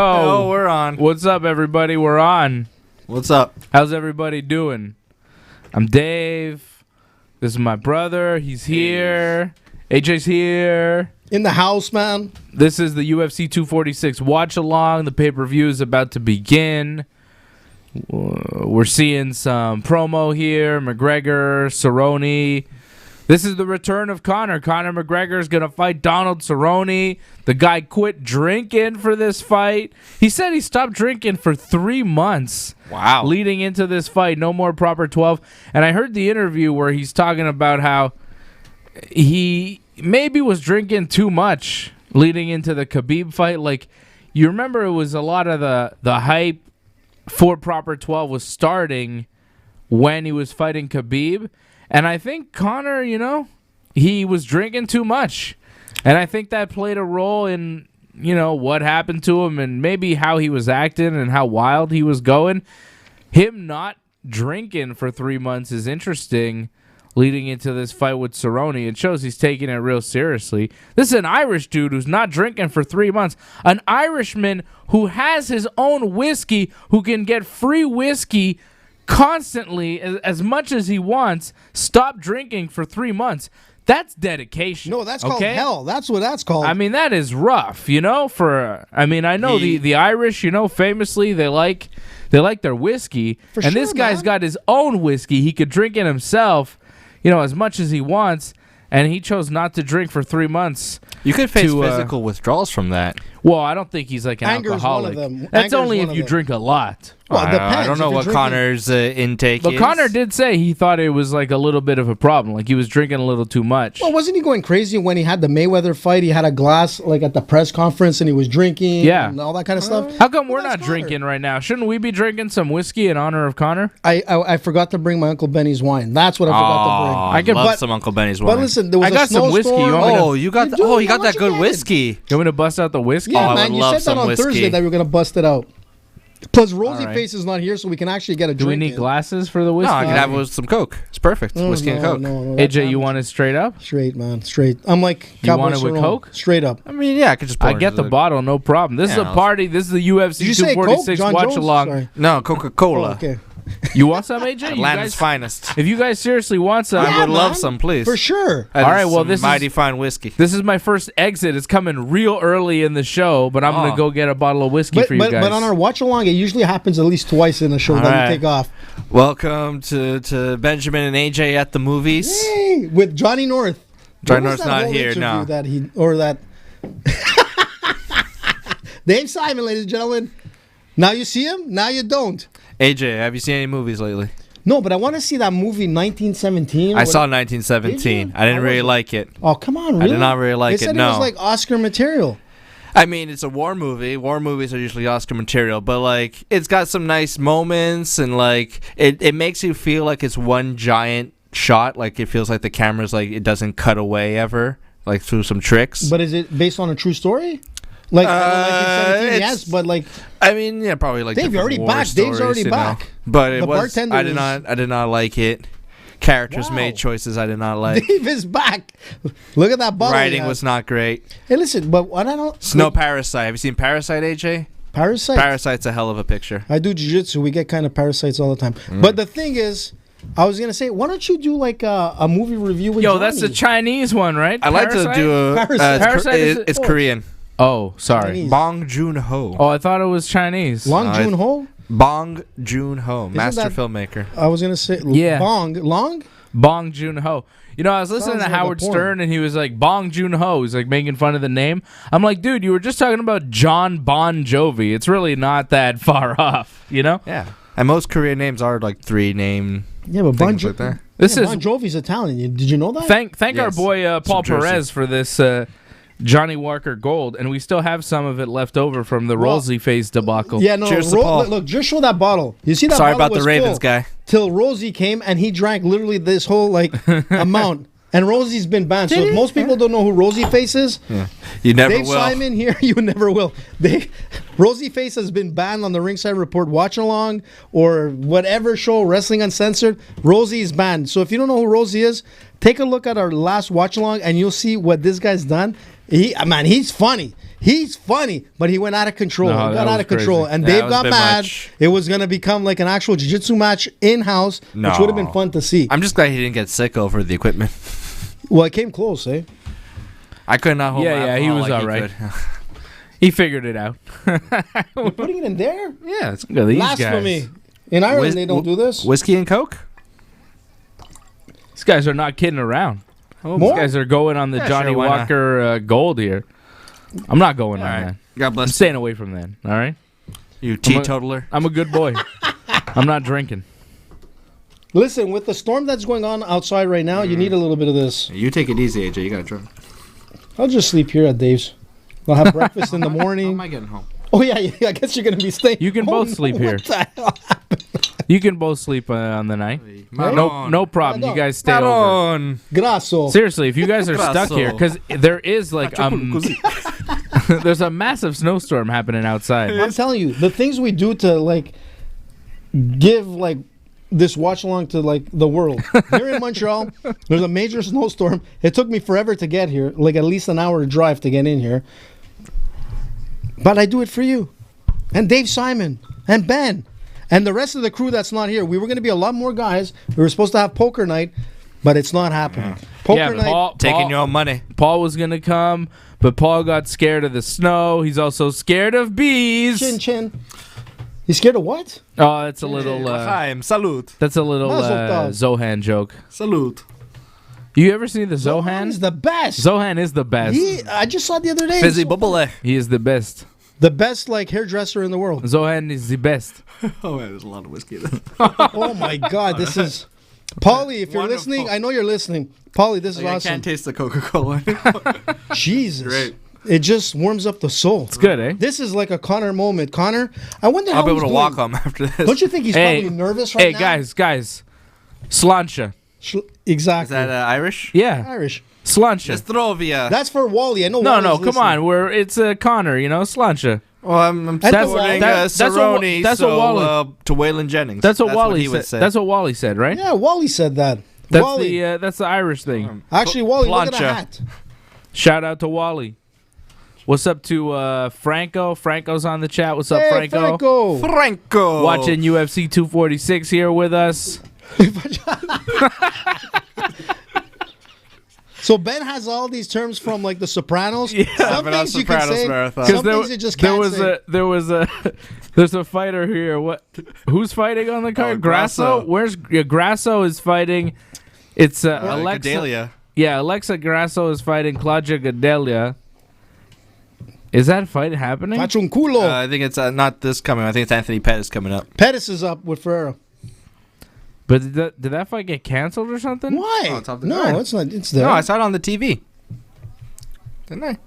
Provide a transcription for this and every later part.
Oh, we're on. What's up, everybody? We're on. What's up? How's everybody doing? I'm Dave. This is my brother. He's here. AJ's here. In the house, man. This is the UFC 246 watch along. The pay-per-view is about to begin. We're seeing some promo here. McGregor, Cerrone. This is the return of Conor. Conor McGregor is going to fight Donald Cerrone. The guy quit drinking for this fight. He said he stopped drinking for 3 months. Wow. Leading into this fight. No more proper 12. And I heard the interview where he's talking about how he maybe was drinking too much leading into the Khabib fight. Like, you remember it was a lot of the hype for proper 12 was starting when he was fighting Khabib. And I think Conor, he was drinking too much. And I think that played a role in, what happened to him and maybe how he was acting and how wild he was going. Him not drinking for 3 months is interesting leading into this fight with Cerrone. It shows he's taking it real seriously. This is an Irish dude who's not drinking for 3 months. An Irishman who has his own whiskey, who can get free whiskey constantly as much as he wants, stop drinking for 3 months. That's dedication. No, that's called hell. That's what that's called. I mean, that is rough, I know the Irish, famously they like their whiskey. And this guy's got his own whiskey. He could drink it himself, as much as he wants, and he chose not to drink for 3 months. You could face physical withdrawals from that. Well, I don't think he's like an alcoholic. That's only if you drink a lot. Well, it depends. I don't know what Conor's intake is. But Conor did say he thought it was like a little bit of a problem. Like he was drinking a little too much. Well, wasn't he going crazy when he had the Mayweather fight? He had a glass like at the press conference and he was drinking and all that kind of stuff. How come we're not drinking right now? Shouldn't we be drinking some whiskey in honor of Conor? I forgot to bring my Uncle Benny's wine. That's what I forgot to bring. I love some Uncle Benny's wine. But listen, there was I got some whiskey. You got that good whiskey. You want me to bust out the whiskey? Yeah, man, you said that on Thursday that we were going to bust it out. Plus, Rosie Face is not here, so we can actually get a drink. Do we need glasses for the whiskey? No, I can have it with some Coke. It's perfect. Whiskey and Coke. No, AJ, you want it straight up? Straight, man. Straight. I'm like you want it with Coke? Straight up. I mean, yeah, I could just pour I get the bottle, no problem. This is a party. This is the UFC 246 watch along. No, Coca-Cola. Oh, okay. You want some, AJ? Atlanta's finest. If you guys seriously want some, I would love some, please. For sure. All right, well, this mighty fine whiskey. This is my first exit. It's coming real early in the show, but I'm going to go get a bottle of whiskey for you guys. But on our watch along, it usually happens at least twice in the show that we take off. Welcome to Benjamin and AJ at the movies. Yay! With Johnny North. Johnny North's not here, no. Dave Simon, ladies and gentlemen. Now you see him, now you don't. AJ, have you seen any movies lately? No, but I want to see that movie 1917. I saw 1917. I didn't really like it. Oh, come on, really? I did not really like it, They said it was like Oscar material. I mean, it's a war movie. War movies are usually Oscar material, but like it's got some nice moments and like it makes you feel like it's one giant shot. Like it feels like the camera's like it doesn't cut away ever, like through some tricks. But is it based on a true story? Like 1917, yes, but like I mean, yeah, probably like Dave, you're already back. Dave's already back. But it was I did not like it. Characters made choices I did not like. Dave is back. Look at that bottle. Writing was not great. Hey, listen, but what I don't. Snow Parasite. Have you seen Parasite, AJ? Parasite. Parasite's a hell of a picture. I do jiu-jitsu. We get kind of parasites all the time. But the thing is, I was gonna say, why don't you do like a movie review with Johnny? That's the Chinese one, right? I'd like to do a Parasite. It's Korean. Oh, sorry. Chinese. Bong Joon-ho. Oh, I thought it was Chinese. Long Joon-ho? Bong Joon-ho, master filmmaker. I was going to say, Bong Joon-ho. I was listening to Howard Stern, and he was like, Bong Joon-ho. He's like making fun of the name. I'm like, dude, you were just talking about John Bon Jovi. It's really not that far off, Yeah. And most Korean names are like three name. Yeah, but Bon Jovi. Like Bon Jovi's Italian. Did you know that? Thank our boy Paul Perez for this Johnny Walker Gold, and we still have some of it left over from the Rosie face debacle. Yeah, no. Cheers to Paul. Look, just show that bottle. You see that? Sorry bottle about the Ravens guy. Till Rosie came and he drank literally this whole amount. And Rosie's been banned. So if most people don't know who Rosie Face is, you never Dave will. Simon here, you never will. Rosie Face has been banned on the Ringside Report watch along or whatever show, Wrestling Uncensored. Rosie is banned. So if you don't know who Rosie is, take a look at our last watch along and you'll see what this guy's done. He's funny. He's funny, but he went out of control. No, He got out of control, crazy. and Yeah, it Dave was a got bit mad. much. It was gonna become like an actual jiu-jitsu match in-house, which would have been fun to see. I'm just glad he didn't get sick over the equipment. Well, it came close, eh? I could not hold my Yeah, he alcohol was like all right. could. He figured it out. You're putting it in there? Yeah, it's Look at these Blasphemy. guys. In Ireland, they don't do this. Whiskey and Coke? These guys are not kidding around. More? These guys are going on the Yeah, Johnny sure, why not? Walker Gold here. I'm not going on that. God I'm bless staying away from that. All right. you, teetotaler. I'm a good boy. I'm not drinking. Listen, with the storm that's going on outside right now, you need a little bit of this. You take it easy, AJ. You gotta try. I'll just sleep here at Dave's. I'll have breakfast in the How am morning. I getting home? Oh, yeah, I guess you're going to be staying. You can both sleep here. What the hell? You can both sleep on the night. No problem. You guys stay over. Maron. Grasso. Seriously, if you guys are stuck here, because there is like there's a massive snowstorm happening outside. I'm telling you, the things we do to, like, give, like, this watch along to, like, the world. Here in Montreal, there's a major snowstorm. It took me forever to get here, like at least an hour drive to get in here. But I do it for you. And Dave Simon. And Ben. And the rest of the crew that's not here. We were going to be a lot more guys. We were supposed to have poker night, but it's not happening. Poker but night. Taking your money. Paul was gonna come, but Paul got scared of the snow. He's also scared of bees. Chin chin. He's scared of what? Oh, that's a little. Chaim, salute. That's a little Mazel tov. Zohan joke. Salute. You ever seen the Zohan? He's the best. Zohan is the best. I just saw the other day. Fizzy So- bubble. He is the best. The best, like, hairdresser in the world. Zohan is the best. Oh, man, there's a lot of whiskey. Oh my God, this is Paulie. If you're Wonderful. listening, I know you're listening. Paulie, this is I awesome. can't taste the Coca-Cola. Jesus, Great. it just warms up the soul. It's good, eh? This is like a Connor moment. Connor, I wonder how I'll be able he's to walk doing. home after this. Don't you think he's Hey, probably nervous right now? Hey, guys. Slancha. Exactly. Is that Irish? Yeah. Irish? Slancha. Estrovia. That's for Wally. I know. No, Wally's come on. It's Connor, Slancha. Well, I'm That's supporting that's what Cerrone, that's what Wally- to Waylon Jennings. That's what Wally he would said. say. That's what Wally said, right? Yeah, Wally said that. That's Wally. that's the Irish thing. Actually, Wally, look at the plancha. hat. Shout out to Wally. What's up to Franco? Franco's on the chat. What's up, Hey, Franco? Franco. Watching UFC 246 here with us. So Ben has all these terms from like The Sopranos. Yeah, Some but on things you can Sopranos say, marathon. some things you just can't say. There's a fighter here. Who's fighting on the card? Grasso. Where's Grasso is fighting? It's Alexa. Gadelia. Yeah, Alexa Grasso is fighting Claudia Gadelia. Is that fight happening? Facho un culo. I think it's not this coming. I think it's Anthony Pettis coming up. Pettis is up with Ferreira. But did that fight get canceled or something? Why? Oh, it's off the no, card. it's not. It's there. No, I saw it on the TV. Didn't I?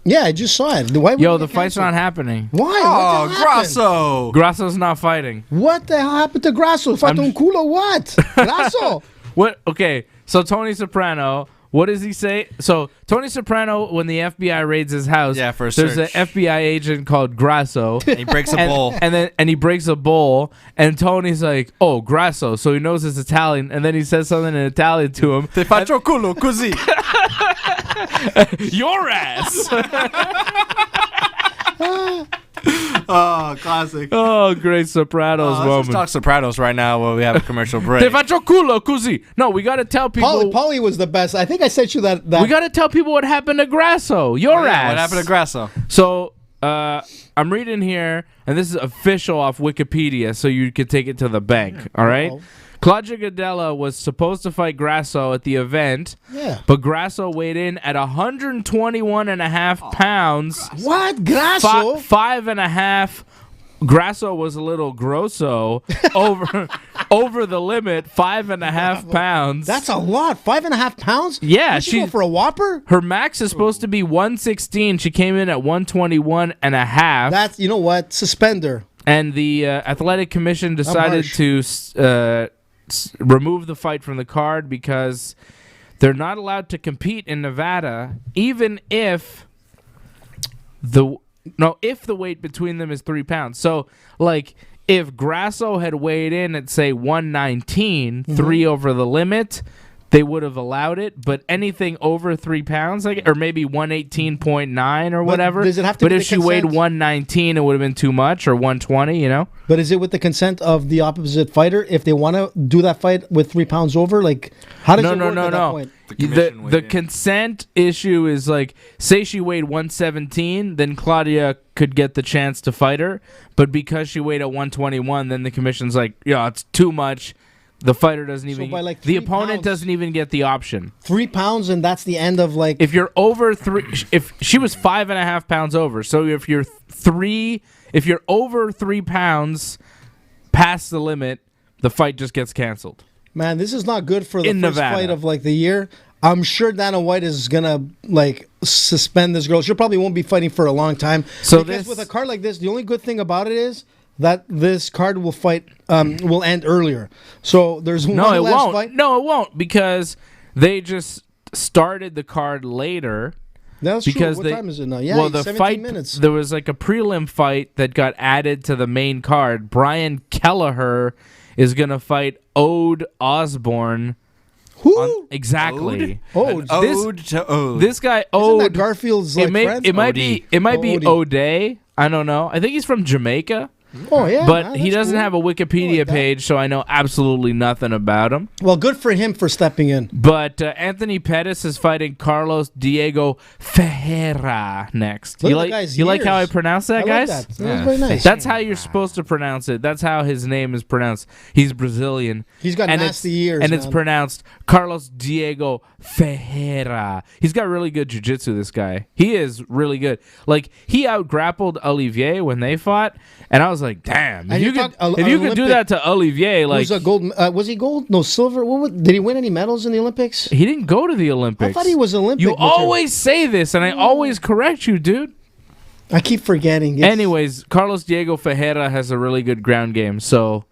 Yeah, I just saw it. Why would Yo, it the get fight's not canceled? happening. Why? Oh, What the hell happened? Grasso. Grasso's not fighting. What the hell happened to Grasso? Fato un culo what? Grasso? What? Okay, so Tony Soprano. What does he say? So Tony Soprano, when the FBI raids his house, Yeah, for a there's an search. FBI agent called Grasso. And he breaks a bowl. And he breaks a bowl, and Tony's like, "Oh, Grasso," so he knows it's Italian, and then he says something in Italian to him. Te faccio culo così. Your ass! Oh, classic. Oh, great Sopranos Let's moment. talk Sopranos right now while we have a commercial Te break. faccio culo così. No, we gotta tell people. Paulie was the best. I think I sent you that. We gotta tell people what happened to Grasso. Your ass. What happened to Grasso? So I'm reading here, and this is official off Wikipedia, so you could take it to the bank. All right. Uh-oh. Claudia Gadelia was supposed to fight Grasso at the event, Yeah. but Grasso weighed in at 121.5 pounds. What? Grasso? 5.5. Grasso was a little grosso over the limit. 5.5 pounds. That's a lot. 5.5 pounds? Yeah, You should go she- for a Whopper? Her max is supposed to be 116. She came in at 121.5. That's, you know what? Suspender. And the athletic commission decided harsh. to remove the fight from the card because they're not allowed to compete in Nevada, even if the weight between them is 3 pounds. So, like, if Grasso had weighed in at say 119, 3 over the limit, they would have allowed it, but anything over 3 pounds, like, or maybe 118.9 or whatever. Does it have to but be if the she weighed consent? 119, it would have been too much, or 120, you know? But is it with the consent of the opposite fighter if they want to do that fight with 3 pounds over? Like, how does it work at that point? The consent issue is like, say she weighed 117, then Claudia could get the chance to fight her, but because she weighed at 121, then the commission's like, yeah, it's too much. The fighter doesn't even. by, like, the 3 opponent pounds- doesn't even get the option. 3 pounds, and that's the end of like. If you're over 3, if she was 5.5 pounds over, so if you're over 3 pounds past the limit, the fight just gets canceled. Man, this is not good for the In first Nevada. fight of like the year. I'm sure Dana White is gonna like suspend this girl. She probably won't be fighting for a long time. So because this- with a card like this, the only good thing about it is that this card will will end earlier. So there's No, one it last won't. fight. No, it won't, because they just started the card later. That's Because true. What they, time is it now? Yeah, well, the 17 fight minutes. there was like a prelim fight that got added to the main card. Brian Kelleher is gonna fight Ode Osborne. Who? Exactly. Ode? An This- ode to ode. This guy Isn't that Ode. Garfield's like friend? It might be Odie. O'Day. I don't know. I think he's from Jamaica, Oh yeah, but man, he that's doesn't cool. have a Wikipedia that. page, so I know absolutely nothing about him. Well, good for him for stepping in. But Anthony Pettis is fighting Carlos Diego Ferreira next. Look you at like the guy's you like how I ears. pronounce that, I like guys? that. That Yeah. was very nice. That's how you're supposed to pronounce it. That's how his name is pronounced. He's Brazilian. He's got and nasty it's, ears, and it's man. pronounced Carlos Diego Ferreira. He's got really good jiu-jitsu, this guy. He is really good. Like, he out-grappled Olivier when they fought, and I was like, damn. And If you you could, talk- if you could do Olympic- that to Olivier, like, was a gold? Was he gold? No, silver. Did he win any medals in the Olympics? he didn't go to the Olympics. I thought he was Olympic. You material. always say this, and I always correct you, dude. I keep forgetting. It's- Anyways, Carlos Diego Ferreira has a really good ground game, so,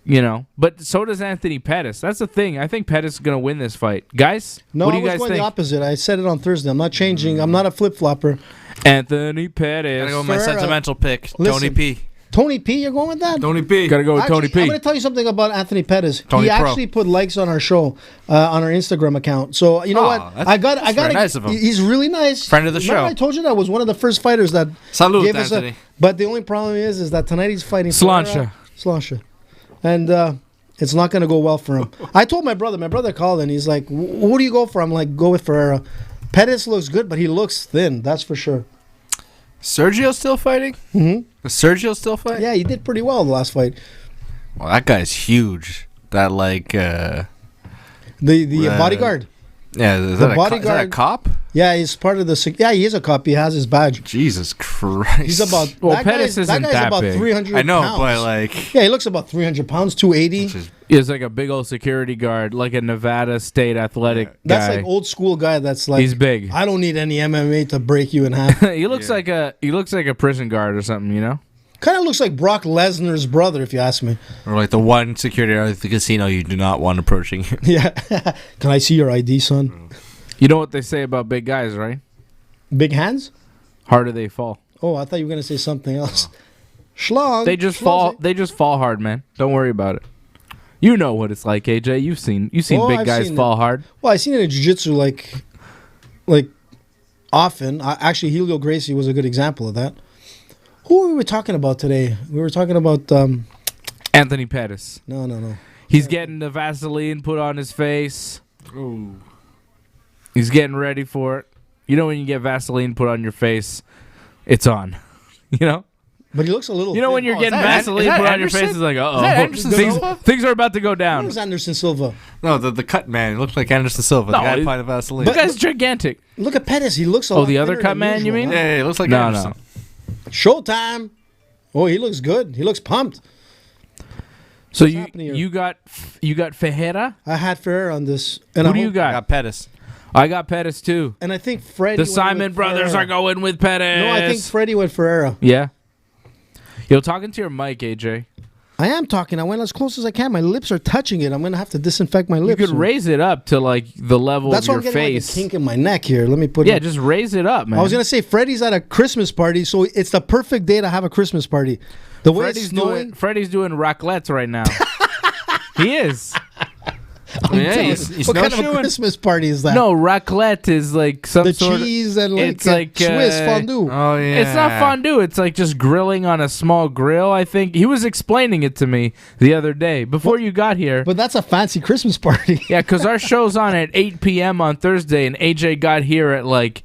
you know. But so does Anthony Pettis. That's the thing. I think Pettis is going to win this fight. Guys, No, what do I you was guys going think? the opposite. I said it on Thursday. I'm not changing. I'm not a flip flopper. Anthony Pettis. Gotta go with my Ferreira. sentimental pick, Listen. Tony P. Tony P, you're going with that? Tony P. Gotta go with Tony Actually, I'm P. going to tell you something about Anthony Pettis. Tony he Pro. actually put likes on our show, on our Instagram account. So you know Aw, what? that's- I got. that's very nice of him. He's really nice. Friend of the Remember show. I told you that was one of the first fighters that Salute, gave us Anthony. But the only problem is that tonight he's fighting Slancha. Slancha, and it's not going to go well for him. I told my brother. My brother called and he's like, "Who do you go for?" I'm like, "Go with Ferreira." Pettis looks good, but he looks thin. That's for sure. Sergio still fighting? Mhm. Is Sergio still fighting? Yeah, he did pretty well the last fight. Well, that guy's huge. That like, The Right. bodyguard. yeah, is The that, is that a bodyguard- cop? Yeah, he's part of the. Yeah, he is a cop. He has his badge. Jesus Christ. He's about. Well, that Pettis guy's, isn't that guy's that about big. 300 I know, pounds. but like, Yeah, he looks about 300 pounds, 280. which is- He's like a big old security guard, like a Nevada State athletic That's guy. like old school guy. That's like. He's big. I don't need any MMA to break you in half. he looks like a prison guard or something, you know? Kind of looks like Brock Lesnar's brother, if you ask me. or like the one security guard at the casino you do not want approaching you. Yeah. Can I see your ID, son? You know what they say about big guys, right? Big hands? Harder they fall. Oh, I thought you were gonna say something else. Schlong. They just Schlong. fall. They just fall hard, man. Don't worry about it. You know what it's like, AJ. You've seen Oh, big I've guys seen fall it. hard. Well, I seen it in jiu-jitsu like often. Actually, Helio Gracie was a good example of that. Who were we talking about today? We were talking about Anthony Pettis. no. He's getting the Vaseline put on his face. He's getting ready for it. You know when you get Vaseline put on your face, it's on. You know? But he looks a little. You know thin. when you're Oh, getting is that Vaseline Anderson? put on your face, it's like, Is that uh-oh. Anderson Silva? Things are about to go down. Where's Anderson Silva? No, the cut man. It looks like Anderson Silva. No, the guy it- applying the Vaseline. The guy's gigantic. Look at Pettis. He looks a Oh, lot the other thinner cut than man, you usual, mean? huh? yeah, it looks like No, Anderson. no. Showtime. Oh, he looks good. He looks pumped. So What's happening here? you got Ferreira? I had Ferrer on this. And Who I do you hope- I got? got Pettis. I got Pettis too. And I think Freddie. The went Simon with brothers Ferreira. are going with Pettis. No, I think Freddie went Ferreira. Yeah. Yo, talking to your mic, AJ. I am talking. I went as close as I can. My lips are touching it. I'm gonna have to disinfect my You lips. could soon. raise it up to like the level That's of why your I'm getting face. like a kink in my neck here. Let me put. Yeah, it. just raise it up, man. I was gonna say Freddie's at a Christmas party, so it's the perfect day to have a Christmas party. The way it's snowing. Freddie's doing raclettes right now. He is. What kind of a Christmas party is that? No, raclette is like some the sort cheese and like it's like Swiss fondue. Oh yeah. It's not fondue. It's like just grilling on a small grill. I think he was explaining it to me the other day before you got here. But that's a fancy Christmas party. Yeah, because our show's on at 8 p.m. on Thursday, and AJ got here at like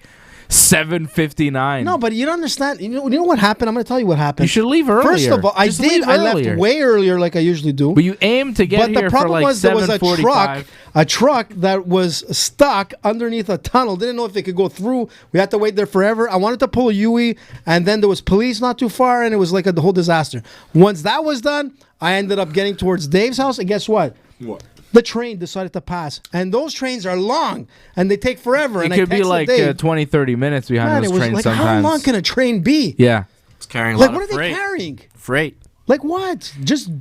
7:59. No, but you don't understand. You know what happened? I'm going to tell you what happened. You should leave earlier. First of all, I Just leave left earlier. way earlier like I usually do. But you aimed to get But here the problem for like was there was $7:45. a truck that was stuck underneath a tunnel. Didn't know if they could go through. We had to wait there forever. I wanted to pull a Yui, and then there was police not too far, and it was like a whole disaster. Once that was done, I ended up getting towards Dave's house, and guess what? What? The train decided to pass. And those trains are long, and they take forever. It and could I be texted like Dave. 20, 30 minutes behind Man, those it was trains like, sometimes. how long can a train be? Yeah. It's carrying a Like, lot what of are freight. they carrying? Freight. Like what? Just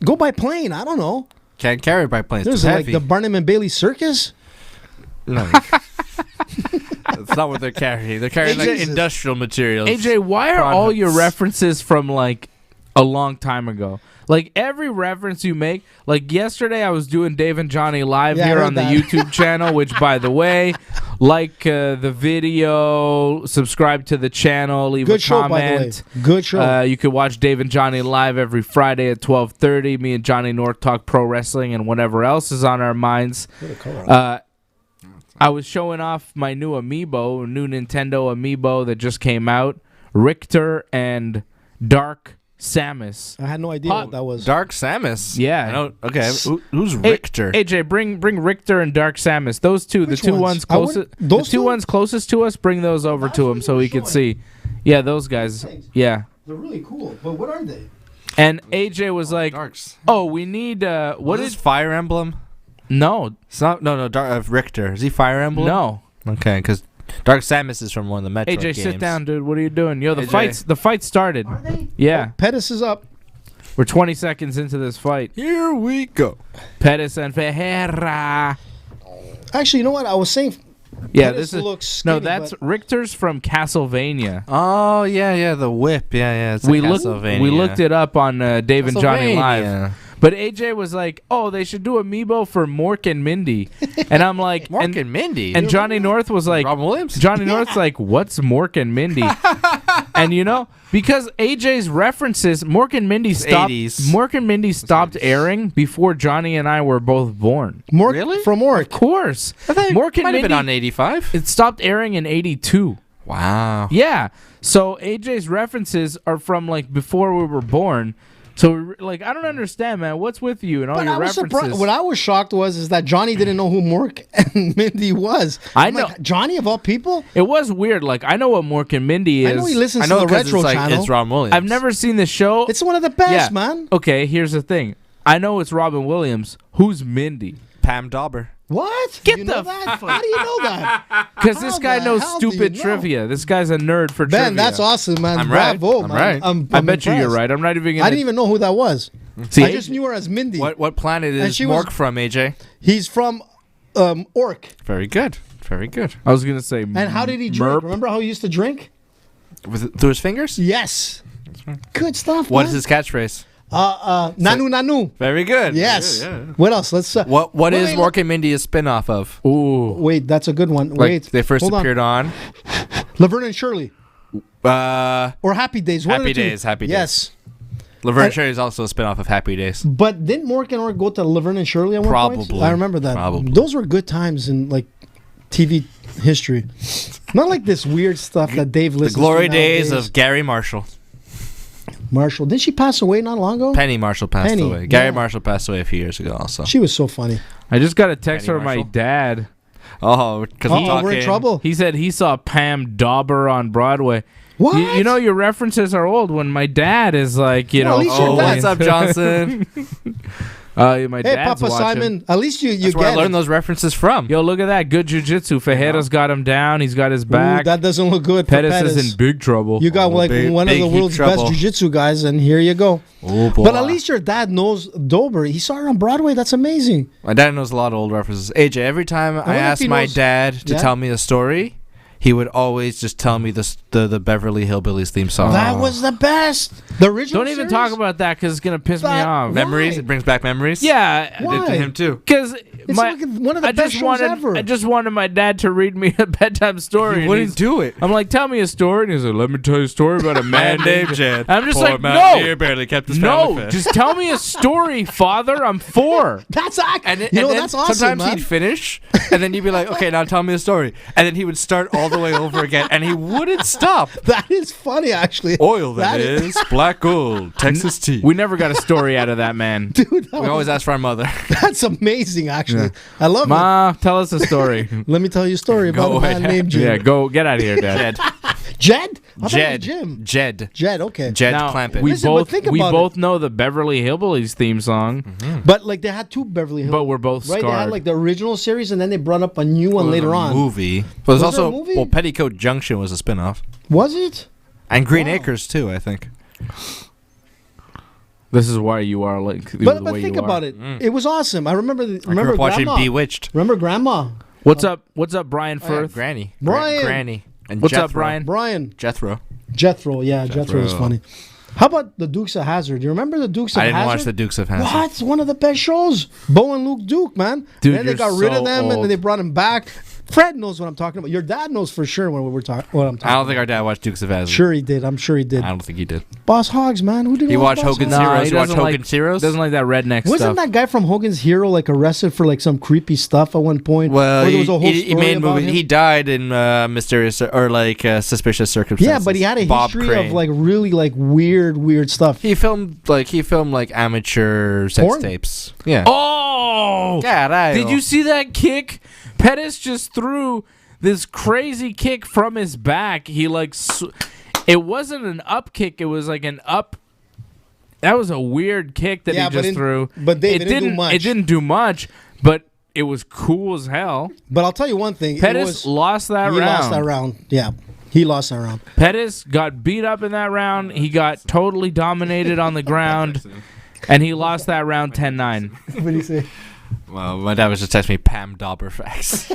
go by plane. I don't know. Can't carry by planes. There's It's like heavy. the Barnum and Bailey Circus. No. That's not what they're carrying. They're carrying like Jesus. industrial materials. AJ, why are all your references from like a long time ago? Like every reference you make, like yesterday I was doing Dave and Johnny live Yeah, I here heard on the that. YouTube channel, which by the way, like the video, subscribe to the channel, leave Good a show, by the way. comment. Good show. You can watch Dave and Johnny live every Friday at 12:30. Me and Johnny North talk pro wrestling and whatever else is on our minds. I was showing off my new amiibo, new Nintendo amiibo that just came out. Richter and Dark Samus. I had no idea what that was. Dark Samus. Yeah. I don't, okay. Who's Hey, Richter? AJ, bring Richter and Dark Samus. Those two, Which the two ones? ones I closest, wouldn't- the those two two? ones closest to us. Bring those over That's to what him you so were we can showing. see. Yeah, those guys. Thanks. Yeah. They're really cool. But what are they? And AJ was like, Darks. "Oh, we need What is Fire Emblem? No, It's not. No. Richter. Is he Fire Emblem? no." Okay, because Dark Samus is from one of the Metroid AJ, games. sit down, dude. What are you doing? Yo, the AJ. fight started. Are they? Yeah, Pettis is up. we're 20 seconds into this fight. Here we go. Pettis and Ferreira. Actually, you know what? I was saying. Yeah, Pettis this is looks no. skinny, That's but- Richter's from Castlevania. Oh yeah, the whip. Yeah. It's We like looked Castlevania. it up on Dave and Johnny Live. Castlevania. But AJ was like, "Oh, they should do amiibo for Mork and Mindy," and I'm like, Mork and Mindy. and Johnny North was like, Robin Williams. Johnny North's like, "What's Mork and Mindy?" And you know, because AJ's references, Mork and Mindy stopped. 80s. Mork and Mindy stopped airing before Johnny and I were both born. Mork Really? from Mork. Of course, I think Mork and might have been Mindy. on 85. It stopped airing in '82. Wow. Yeah, so AJ's references are from like before we were born. So like, I don't understand, man. What's with you and all But your I was references? surprised. What I was shocked is that Johnny didn't know who Mork and Mindy was. I I'm know. like, Johnny of all people. It was weird. Like, I know what Mork and Mindy is. I know he listens I know to the 'cause retro it's like channel. it's Robin Williams. I've never seen the show. It's one of the best, Yeah. man. Okay, here's the thing. I know it's Robin Williams. Who's Mindy? Pam Dauber. What? Get you the know that? How do you know that? Because this How guy the knows hell do you stupid know? trivia. This guy's a nerd for Ben, trivia. that's awesome, man. I'm right. Bravo, I'm man. right. I bet you you're impressed. right. I'm not even gonna. I didn't even know who that was. See, I just knew her as Mindy. What planet And is she was- Mork from, AJ? He's from Orc. Very good. Very good. I was gonna say. And how did he drink? Merp. Remember how he used to drink? Through his fingers? Yes. Good stuff. What man. is his catchphase? Nanu Nanu. Very good. Yes. Very good, yeah. What else? Let's. What wait, is wait, Mork and Mindy a spin-off of? Ooh. Wait, that's a good one. Like Wait. they first hold on. appeared on Laverne and Shirley uh or Happy Days. One of Happy the two. Days, Happy Days. Yes. Laverne and Shirley is also a spin-off of Happy Days. But didn't Mork and Orc go to Laverne and Shirley at one point? Probably. I remember that. Probably. Those were good times in like TV history. Not like this weird stuff that Dave The listens to glory days nowadays. of Gary Marshall. Marshall. Didn't she pass away not long ago? Penny Marshall passed Penny, away. Gary yeah. Marshall passed away a few years ago also. She was so funny. I just got a text Penny from my Marshall. dad. Oh, because I'm Oh, talking. we're in trouble. He said he saw Pam Dauber on Broadway. What? You know your references are old when my dad is like, you Well, know. at least your Oh, dad- what's up, Johnson? My Hey, dad's Papa watching. Simon. At least you That's where I get learned it. those references from. Yo, look at that. Good jujitsu. Ferreira's got him down. He's got his Ooh, back. that doesn't look good for Pettis Pettis. is in big trouble. You got like big- one of big the heat world's trouble. best jiu-jitsu guys, and here you go. Oh, boy. But at least your dad knows Dober. He saw her on Broadway. That's amazing. My dad knows a lot of old references. AJ, every time I wonder if asked he my knows- dad to Yeah? tell me a story, he would always just tell me the Beverly Hillbillies theme song. That was the best. The original. Don't even series? talk about that because it's going to piss me That- off. What? Memories. Why? It brings back memories. Yeah. It did Why? to him too. Because It's like one of the best shows ever. I just wanted my dad to read me a bedtime story. He wouldn't do it. I'm like, tell me a story. And he's like, let me tell you a story about a man named Jed. I'm just Poor like, mountaineer no. barely kept his family No, fed. just tell me a story, Father. I'm 4. That's And you then know, that's awesome, sometimes man. he'd finish, and then you'd be like, okay, now tell me a story. And then he would start all the way over again, and he wouldn't stop. That is funny, actually. Oil, that is. Black gold. Texas tea. We never got a story out of that man. Dude, We always ask for our mother. that's amazing, actually. I love it. Ma, tell us a story. Let me tell you a story about a man named Jim. Yeah, go get out of here, Dad. Jed? I thought it was Jed. Jim. Jed. Jed, okay. Jed Now, Clampett. we Listen, but both think we about both know the Beverly Hillbillies theme song, But like they had 2 Beverly Hills. but we're both right? They had scarred. like the original series, and then they brought up a new one later on. Movie. But there's Was there a also movie? well, Petticoat Junction was a spinoff, Was it? and Green Wow. Acres too. I think. This is why you are like the But way think you are. about it. It was awesome. I remember. I grew up watching Grandma. Bewitched. Remember Grandma? What's up, Brian Oh, yeah, Firth? Granny. Brian. Granny. And What's Jethro. up, Brian? Brian. Jethro. Jethro. Yeah, Jethro was funny. How about the Dukes of Hazzard? You remember the Dukes of I Hazzard? didn't watch the Dukes of Hazzard. What? It's one of the best shows. Bo and Luke Duke, man. Dude, then they you're got rid of so them, and old. then they brought him back. Fred knows what I'm talking about. Your dad knows for sure what I'm talking I don't about. think our dad watched Dukes of Hazzard. Sure he did. I'm sure he did. I don't think he did. Boss Hogs, man. Who didn't He watch watched Boss Hogan's Hogs? Heroes. he You watched doesn't like- Hogan's Heroes? Doesn't like that redneck Wasn't stuff. that guy from Hogan's Hero like arrested for like some creepy stuff at one point? Well, Or there was a whole he story made about movies. him? He died in mysterious or like suspicious circumstances. Yeah, but he had a Bob history Crane. of like really like weird stuff. He filmed like amateur sex Porn? tapes. Yeah. Oh! Caralho. Did you see that kick? Pettis just threw this crazy kick from his back. He like, it wasn't an up kick. It was like an up. That was a weird kick that he just threw. But Dave, it didn't do much. It didn't do much, but it was cool as hell. But I'll tell you one thing. Pettis lost that he round. lost that round. Yeah, he lost that round. Pettis got beat up in that round. He got totally dominated on the ground, and he lost that round 10-9. What do you say? Well, my dad was just texting me Pam Dauber facts.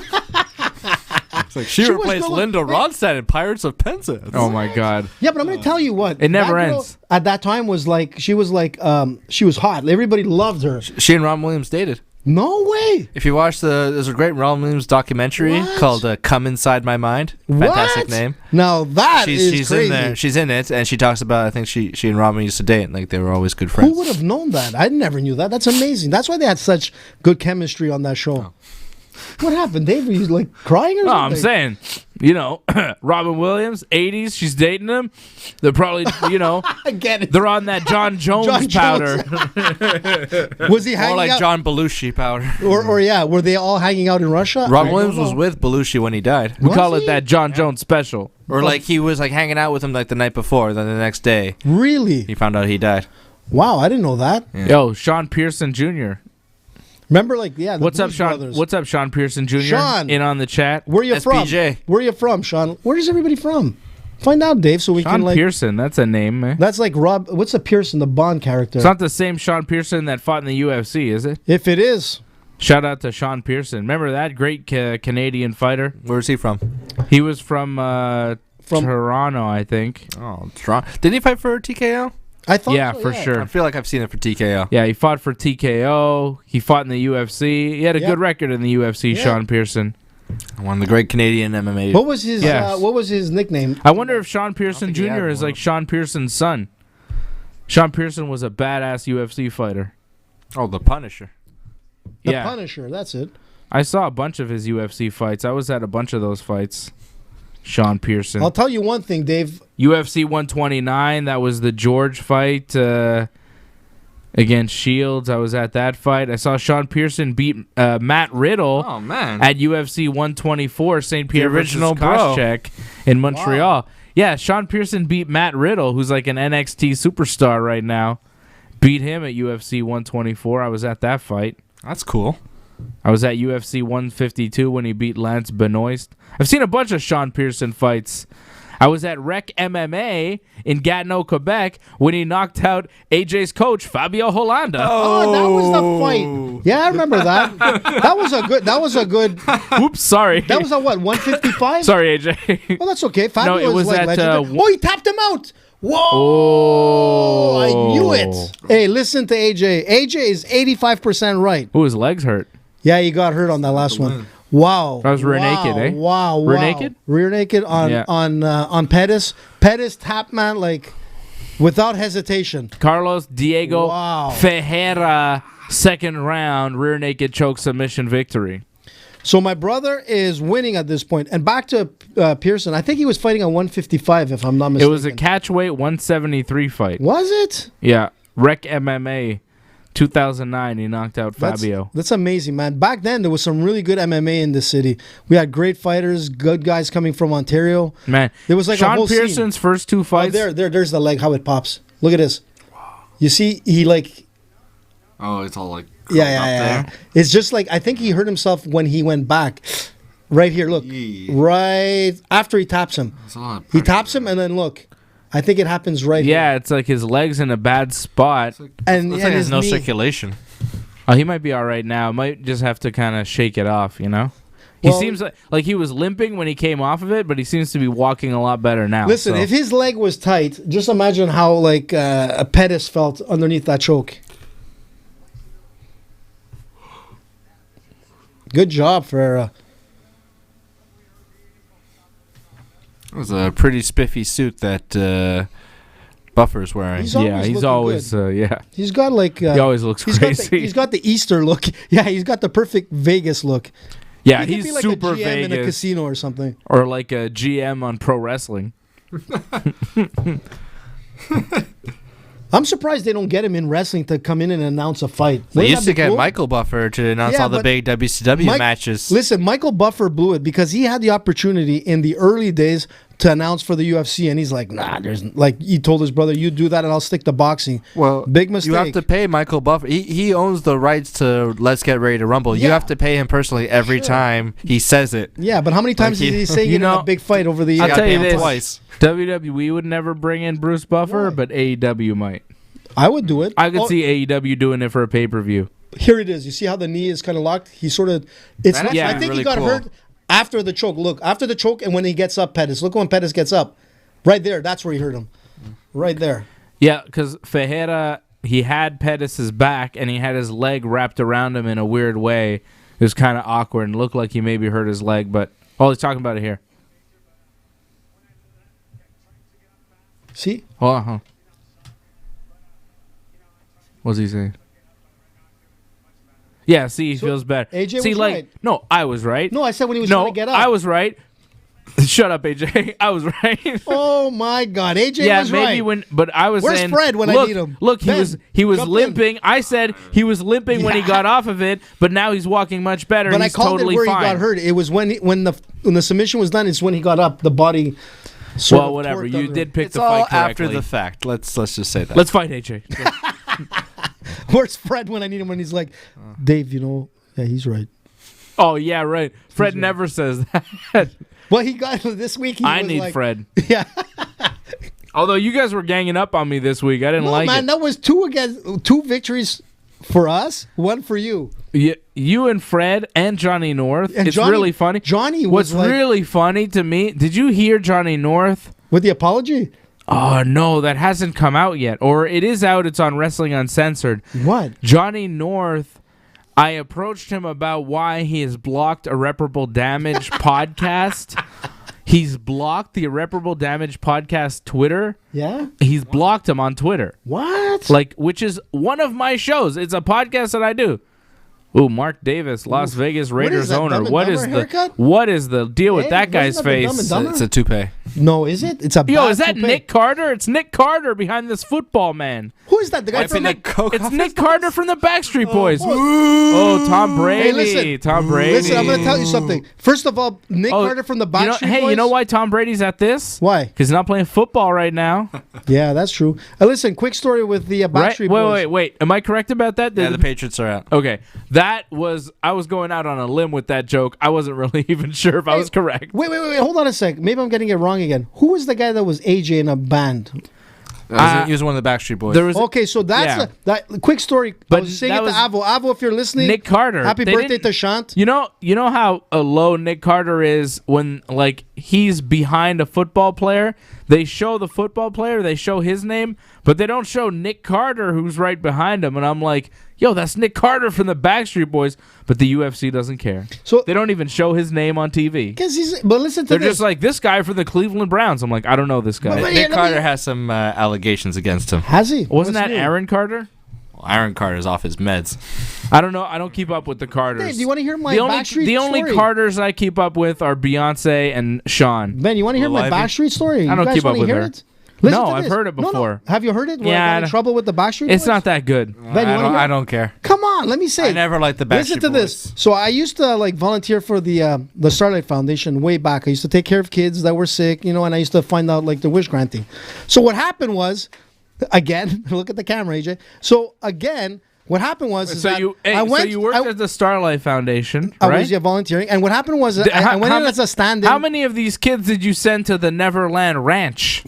It's like she She was replaced going- Linda Ronstadt in Pirates of Penzance. Oh my God! Yeah, but I'm gonna tell you what. It never that girl ends. At that time was like she was hot. Everybody loved her. She and Ron Williams dated. No way. If you watch there's a great Ron Williams documentary What? called "Come Inside My Mind." Fantastic What? name. Now that She's is crazy. in there. She's in it, and she talks about. I think she and Robin used to date, and like they were always good friends. Who would have known that? I never knew that. That's amazing. That's why they had such good chemistry on that show. What happened, Dave? Were you like crying or No, something? I'm saying, Robin Williams, 80s, she's dating him. They're probably, I get it. they're on that John Jones John powder. Was he More hanging like out? John Belushi powder. Or yeah, were they all hanging out in Russia? Ron I Williams don't was know. with Belushi when he died. We Was call he? it that John Jones special. Or like he was like hanging out with him like the night before, then the next day Really? he found out he died. Wow, I didn't know that. Yeah. Yo, Sean Pearson Jr. Remember, like, yeah. the What's up, Blues Sean? Brothers. What's up, Sean Pearson Jr.? Sean. In on the chat. Where you SPJ. from? Where you from, Sean? Where is everybody from? Find out, Dave, so we Sean can like. Pearson, that's a name, man. That's like Rob. What's the Pearson, the Bond character? It's not the same Sean Pearson that fought in the UFC, is it? If it is, Shout out to Sean Pearson. Remember that great Canadian fighter? Where's he from? He was from Toronto, I think. Oh, Toronto. Didn't he fight for TKO? I thought. Yeah, so, for I sure. feel like I've seen it for TKO. Yeah, he fought for TKO. He fought in the UFC. He had a Yeah. good record in the UFC, Yeah. Sean Pearson. One of the great Canadian MMA. What was his? Yes. What was his nickname? I wonder if Sean Pearson think he had Jr. is one. like Sean Pearson's son. Sean Pearson was a badass UFC fighter. Oh, the Punisher. The yeah, Punisher. That's it. I saw a bunch of his UFC fights. I was at a bunch of those fights. Sean Pearson. I'll tell you one thing, Dave. UFC 129, that was the George fight against Shields. I was at that fight. I saw Sean Pearson beat Matt Riddle Oh man. at UFC 124, St-Pierre The original versus bro. Koscheck in Montreal. Yeah, Sean Pearson beat Matt Riddle, who's like an NXT superstar right now. Beat him at UFC 124. I was at that fight. That's cool. I was at UFC 152 when he beat Lance Benoist. I've seen a bunch of Sean Pearson fights. I was at Rec MMA in Gatineau, Quebec when he knocked out AJ's coach, Fabio Holanda. Oh, that was the fight. Yeah, I remember that. That was a good. Oops, sorry. That was a what? 155. Sorry, AJ. Well, that's okay. Fabio it was like at, legendary. Oh, he tapped him out. Whoa! Oh. I knew it. Hey, listen to AJ. AJ is 85% right. Ooh, his legs hurt. Yeah, he got hurt on that last one. Wow. That was rear naked, eh? Wow. Rear naked? Rear naked on Pettis. Pettis tap man like without hesitation. Carlos Diego Wow. Ferreira, second round, rear naked choke submission victory. So my brother is winning at this point. And back to Pearson. I think he was fighting at 155, if I'm not It mistaken. was a catchweight 173 fight. Was it? Yeah. Rec MMA 2009. He knocked out Fabio. That's amazing, man. Back then, there was some really good MMA in the city. We had great fighters, good guys coming from Ontario. Man, There was like a Sean whole Pearson's first two Oh, fights. there's the leg, how it pops. Look at this. You see, he like... Oh, it's all like Yeah. It's just like, I think he hurt himself when he went back. Right here, look. Right after he taps him. He taps him, and then look. I think it happens right here. Yeah, it's like his leg's in a bad spot. And Looks like his there's no knee. circulation. Oh, he might be all right now. Might just have to kind of shake it off, you know? He Well- seems like he was limping when he came off of it, but he seems to be walking a lot better now. Listen, so. if his leg was tight, just imagine how like a Pettis felt underneath that choke. Good job, Ferreira. It was a pretty spiffy suit that Buffer's wearing. He's always yeah, he's looking always good. yeah. He's got like He always looks crazy. He's got the Easter look. Yeah, he's got the perfect Vegas look. Yeah, He could he's be like super a GM in a Vegas, casino or something. or like a GM on pro wrestling. I'm surprised they don't get him in wrestling to come in and announce a fight. They Wouldn't used that to be get cool? Michael Buffer to announce Yeah, all the but big WCW matches. Listen, Michael Buffer blew it because he had the opportunity in the early days to announce for the UFC, and he's like, nah, there's like he told his brother, you do that and I'll stick to boxing. Well, Big mistake. You have to pay Michael Buffer. He owns the rights to Let's Get Ready to Rumble. You Yeah. have to pay him personally every time he says it. Yeah, but how many times Like did he say you it in know, a big fight over the I'll years? tell you Pay him this. twice. WWE would never bring in Bruce Buffer, Why? but AEW might. I would do it. I could see AEW doing it for a pay-per-view. Here it is. You see how the knee is kind of locked? He sort of. It's. That Not, actually I think he really got cool. hurt after the choke. Look, after the choke, and when he gets up, Pettis. Look when Pettis gets up, right there. That's where he hurt him, right there. Yeah, because Ferreira, he had Pettis' back, and he had his leg wrapped around him in a weird way. It was kind of awkward and looked like he maybe hurt his leg, but... Oh, he's talking about it here. See, Hold on, huh? What's he saying? Yeah, see, he feels better. AJ see, was like, right. No, I was right. no, I said when he was No, trying to get up. I was right. Shut up, AJ. I was right. Oh my God, AJ yeah, was maybe right. when, but I was Where's saying, Fred when I look, need him? Look, Ben, he was jump in. limping. I said he was limping when he Yeah. got off of it, but now he's walking much better. But He's I called totally it where fine. he got hurt. It was when the submission was done. It's when he got up. The body. Sort Well, of whatever. torqued You under did him. pick It's the all fight after correctly. the fact. Let's just say that. Let's fight, AJ. Where's Fred when I need him? When he's like, Dave, yeah, he's right. Oh yeah, right. Fred never says that. Well, he got this week. He I was need like, Fred. Yeah. Although you guys were ganging up on me this week, I didn't No, like man, it. that was two victories for us, one for you. You and Fred and Johnny North. And It's Johnny- really funny. Johnny What's was like, really funny to me? Did you hear Johnny North? with the apology. Oh no, that hasn't come out yet, or it is out. It's on Wrestling Uncensored. What? Johnny North. I approached him about why he has blocked Irreparable Damage podcast. He's blocked the Irreparable Damage podcast Twitter. Yeah. He's blocked him on Twitter. What? Like, which is one of my shows. It's a podcast that I do. Ooh, Mark Davis, Las Vegas Raiders that, owner. Dumb and What is Dumber the haircut? what is the deal with Hey, that guy's wasn't that the Dumb and face? Dumber? It's a toupee. No, is it? It's a Yo, bad is that toupee. Nick Carter? It's Nick Carter behind this football man. Who is that? The guy Wiping from the the... coke It's off Nick his Carter nose? from the Backstreet Boys. oh. Oh, Tom Brady. Hey, listen. Tom Brady. Listen, I'm going to tell you something. First of all, Nick Carter from the Backstreet Hey, Boys. you know why Tom Brady's at this? Why? Because he's not playing football right now. Yeah, that's true. Listen, quick story with the Right? Backstreet Boys. Wait. Am I correct about that? Yeah, the Patriots are out. Okay, I was going out on a limb with that joke. I wasn't really even sure if I was correct. Wait. Hold on a sec. Maybe I'm getting it wrong again. Who was the guy that was AJ in a band? He was one of the Backstreet Boys. There was Okay, so that's that quick story. I But was saying that it was- to Avo. Avo, if you're listening, Nick Carter. happy They birthday didn't- to Shant. You know how low Nick Carter is when like he's behind a football player. They show the football player, they show his name, but they don't show Nick Carter, who's right behind him. And I'm like, yo, that's Nick Carter from the Backstreet Boys. But the UFC doesn't care. So they don't even show his name on TV. But listen to They're this. just like, this guy for the Cleveland Browns. I'm like, I don't know this guy. But- Nick Carter has some allegations against him. Has he? Wasn't What's that new? Aaron Carter? Well, Aaron Carter's off his meds. I don't know. I don't keep up with the Carters. Hey, do you want to hear my the only, Backstreet the only story? Carters I keep up with are Beyonce and Sean. Ben, you want to hear my Lil Ivy? Backstreet story? I don't You guys keep up wanna with hear her. it? Listen No, to I've this. heard it No, before. Have you heard it? Where Yeah, I I got in don't- trouble with the Backstreet It's Boys? not that good. Ben, you wanna hear I it? don't care. Come on, let me say. I never liked the Backstreet Listen to this. Boys. So I used to like volunteer for the Starlight Foundation way back. I used to take care of kids that were sick, and I used to find out like the wish granting. So what happened was, again, look at the camera, AJ. So again, what happened was is So that you, I went. so you worked at the Starlight Foundation, I right? was volunteering, and what happened was I went in as a stand-in. How many of these kids did you send to the Neverland Ranch?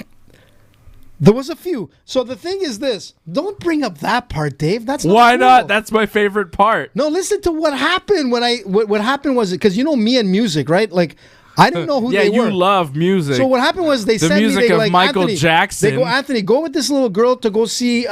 There was a few. So the thing is this: don't bring up that part, Dave. That's not Why cool. not? That's my favorite part. No, listen to what happened when what happened was because me and music, right? Like I didn't know who Yeah, they you were. love music. So what happened was they The sent music me they of like Michael Anthony, Jackson. They go Anthony, go with this little girl to go see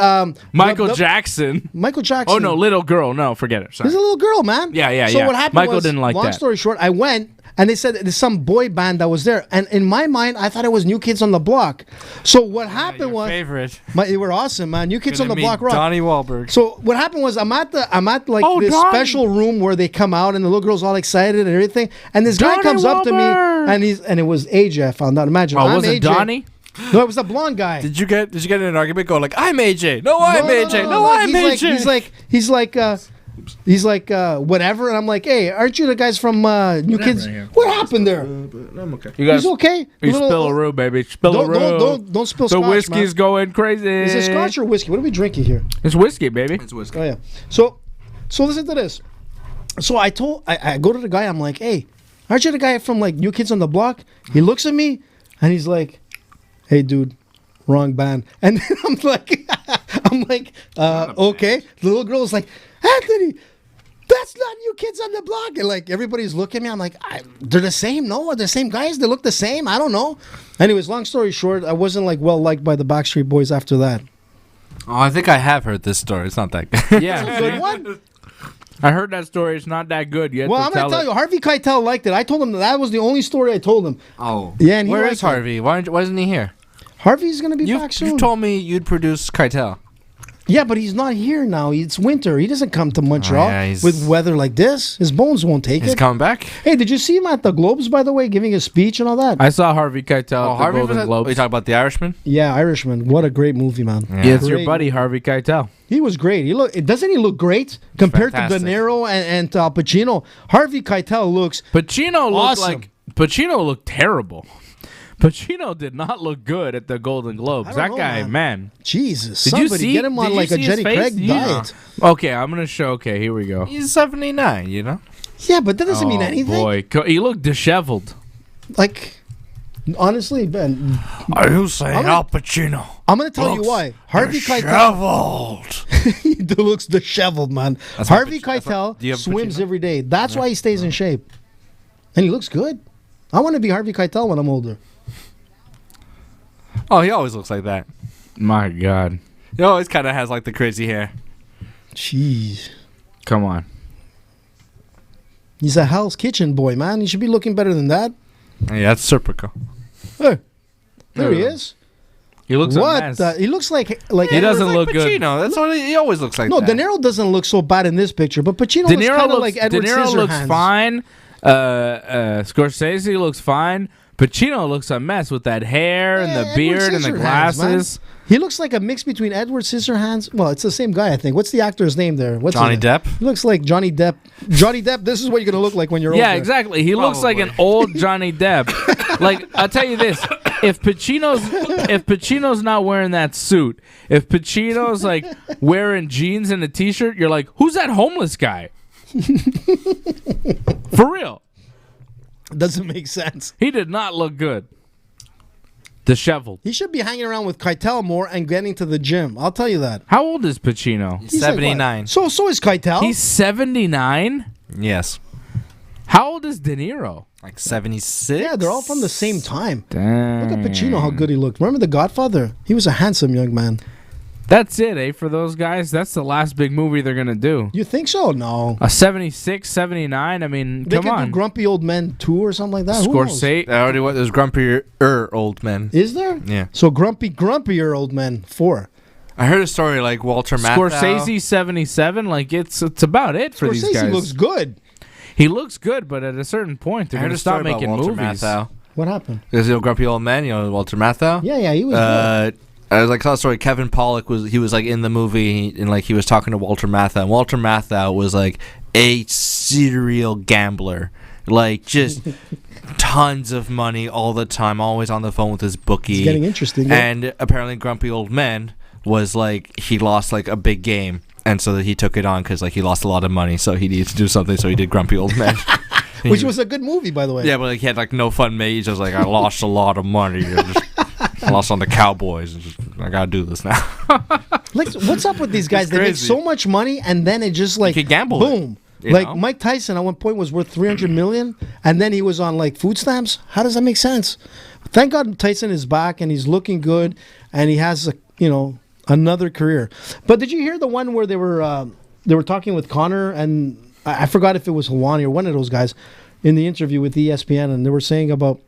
Michael Jackson. Michael Jackson. Oh no, little girl. No, forget it. Sorry. There's a little girl, man. Yeah, So yeah. what happened Michael was, didn't like long that. story short, I went and they said there's some boy band that was there, and in my mind, I thought it was New Kids on the Block. So what happened was favorite. they were awesome, man. New Kids on the Block rock. Donnie Wahlberg. So what happened was I'm at like Oh, this Donnie. special room where they come out and the little girl's all excited and everything, and this guy Donnie comes up to me Wahlberg. and it was AJ. I found out. Imagine. Oh, I'm was it AJ. Donnie? No, it was the blonde guy. Did you get in an argument? Go like, I'm AJ. No, I'm AJ. No, I'm AJ. He's like whatever, and I'm like, hey, aren't you the guys from New Kids? right here. What happened there? I'm okay. You guys, He's okay. you Little- spill a roux, baby. Spill a roux. Don't spill The scotch, whiskey's man. going crazy. Is it scotch or whiskey? What are we drinking here? It's whiskey, baby. It's whiskey. Oh yeah. So listen to this. So I go to the guy. I'm like, hey, aren't you the guy from like New Kids on the Block? He looks at me and he's like, hey, dude, wrong band. And then I'm like, okay. The little girl's like, Anthony, that's not New Kids on the Block. And like everybody's looking at me. I'm like, they're the same. No, are the same guys? They look the same. I don't know. Anyways, long story short, I wasn't like well liked by the Backstreet Boys after that. Oh, I think I have heard this story. It's not that good. Yeah. Good one. I heard that story. It's not that good yet. Well, I'm gonna tell you, Harvey Keitel liked it. I told him that was the only story I told him. Oh. Yeah, and he Where liked is Harvey? Why isn't he here? Harvey's gonna be back soon. You told me you'd produce Keitel. Yeah, but he's not here now. It's winter. He doesn't come to Montreal yeah, he's- with weather like this. His bones won't take He's it. coming back. Hey, did you see him at the Globes, by the way, giving a speech and all that? I saw Harvey Keitel at the Golden Oh, Globes. you talking about the Irishman? Yeah, Irishman. What a great movie, man. Yeah, it's your Great buddy Harvey Keitel. He was great. Doesn't he look great compared fantastic. to De Niro and Al Pacino? Harvey Keitel looks Pacino looked Awesome. Pacino looked terrible. Pacino did not look good at the Golden Globes. I That don't know, guy, man. Jesus. Did you Somebody see? get him on did you like a see his Jenny face? Craig You- diet. Okay, I'm gonna show. Okay, here we go. He's 79, you know? Yeah, but that doesn't mean Oh, anything. boy, he looked disheveled. Like, honestly, Ben, Are you saying I'm- Al Pacino? I'm gonna tell you why. Harvey Keitel. Disheveled. He looks disheveled, man. That's Harvey not Pac- that's not- Keitel do you have swims Pacino? every day. That's why he stays in shape, and he looks good. I want to be Harvey Keitel when I'm older. Oh, he always looks like that. My God, He always kind of has like the crazy hair. Jeez, come on. he's a Hell's Kitchen boy, man. He should be looking better than that. Yeah, that's Serpico. Hey, there he is. He looks a What? mess. He looks like He doesn't like look good. Pacino. That's what he always looks like. no. that. De Niro doesn't look so bad in this picture, but Pacino De looks Niro kind of looks, like De Edward Niro looks Scissorhands. fine. Scorsese looks fine. Pacino looks a mess with that hair and the Edward beard and the Scissorhands, glasses. man. He looks like a mix between Edward Scissorhands. Well, it's the same guy, I think. What's the actor's name there? What's Johnny his- Depp. He looks like Johnny Depp. Johnny Depp. This is what you're gonna look like when you're older. Yeah, exactly. He looks like an Probably. old Johnny Depp. Like, I'll tell you this: if Pacino's not wearing that suit, if Pacino's like wearing jeans and a t-shirt, you're like, who's that homeless guy? For real, Doesn't make sense. he did not look good. Disheveled. He should be hanging around with Keitel more and getting to the gym. I'll tell you that. How old is Pacino? He's like what? 79. So is Keitel. He's 79. Yes. How old is De Niro? Like 76. Yeah, they're all from the same time. Damn. Look at Pacino, how good he looked. Remember The Godfather? He was a handsome young man. That's it, eh? For those guys, that's the last big movie they're gonna do. You think so? No. A 76, 79. I mean, They come could on. do Grumpy Old Men 2 or something like that. Who knows? Scorsese. I already went. There's grumpier old men. Is there? Yeah. So grumpier old men 4. I heard a story like Walter Matthau. Scorsese 77. Like it's about it for these guys. Scorsese looks good. He looks good, but at a certain point, they're I heard gonna a story stop about making Walter movies. Matthau. What happened? There's a grumpy old man, Walter Matthau. Yeah, he was good. I was like, saw a story. Kevin Pollak was like in the movie, and like he was talking to Walter Matthau. And Walter Matthau was like a serial gambler, like just tons of money all the time, always on the phone with his bookie. It's getting interesting. Yeah. And apparently, Grumpy Old Man was like he lost like a big game, and so that he took it on because like he lost a lot of money, so he needed to do something. So he did Grumpy Old Man. Which was a good movie, by the way. Yeah, but like he had like no fun mate. He's just like, I lost a lot of money. I lost on the Cowboys. And just, I gotta do this now. Like, what's up with these guys? They make crazy. so much money, and then it just like You can gamble boom. it, Like know? Mike Tyson at one point was worth $300 million, and then he was on like food stamps. How does that make sense? Thank God Tyson is back and he's looking good, and he has another career. But did you hear the one where they were talking with Conor, and I forgot if it was Helwani or one of those guys in the interview with ESPN, and they were saying about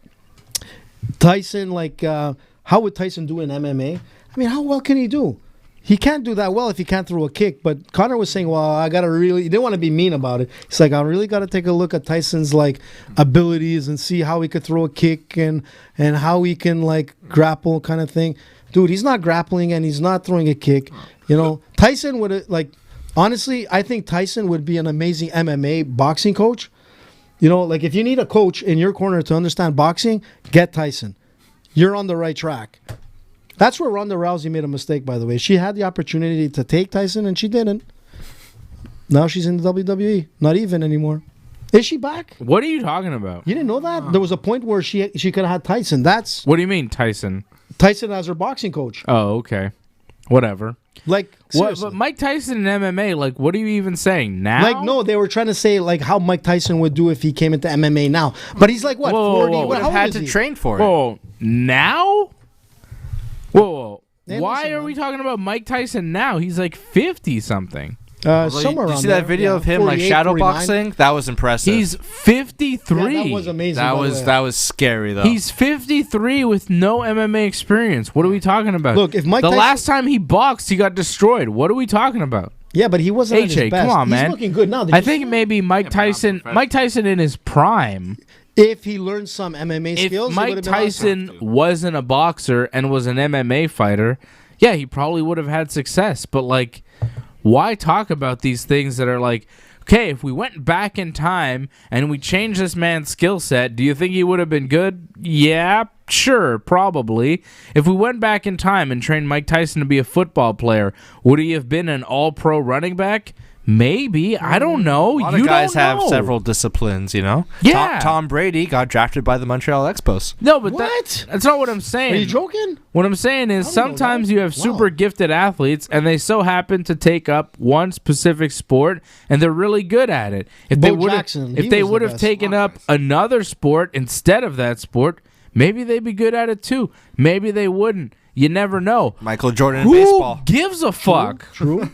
Tyson, like how would Tyson do in MMA? I mean, how well can he do? He can't do that well if he can't throw a kick. But Conor was saying, well, I got to really... He didn't want to be mean about it. He's like, I really got to take a look at Tyson's, like, abilities and see how he could throw a kick and how he can, like, grapple kind of thing. Dude, he's not grappling and he's not throwing a kick. Tyson would, like... Honestly, I think Tyson would be an amazing MMA boxing coach. Like, if you need a coach in your corner to understand boxing, get Tyson. You're on the right track. That's where Ronda Rousey made a mistake, by the way. She had the opportunity to take Tyson, and she didn't. Now she's in the WWE. Not even anymore. Is she back? What are you talking about? You didn't know that? There was a point where she could have had Tyson. That's What do you mean, Tyson? Tyson as her boxing coach. Oh, okay. Whatever. Like, What? seriously. But Mike Tyson in MMA, like, what are you even saying now? Like, no, they were trying to say, like, how Mike Tyson would do if he came into MMA now. But he's like, what, Whoa, 40? whoa, whoa. What, Would how have old had is to he? train for it. Whoa, now? Whoa. Hey, Why listen, are man. we talking about Mike Tyson now? He's like 50-something. Somewhere you around see there. that video Yeah, of him like 48, shadow 49. boxing? That was impressive. He's 53. Yeah, that was amazing. by the way. that was scary though. He's 53 with no MMA experience. What are we talking about? Look, if Mike the Tyson- last time he boxed, he got destroyed. What are we talking about? Yeah, but he wasn't at his AJ, best. come on, man. He's looking good now. Did I you think see maybe Mike but not Tyson, professional. Mike Tyson in his prime. if he learned some MMA If skills, he Mike would've been awesome. Tyson wasn't a boxer and was an MMA fighter, yeah, he probably would have had success. But like, why talk about these things that are like, okay, if we went back in time and we changed this man's skill set, do you think he would have been good? Yeah, sure, probably. If we went back in time and trained Mike Tyson to be a football player, would he have been an all-pro running back? Maybe. I don't know. a lot You of guys don't have know. several disciplines, Yeah. Tom Brady got drafted by the Montreal Expos. No, but What? that's not what I'm saying. Are you joking? What I'm saying is I don't know sometimes that. you have Wow. super gifted athletes and they so happen to take up one specific sport and they're really good at it. If Bo they would Jackson, if he they was the would have best. taken up another sport instead of that sport, maybe they'd be good at it too. Maybe they wouldn't. You never know. Michael Jordan in Who baseball. gives a fuck? True.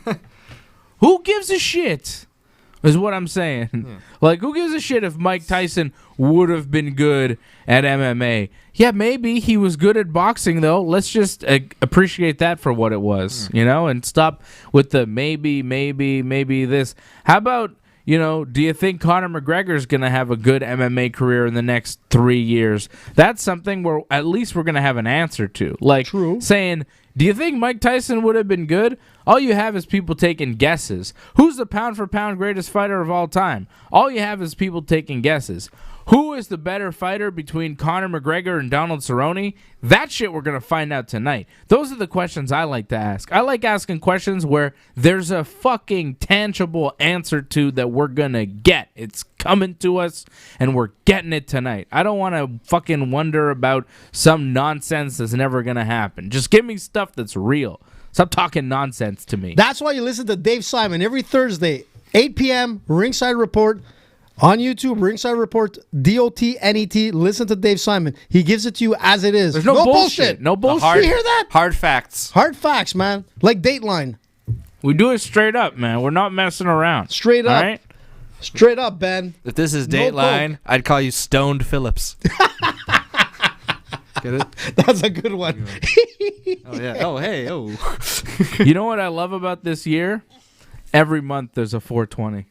Who gives a shit? Is what I'm saying. Like, who gives a shit if Mike Tyson would have been good at MMA? Yeah, maybe he was good at boxing, though. Let's just appreciate that for what it was, and stop with the maybe this. How about, do you think Conor McGregor is going to have a good MMA career in the next 3 years? That's something where at least we're going to have an answer to. Like, True. saying, do you think Mike Tyson would have been good? All you have is people taking guesses. Who's the pound-for-pound greatest fighter of all time? All you have is people taking guesses. Who is the better fighter between Conor McGregor and Donald Cerrone? That shit we're going to find out tonight. Those are the questions I like to ask. I like asking questions where there's a fucking tangible answer to that we're going to get. It's coming to us, and we're getting it tonight. I don't want to fucking wonder about some nonsense that's never going to happen. Just give me stuff that's real. Stop talking nonsense to me. That's why you listen to Dave Simon every Thursday, 8 p.m., Ringside Report. On YouTube, Ringside Report, DOTNET. Listen to Dave Simon. He gives it to you as it is. There's no bullshit. No bullshit. You hear that? Hard facts. Hard facts, man. Like Dateline. We do it straight up, man. We're not messing around. Straight up. All right? Straight up, Ben. If this is No Dateline, coke. I'd call you Stoned Phillips. Get it? That's a good one. Oh, yeah. Oh, hey. Oh. You know what I love about this year? Every month there's a 420.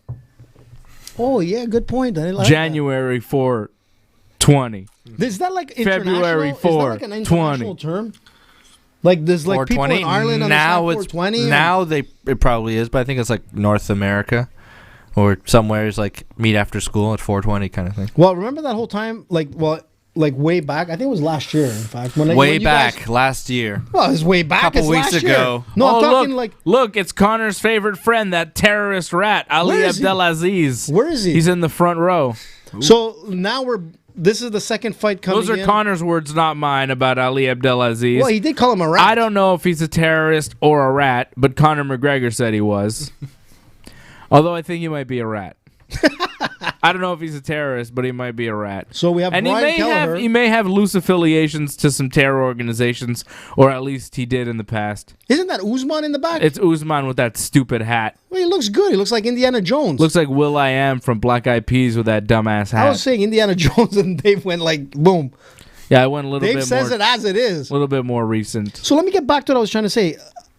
Oh, yeah, good point. I like January 420. that. Is that like international? February Is that like an 420. international term? Like there's like people in 420. Ireland Now understand it's 420? now it probably is, but I think it's like North America or somewhere is like meet after school at 420 kind of thing. Well, remember that whole time? Like way back. I think it was last year, in fact. When Way you back guys- last year. well, it's way back. Couple It's weeks last ago. Year. No, I'm talking look, like... look, it's Connor's favorite friend, that terrorist rat, Ali Where is he? Abdelaziz. Where is he? He's in the front row. So now this is the second fight coming Those are in. Connor's words, not mine, about Ali Abdelaziz. Well, he did call him a rat. I don't know if he's a terrorist or a rat, but Conor McGregor said he was. Although I think he might be a rat. I don't know if he's a terrorist, but he might be a rat. So we have And Brian Kelleher. he may have loose affiliations to some terror organizations, or at least he did in the past. Isn't that Usman in the back? It's Usman with that stupid hat. Well, he looks good. He looks like Indiana Jones. Looks like Will.I.Am from Black Eyed Peas with that dumbass hat. I was saying Indiana Jones, and Dave went like, boom. Yeah, I went a little Dave bit says more, it as it is. a little bit more recent. So let me get back to what I was trying to say.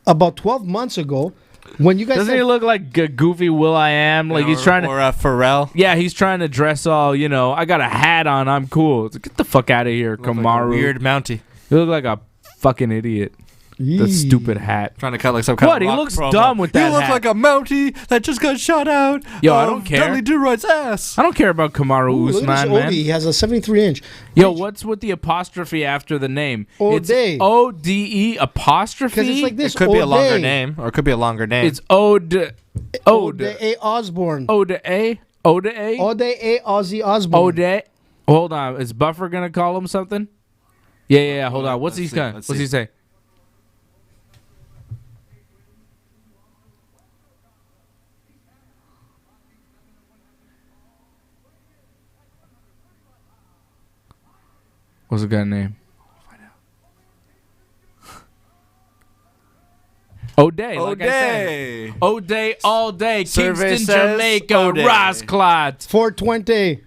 About 12 months ago, when you guys Doesn't said, he look like a goofy Will.I.Am? Like he's trying to. Or Pharrell. Yeah, he's trying to dress all, I got a hat on, I'm cool. It's like, get the fuck out of here, Look like a Kamaru. weird Mountie. You look like a fucking idiot. That Yee. stupid hat. Trying to cut like some kind What? of He rock looks promo. dumb with that You look hat. like a Mountie that just got shot out. Yo, I of don't care. Dudley Do-Right's ass. I don't care about Kamaru Ooh, look at Usman, this Odie. man. He has a 73-inch. Yo, what's with the apostrophe after the name? It's O'Day. O-D-E apostrophe? Because it's like this. It could be a longer O'Day. name, or it could be a longer name. It's Ode. O'Day A. Osborne. Ode. Ode. O'Day A. Ozzy Osbourne. Ode. Hold on. Is Buffer going to call him something? Yeah. Hold on. What's he saying? Let's What's see. he say? What's the guy's name? O'Day, like I said. O'Day. O'Day all day. Survey Kingston, says Jamaica, O'Day. Rosclot. 420.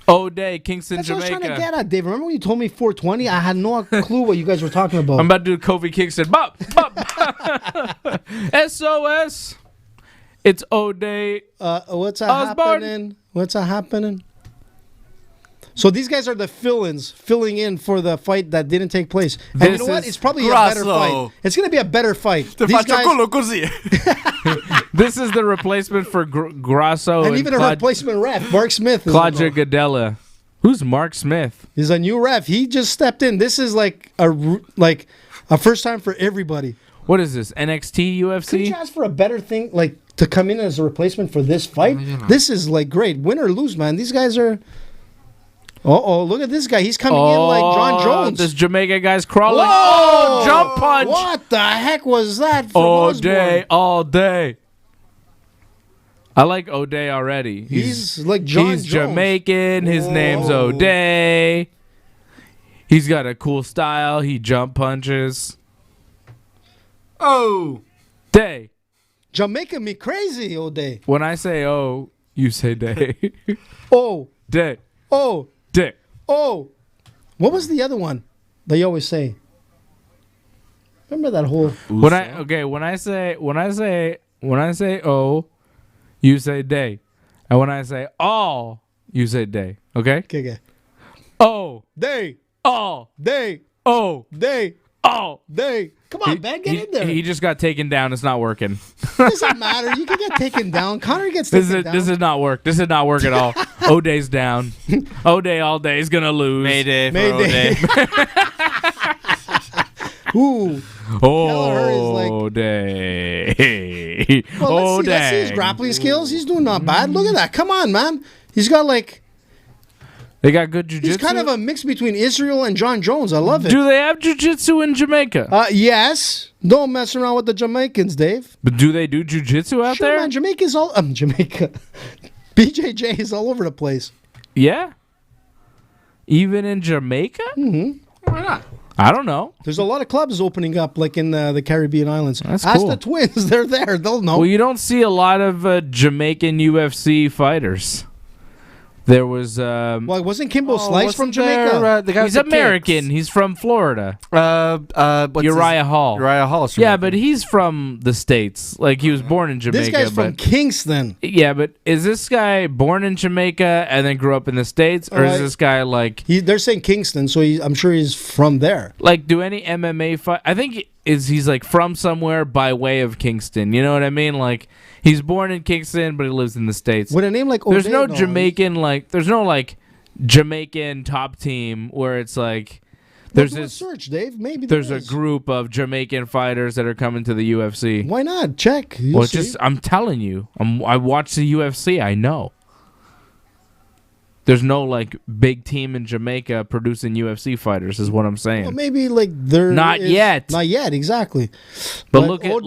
O'Day, Kingston, That's what I was Jamaica. trying to get at, Dave. Remember when you told me 420? I had no clue what you guys were talking about. I'm about to do Kofi Kingston. Bop, bop. SOS. It's O'Day. What's Osborne. happening? What's happening? So these guys are the fill-ins, filling in for the fight that didn't take place. And you This know what? is It's probably a better Grasso. fight. It's going to be a better fight. Te These faccio guys, culo così. This is the replacement for Grasso and even a replacement ref, Mark Smith. Is Claudia involved. Gadella. Who's Mark Smith? He's a new ref. He just stepped in. This is like a first time for everybody. What is this? NXT Couldn't UFC? you ask for a better thing, like to come in as a replacement for this fight? This is like great. Win or lose, man. These guys are. Oh, look at this guy. He's coming in like John Jones. This Jamaica guy's crawling. Whoa! Oh, jump punch. What the heck was that? From All Osborne? day, all day. I like O'Day already. He's like John He's Jones. Jamaican. His name's Whoa. O'Day. He's got a cool style. He jump punches. Oh. Day. Jamaica me crazy all day. When I say oh, you say day. Oh, Day. oh, Day. oh. What was the other one that you always say? Remember that whole When I say oh, you say day. And when I say all, you say day. Okay? okay. Oh, Day, all, day, oh, day, all. day. Come on, man, get in there. He just got taken down. It's not working. Doesn't matter. You can get taken down. Connor gets taken down. This did not work. This did not work at all. O'Day's down. O'Day all day is gonna lose. Mayday for Mayday. O'Day. Ooh. Kelleher is like- O'Day. Well, let's see O'Day. his grappling skills. He's doing not bad. Look at that. Come on, man. He's got like They got good jujitsu. he's kind of a mix between Israel and John Jones. I love it. Do they have jujitsu in Jamaica? Yes. Don't mess around with the Jamaicans, Dave. But do they do jujitsu out Sure, there? man. Jamaica's all Jamaica. BJJ is all over the place. Yeah. Even in Jamaica? Mm-hmm. Why not? I don't know. There's a lot of clubs opening up, like in the Caribbean islands. That's Ask cool. the twins; they're there. They'll know. Well, you don't see a lot of Jamaican UFC fighters. There was. Well, wasn't Kimbo Slice from wasn't there, Jamaica? the guy He's with the American. kicks? He's from Florida. What's Uriah Hall. Uriah Hall. Yeah, but he's from the States. Like, he was born in Jamaica. This guy's from but Kingston. yeah, but is this guy born in Jamaica and then grew up in the States, or is this guy like They're saying Kingston, so I'm sure he's from there. like do any MMA fight? I think he's like from somewhere by way of Kingston. You know what I mean? Like, he's born in Kingston, but he lives in the States. With a name like There's O'Day, no though, Jamaican there's no like Jamaican top team where it's like there's do a this search, Dave. Maybe there's there a is. group of Jamaican fighters that are coming to the UFC. Why not? Check. You'll Well, it's see. just I'm telling you, I watch the UFC. I know. There's no like big team in Jamaica producing UFC fighters, is what I'm saying. Well, maybe like there Not is- yet. Not yet, exactly. But look at what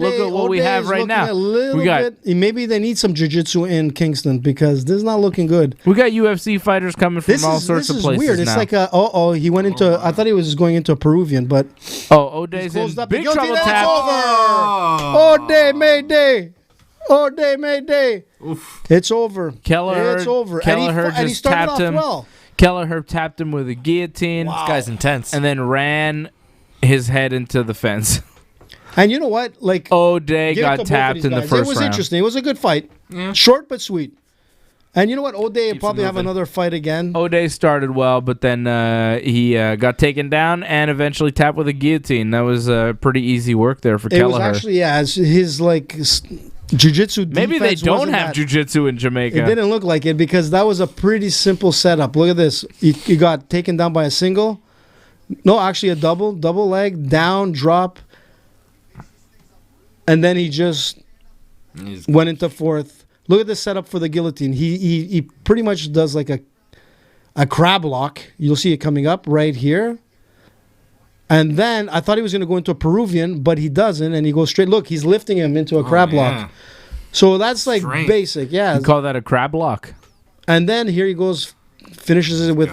we O'Day have is right looking now. a little We got bit, maybe they need some jiu-jitsu in Kingston because this is not looking good. UFC fighters coming from all sorts of places weird. now. It's like he went into. I thought he was going into a Peruvian, but O'Day's in closed up. big Guilty, trouble. that's Tap. over. O'Day, Mayday. O'Day, Mayday. It's over. Kelleher- It's over. Kelleher and he just started tapped off him. well. Kelleher tapped him with a guillotine. This guy's intense. And then ran his head into the fence. And you know what? Like O'Day give it to got both of tapped these in the guys. first It was round. interesting. It was a good fight. Short but sweet. And you know what? O'Day will probably have moving. another fight again. O'Day started well, but then he got taken down and eventually tapped with a guillotine. That was pretty easy work there for It was Kelleher. actually his like jiu-jitsu Maybe they defense don't wasn't have that- jiu-jitsu in It Jamaica. didn't look like it because that was a pretty simple setup. Look at this. He got taken down by a single. No, actually a double leg, down, drop. And then he just went into fourth. Look at the setup for the guillotine. He pretty much does like a crab lock. You'll see it coming up right here. And then I thought he was going to go into a Peruvian, but he doesn't, and he goes straight. Look, he's lifting him into a crab lock. So that's like Strength. basic, yeah. You call that a crab lock? And then here he goes, finishes it with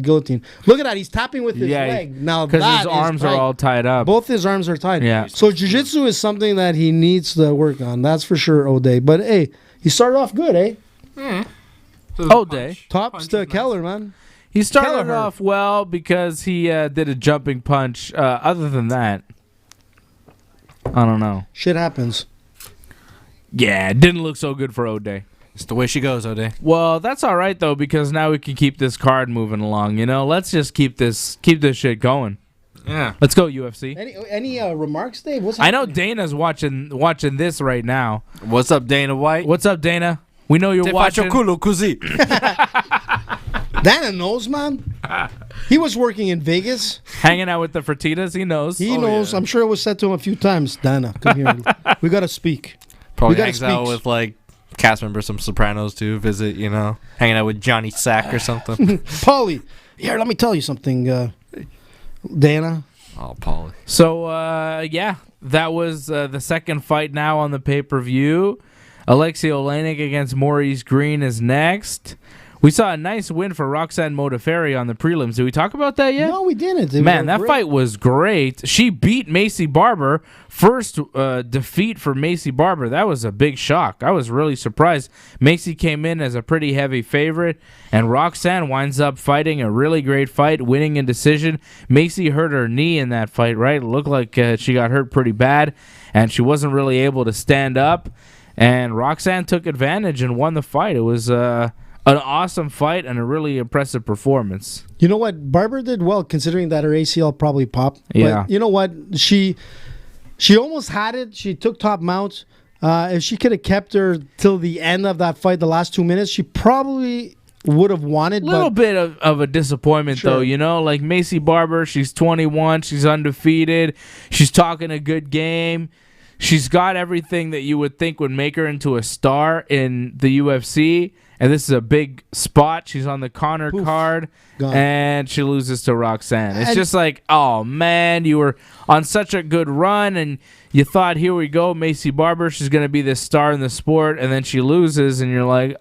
guillotine. Look at that, he's tapping with his leg. Now because that his is arms are tight. all tied up. Both his arms are tied. Yeah. So jiu-jitsu is something that he needs to work on. That's for sure, O'Day. But hey, he started off good, eh? O'Day. Tops to Keller, man. He started Kelleher. off well because he did a jumping punch. Other than that, I don't know. Shit happens. Yeah, it didn't look so good for O'Day. It's the way she goes, O'Day. Well, that's all right though because now we can keep this card moving along. You know, let's just keep this shit going. Yeah. Let's go UFC. Any remarks, Dave? What's I know happening? Dana's watching this right now. What's up, Dana White? What's up, Dana? We know you're Te watching. faccio culo così. Dana knows, man. He was working in Vegas. Hanging out with the Fertitas, he knows. He knows. yeah. I'm sure it was said to him a few times. Dana, come here. We got to speak. Probably We gotta hangs out speak. with like cast members from Sopranos too. Visit, hanging out with Johnny Sack or something. Paulie, here, let me tell you something, Dana. Oh, Paulie. So, yeah, that was the second fight now on the pay-per-view. Alexei Oleinik against Maurice Green is next. We saw a nice win for Roxanne Modafferi on the prelims. Did we talk about that yet? No, we didn't. It Man, was that great. fight was great. She beat Macy Barber. First defeat for Macy Barber. That was a big shock. I was really surprised. Macy came in as a pretty heavy favorite, and Roxanne winds up fighting a really great fight, winning in decision. Macy hurt her knee in that fight, right? It looked like she got hurt pretty bad, and she wasn't really able to stand up. And Roxanne took advantage and won the fight. It was an awesome fight and a really impressive performance. You know what? Barber did well considering that her ACL probably popped. Yeah. But you know what? She almost had it. She took top mount. If she could have kept her till the end of that fight, the last 2 minutes, she probably would have won it. A little but bit of a disappointment, Sure. though. Like Macy Barber, she's 21. She's undefeated. She's talking a good game. She's got everything that you would think would make her into a star in the UFC. and this is a big spot. She's on the Conor card, Gone. and she loses to Roxanne. It's And- just like, oh man, you were on such a good run, and you thought, here we go, Macy Barber, she's gonna be the star in the sport, and then she loses, and you're like,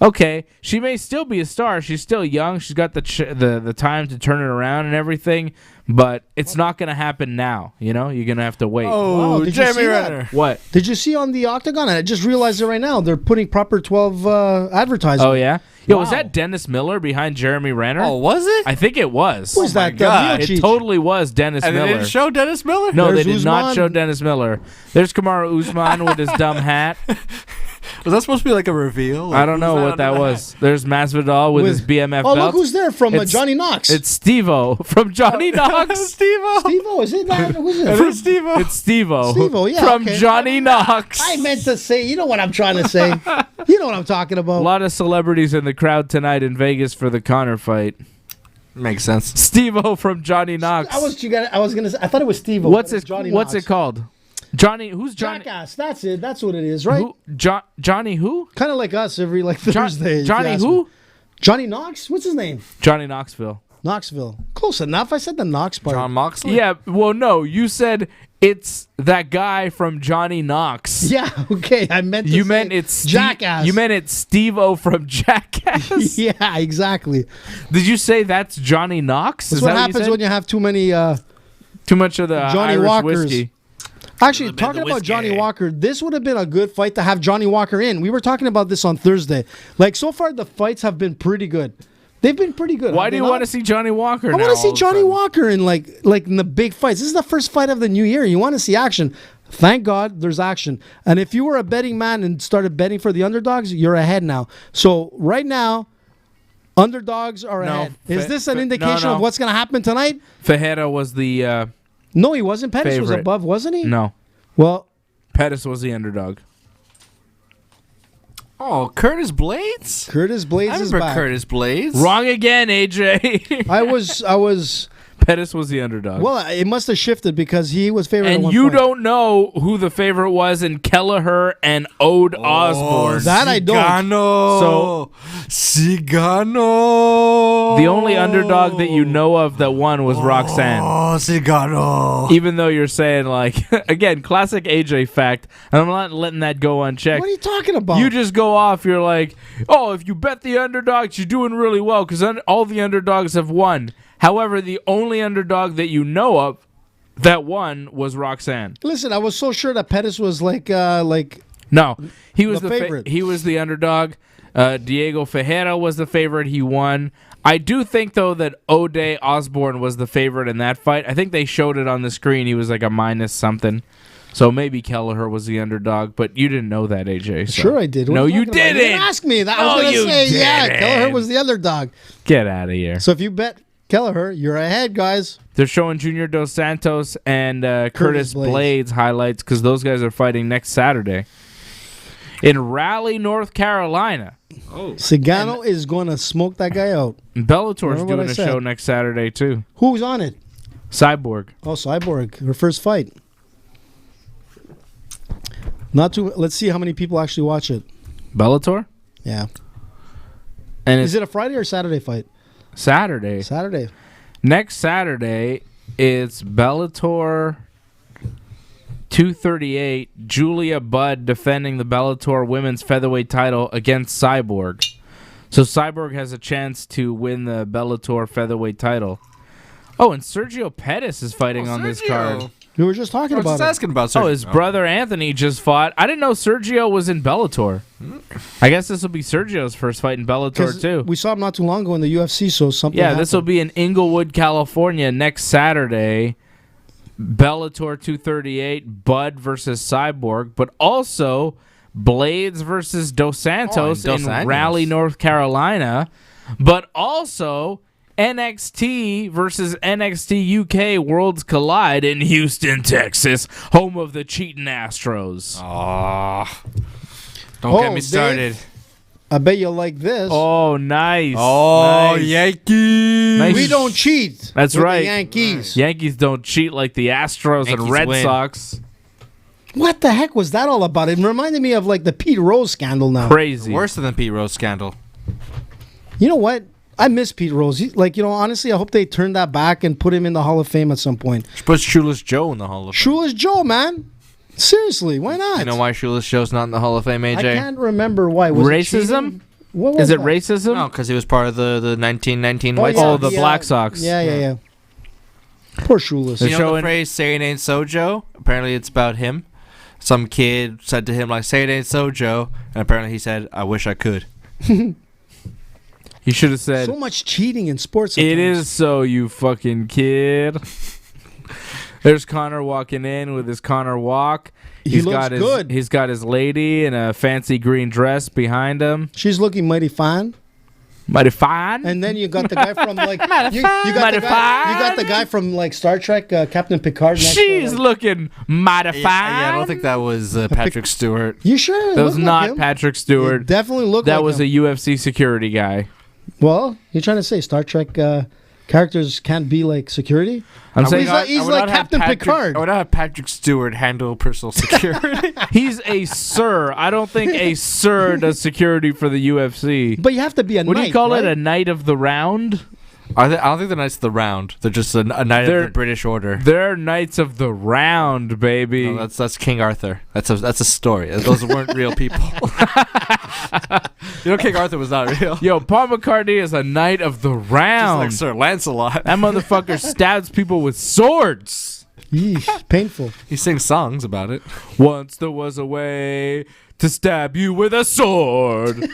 okay, she may still be a star. She's still young. She's got the time to turn it around and everything, but it's not going to happen now. You know, you're going to have to wait. Oh, Wow, did you Jeremy see that? Renner. What? Did you see on the Octagon? I just realized it right now. They're putting proper 12 advertising. Oh, yeah? Yo, was Wow. that Dennis Miller behind Jeremy Renner? Oh, was it? I think it was. Who's that? God. Rio It Cheech? totally was Dennis And they Miller. didn't show Dennis Miller? No, they There's did not Usman. show Dennis Miller. There's Kamaru Usman with his dumb hat. Was that supposed to be like a reveal? I don't know what that was. There's Masvidal with his BMF Oh, belt. look who's there from It's- Johnny Knox. It's Steve-O from Johnny Knox. Steve-O. Steve-O, is it that? Who's it? It is Steve-O. It's Steve-O. Steve-O, yeah, From okay. Johnny Knox. I meant to say, you know what I'm trying to say. You know what I'm talking A about. lot of celebrities in the crowd tonight in Vegas for the Conor fight. Makes sense. Steve-O from Johnny Knox. I was gonna say, I thought it was Steve-O. What's but it's it? Johnny What's Knox. it called? Johnny. Who's Johnny? Jackass. That's it. That's what it is, right? Who, Johnny who? Kind of like us every Thursday. if you Johnny ask who? me. Johnny Knox? What's his name? Johnny Knoxville. Knoxville. Close enough. I said the Knox part. John Moxley? Yeah. Well, no. You said it's that guy from Johnny Knox. Yeah, okay. I meant to You say meant it's Jackass. You meant it's Steve-O from Jackass. Yeah, exactly. Did you say that's Johnny Knox? That's Is what that happens you said? when you have too many. Too much of the Johnny Irish Walkers. whiskey. Actually, Little bit of talking the about whiskey. Johnny Walker, this would have been a good fight to have Johnny Walker in. We were talking about this on Thursday. Like, so far, the fights have been pretty good. They've been pretty good. Why do you want to see Johnny Walker? I want to see Johnny Walker in like in the big fights. This is the first fight of the new year. You want to see action. Thank God there's action. And if you were a betting man and started betting for the underdogs, you're ahead now. So right now, underdogs are No, ahead. Is this an no, indication no. of what's going to happen tonight? Fajeda was the No, he wasn't. Pettis was Favorite. above, wasn't he? no. Well, Pettis was the underdog. Oh, Curtis Blades? Curtis Blades I is remember back. Curtis Blades. Wrong again, AJ. I was. Pettis was the underdog. Well, it must have shifted because he was favored. at and one you point. don't know who the favorite was in Kelleher and Ode Osborne. that I don't. Cigano. Cigano. The only underdog that you know of that won was Roxanne. Oh, Cigano. Even though you're saying, like, again, classic AJ fact, and I'm not letting that go unchecked. What are you talking about? You just go off. You're like, oh, if you bet the underdogs, you're doing really well because all the underdogs have won. However, the only underdog that you know of that won was Roxanne. Listen, I was so sure that Pettis was like No, he was The the favorite. he was the underdog. Diego Ferreira was the favorite. He won. I do think though that Ode Osborne was the favorite in that fight. I think they showed it on the screen. He was like a minus something. So maybe Kelleher was the underdog, but you didn't know that, AJ. So. Sure, I did. What No, are you talking about? didn't. You didn't ask me that. I No, was going you to say, yeah, didn't. Kelleher was the underdog. Get out of here. So if you bet Kelleher, you're ahead, guys. They're showing Junior Dos Santos and Curtis Blades. Blades highlights because those guys are fighting next Saturday in Raleigh, North Carolina. Cigano is going to smoke that guy out. And Bellator's Remember what doing I a said. show next Saturday too. Who's on it? Cyborg. Oh, Cyborg, her first fight. Not too. Let's see how many people actually watch it. Bellator? Yeah. And Is it's it a Friday or Saturday fight? Saturday. Saturday. Next Saturday, it's Bellator 238. Julia Budd defending the Bellator women's featherweight title against Cyborg. So Cyborg has a chance to win the Bellator featherweight title. Oh, and Sergio Pettis is fighting on this card. We were just talking I was about just it. asking about Oh, Sergio. his brother Anthony just fought. I didn't know Sergio was in Bellator. I guess this will be Sergio's first fight in Bellator 'Cause too. we saw him not too long ago in the UFC, so something. Yeah, happened. this will be in Inglewood, California next Saturday. Bellator 238, Bud versus Cyborg, but also Blades versus Dos Santos Dos in Anjos. Raleigh, North Carolina, but also NXT versus NXT UK Worlds Collide in Houston, Texas, home of the cheating Astros. Don't get me Dave, started. I bet you'll like this. Oh, nice. Oh, Nice. Yankees. Nice. We don't cheat. That's with the right. Yankees. Yankees don't cheat like the Astros and Yankees Red win. Sox. What the heck was that all about? It reminded me of like the Pete Rose scandal now. Crazy. Worse than the Pete Rose scandal. You know what? I miss Pete Rose. Honestly, I hope they turn that back and put him in the Hall of Fame at some point. Should put Shoeless Joe in the Hall of Fame. Shoeless Joe, man. Seriously, why not? You know why Shoeless Joe's not in the Hall of Fame, AJ? I can't remember why. Was Racism? What was Is it that? racism? No, because he was part of the 1919 White yeah, Oh, Sox. the Black Sox. Yeah. Poor Shoeless. You know showing- the phrase, say it ain't so, Joe? Apparently it's about him. Some kid said to him, like, say it ain't so, Joe. And apparently he said, I wish I could. He should have said, So much cheating in sports. "It sometimes. is so, you fucking kid." There's Conor walking in with his Conor walk. He looks good. He's got his lady in a fancy green dress behind him. She's looking mighty fine. Mighty fine. And then you got the guy from like Mighty you fine. got Mighty the guy, you got fine. the guy from like Star Trek, Captain Picard. Next She's to, looking mighty fine. Yeah, I don't think that was Patrick Stewart. You sure? That was Looked not like him. Patrick It Stewart. definitely looked That like was him. a UFC security guy. Well, you're trying to say Star Trek characters can't be like security? I'm saying He's like Captain Picard. I would not have Patrick Stewart handle personal security. he's a sir. I don't think a sir does security for the UFC. But you have to be a What knight, do you call right? it? A knight of the round? I don't think the Knights of the Round. They're just a knight They're- of the British Order. They're knights of the round, baby. No, that's King Arthur. That's a story. Those weren't real people. You know, King Arthur was not real. Yo, Paul McCartney is a knight of the Just round. like Sir Lancelot. That motherfucker stabs people with swords. Yeesh, painful. He sings songs about it. Once there was a way to stab you with a sword.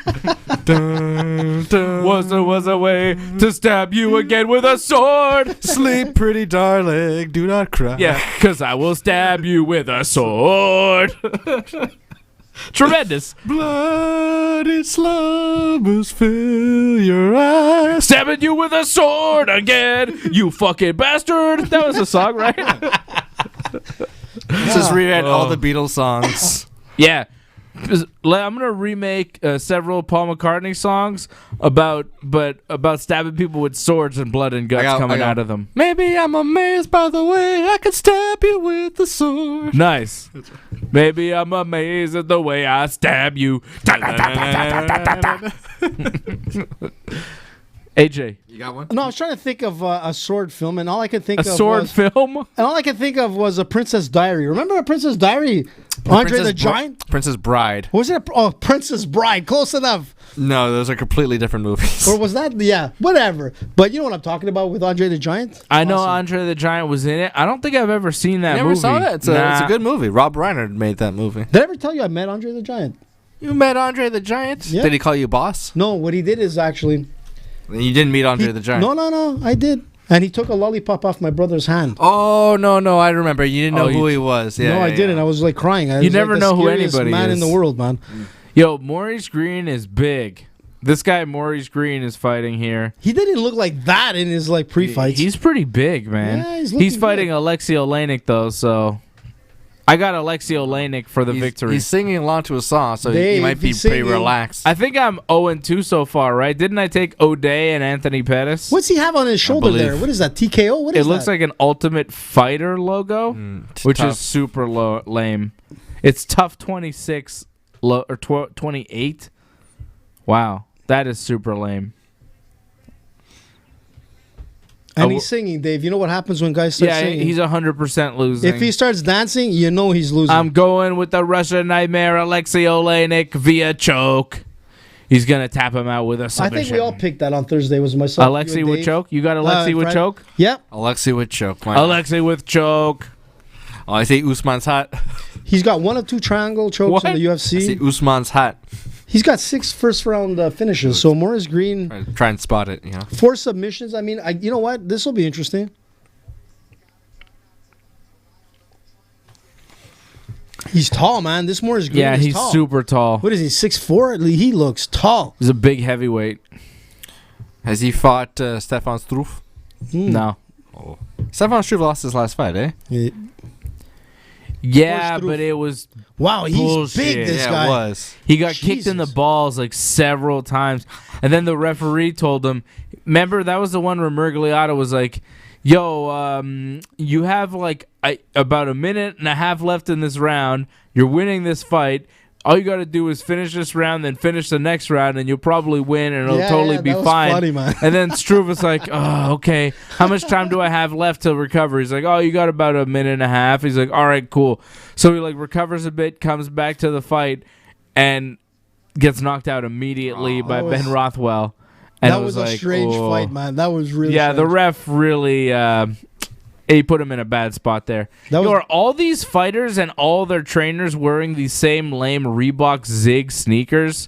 Dun, dun. Once there was a way to stab you again with a sword. Sleep, pretty darling, do not cry. Yeah, because I will stab you with a sword. Tremendous. Bloody slumbers fill your eyes. Stabbing you with a sword again, you fucking bastard. That was a song, right? Just reread all the Beatles songs. Yeah. I'm gonna remake several Paul McCartney songs about stabbing people with swords and blood and guts coming out of them. Maybe I'm amazed by the way I could stab you with the sword. Nice. Maybe I'm amazed at the way I stab you. AJ, You got one? No, I was trying to think of a sword film, and all I could think a of sword was, film? and all I could think of was A Princess Diary. Remember A Princess Diary? Andre the Giant? Princess Bride. Was it Princess Bride? Close enough. No, those are completely different movies. Or was that? Yeah, whatever. But you know what I'm talking about with Andre the Giant? I know Awesome. Andre the Giant was in it. I don't think I've ever seen that You never movie. saw that? It's a good movie. Rob Reiner made that movie. Did I ever tell you I met Andre the Giant? You met Andre the Giant? Yeah. Did he call you boss? No, what he did is actually... You didn't meet Andre the Giant. No, I did. And he took a lollipop off my brother's hand. Oh, no, I remember. You didn't know who he was. Yeah, No, I yeah, didn't. yeah. I was like crying. I You was never like the know who scariest anybody man in is. the world, man. Yo, Maurice Green is big. This guy Maurice Green is fighting here. He didn't look like that in his like pre-fights. He's pretty big, man. Yeah, he's looking fighting good. Alexei Olenek though, so I got Alexei Olenek for the victory. He's singing along to a song, so he Dave, might be he's pretty singing. relaxed. I think I'm 0-2 so far, right? Didn't I take O'Day and Anthony Pettis? What's he have on his shoulder believe. there? What is that? TKO? What is It looks that? like an Ultimate Fighter logo, which tough. is super lame. It's tough 26 or 28. Wow, that is super lame. And he's singing, Dave. You know what happens when guys start Yeah, singing? he's 100% losing. If he starts dancing, you know he's losing. I'm going with the Russian Nightmare, Alexei Olenek via choke. He's gonna tap him out with a I submission. think we all picked that on Thursday. Was myself, you Alexei and with Dave. choke. You got Alexei with Fred. choke. Yep. Alexei with choke. Why not? Alexei with choke. Oh, I see Usman's hat. He's got 1 of 2 triangle chokes in What? the I see UFC. Usman's hat. He's got 6 first round finishes. So Maurice Green, Try and spot it, you know. 4 submissions. I mean, you know what? This will be interesting. He's tall, man. This Maurice Green Yeah, is he's tall. super tall. What is he, 6'4"? He looks tall. He's a big heavyweight. Has he fought Stefan Struve? No. Stefan Struve lost his last fight, eh? Yeah, Poor Struve. but it was Wow, he's Bullshit. big, this yeah, guy. it was. he got kicked in the Jesus. balls like several times, and then the referee told him. Remember that was the one where Murgliata was like, yo, you have like about a minute and a half left in this round. You're winning this fight. All you got to do is finish this round, then finish the next round, and you'll probably win, and it'll totally be that was fine. funny, man. And then Struve's like, oh, okay, how much time do I have left to recover? He's like, oh, you got about a minute and a half. He's like, all right, cool. So he like recovers a bit, comes back to the fight, and gets knocked out immediately by Ben Rothwell. And that was a like, strange fight, man. That was really strange. the ref really he put him in a bad spot there. Are all these fighters and all their trainers wearing these same lame Reebok Zig sneakers?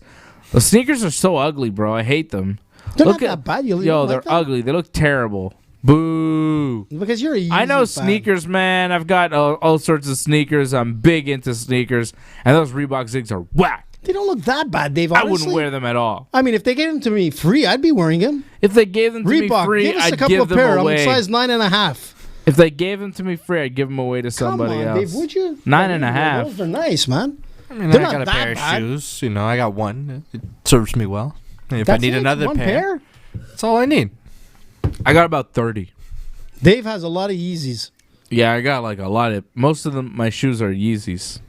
The sneakers are so ugly, bro. I hate them. They're not that bad. They're ugly. They look terrible. Boo. Because you're a Yeezy I know fan. sneakers, man. I've got all sorts of sneakers. I'm big into sneakers. And those Reebok Zigs are whack. They don't look that bad, Dave. Honestly. I wouldn't wear them at all. I mean, if they gave them to me free, I'd be wearing them. If they gave them to Reebok, me free, give us I'd a couple give of them pair. away. I'm size 9.5. If they gave them to me free, I'd give them away to somebody Come on, else. Dave, would you? 9.5. Those are nice, man. I mean, They're I not got a that pair bad. of shoes. You know, I got one. It serves me well. If I That's need it? another One pair, that's all I need. I got about 30. Dave has a lot of Yeezys. Yeah, I got like a lot of. Most of them, my shoes are Yeezys.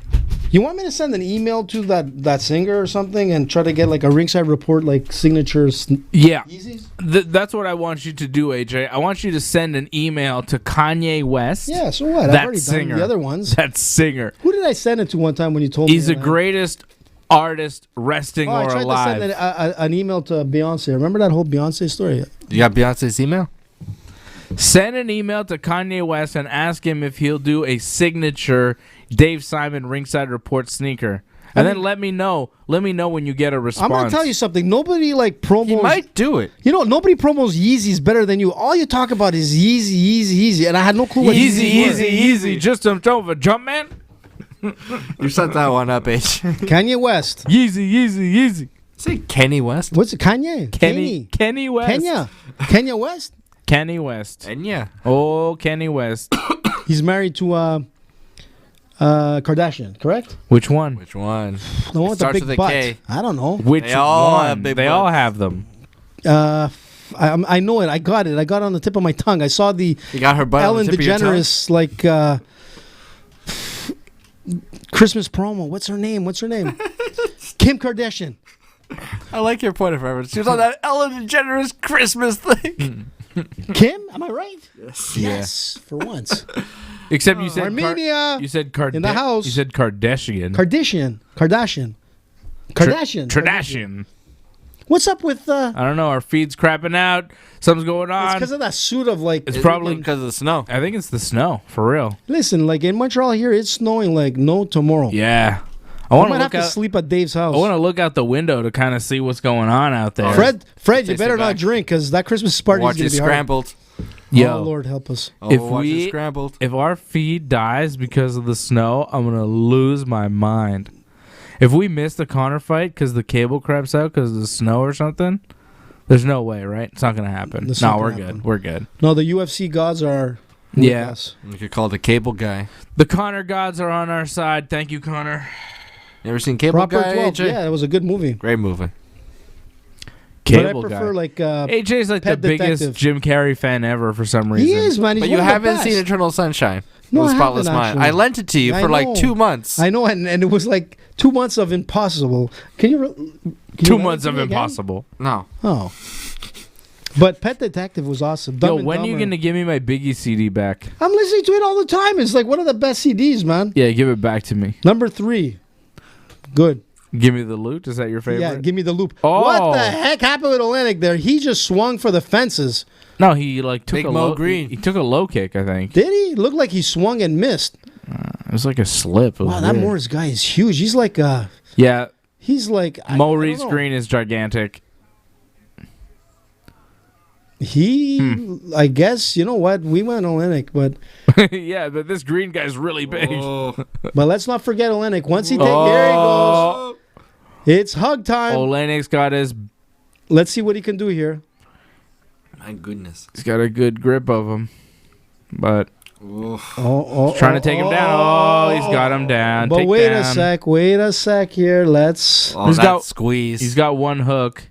You want me to send an email to that singer or something and try to get like a Ringside Report like signatures? Yeah, Yeezys? that's what I want you to do, AJ. I want you to send an email to Kanye West. Yeah, so what? I've That already singer. done the other ones. That singer. Who did I send it to one time when you told me? He's the greatest artist, resting I or tried alive. to send an email to Beyonce. Remember that whole Beyonce story? You got Beyonce's email? Send an email to Kanye West and ask him if he'll do a signature Dave Simon Ringside Report sneaker. And then let me know. Let me know when you get a response. I'm gonna tell you something. Nobody like promos. He might do it. You know, nobody promos Yeezys better than you. All you talk about is Yeezy, and I had no clue what Yeezys were. Easy. Just a jump man. You set that one up, H. Kanye West. Easy. Say Kenny West. What's it? Kanye? Kenny West. Kenya West? Kenny West. And yeah. Oh, Kenny West. He's married to Kardashian, correct? Which one? Which one? The one with the starts big with a butt. K. I don't know. Which They all one? have big They butts. all have them. I know it. I got it. I got it on the tip of my tongue. I saw the You got her butt Ellen on the tip of your tongue? DeGeneres like Christmas promo. What's her name? Kim Kardashian. I like your point of reference. She was on that Ellen DeGeneres Christmas thing. Kim? Am I right? Yes. Yes, for once. Except you said Armenia. you said in the house. You said Kardashian. Kardashian. Kardashian. What's up with I don't know. Our feed's crapping out. Something's going It's on. because of that suit of like. It's probably because of the snow. I think it's the snow for real. Listen, like in Montreal here, it's snowing like no tomorrow. Yeah. I want to might have look to out. sleep at Dave's house. I want to look out the window to kind of see what's going on out there. Fred, you Takes better it not back. drink because that Christmas party Watch is it going to be hard. scrambled. Yo, Oh, Lord help us. Oh, If watch we- it scrambled. if our feed dies because of the snow, I'm gonna lose my mind. If we miss the Conor fight because the cable craps out because of the snow or something, there's no way, right? It's not gonna happen. It's No, not we're gonna good. happen. We're good. No, the UFC gods are. with Yeah. us. You could call it the cable guy. The Conor gods are on our side. Thank you, Conor. You ever seen Cable Proper Guy, 12. AJ? Yeah, it was a good movie. Great movie. Cable but I prefer guy. like. AJ's like the Pet biggest Detective. Jim Carrey fan ever for some reason. He is, man. He's But you one of the haven't best. seen Eternal Sunshine. No, with I Spotless haven't, Mind. actually. I lent it to you I for like know. 2 months. I know, and it was like 2 months of impossible. Can you? 2 lend months it to of me again? impossible. No. Oh. But Pet Detective was awesome. Dumb Yo, and when are you Dumber. gonna give me my Biggie CD back? I'm listening to it all the time. It's like one of the best CDs, man. Yeah, give it back to me. Number 3. Good. Give me the loot. Is that your favorite? Yeah, give me the loop. Oh. What the heck happened with Olenek there? He just swung for the fences. No, he like took Big a Mo low. Green. He took a low kick, I think. Did he? Looked like he swung and missed. It was like a slip. It was Wow, that weird. Morris guy is huge. He's like Yeah, he's like I Maurice don't know. Green is gigantic. He, I guess, you know what? We went Olenek, but Yeah, but this Green guy's really big. Oh. let's not forget Olenek. Once he takes, Oh. there he goes. It's hug time. Olenek's got his. Let's see what he can do here. My goodness. He's got a good grip of him, but Oh, trying to take him down. Oh, he's got him down. But Take wait down. a sec here. Let's. Oh, He's that got- squeeze. He's got one hook.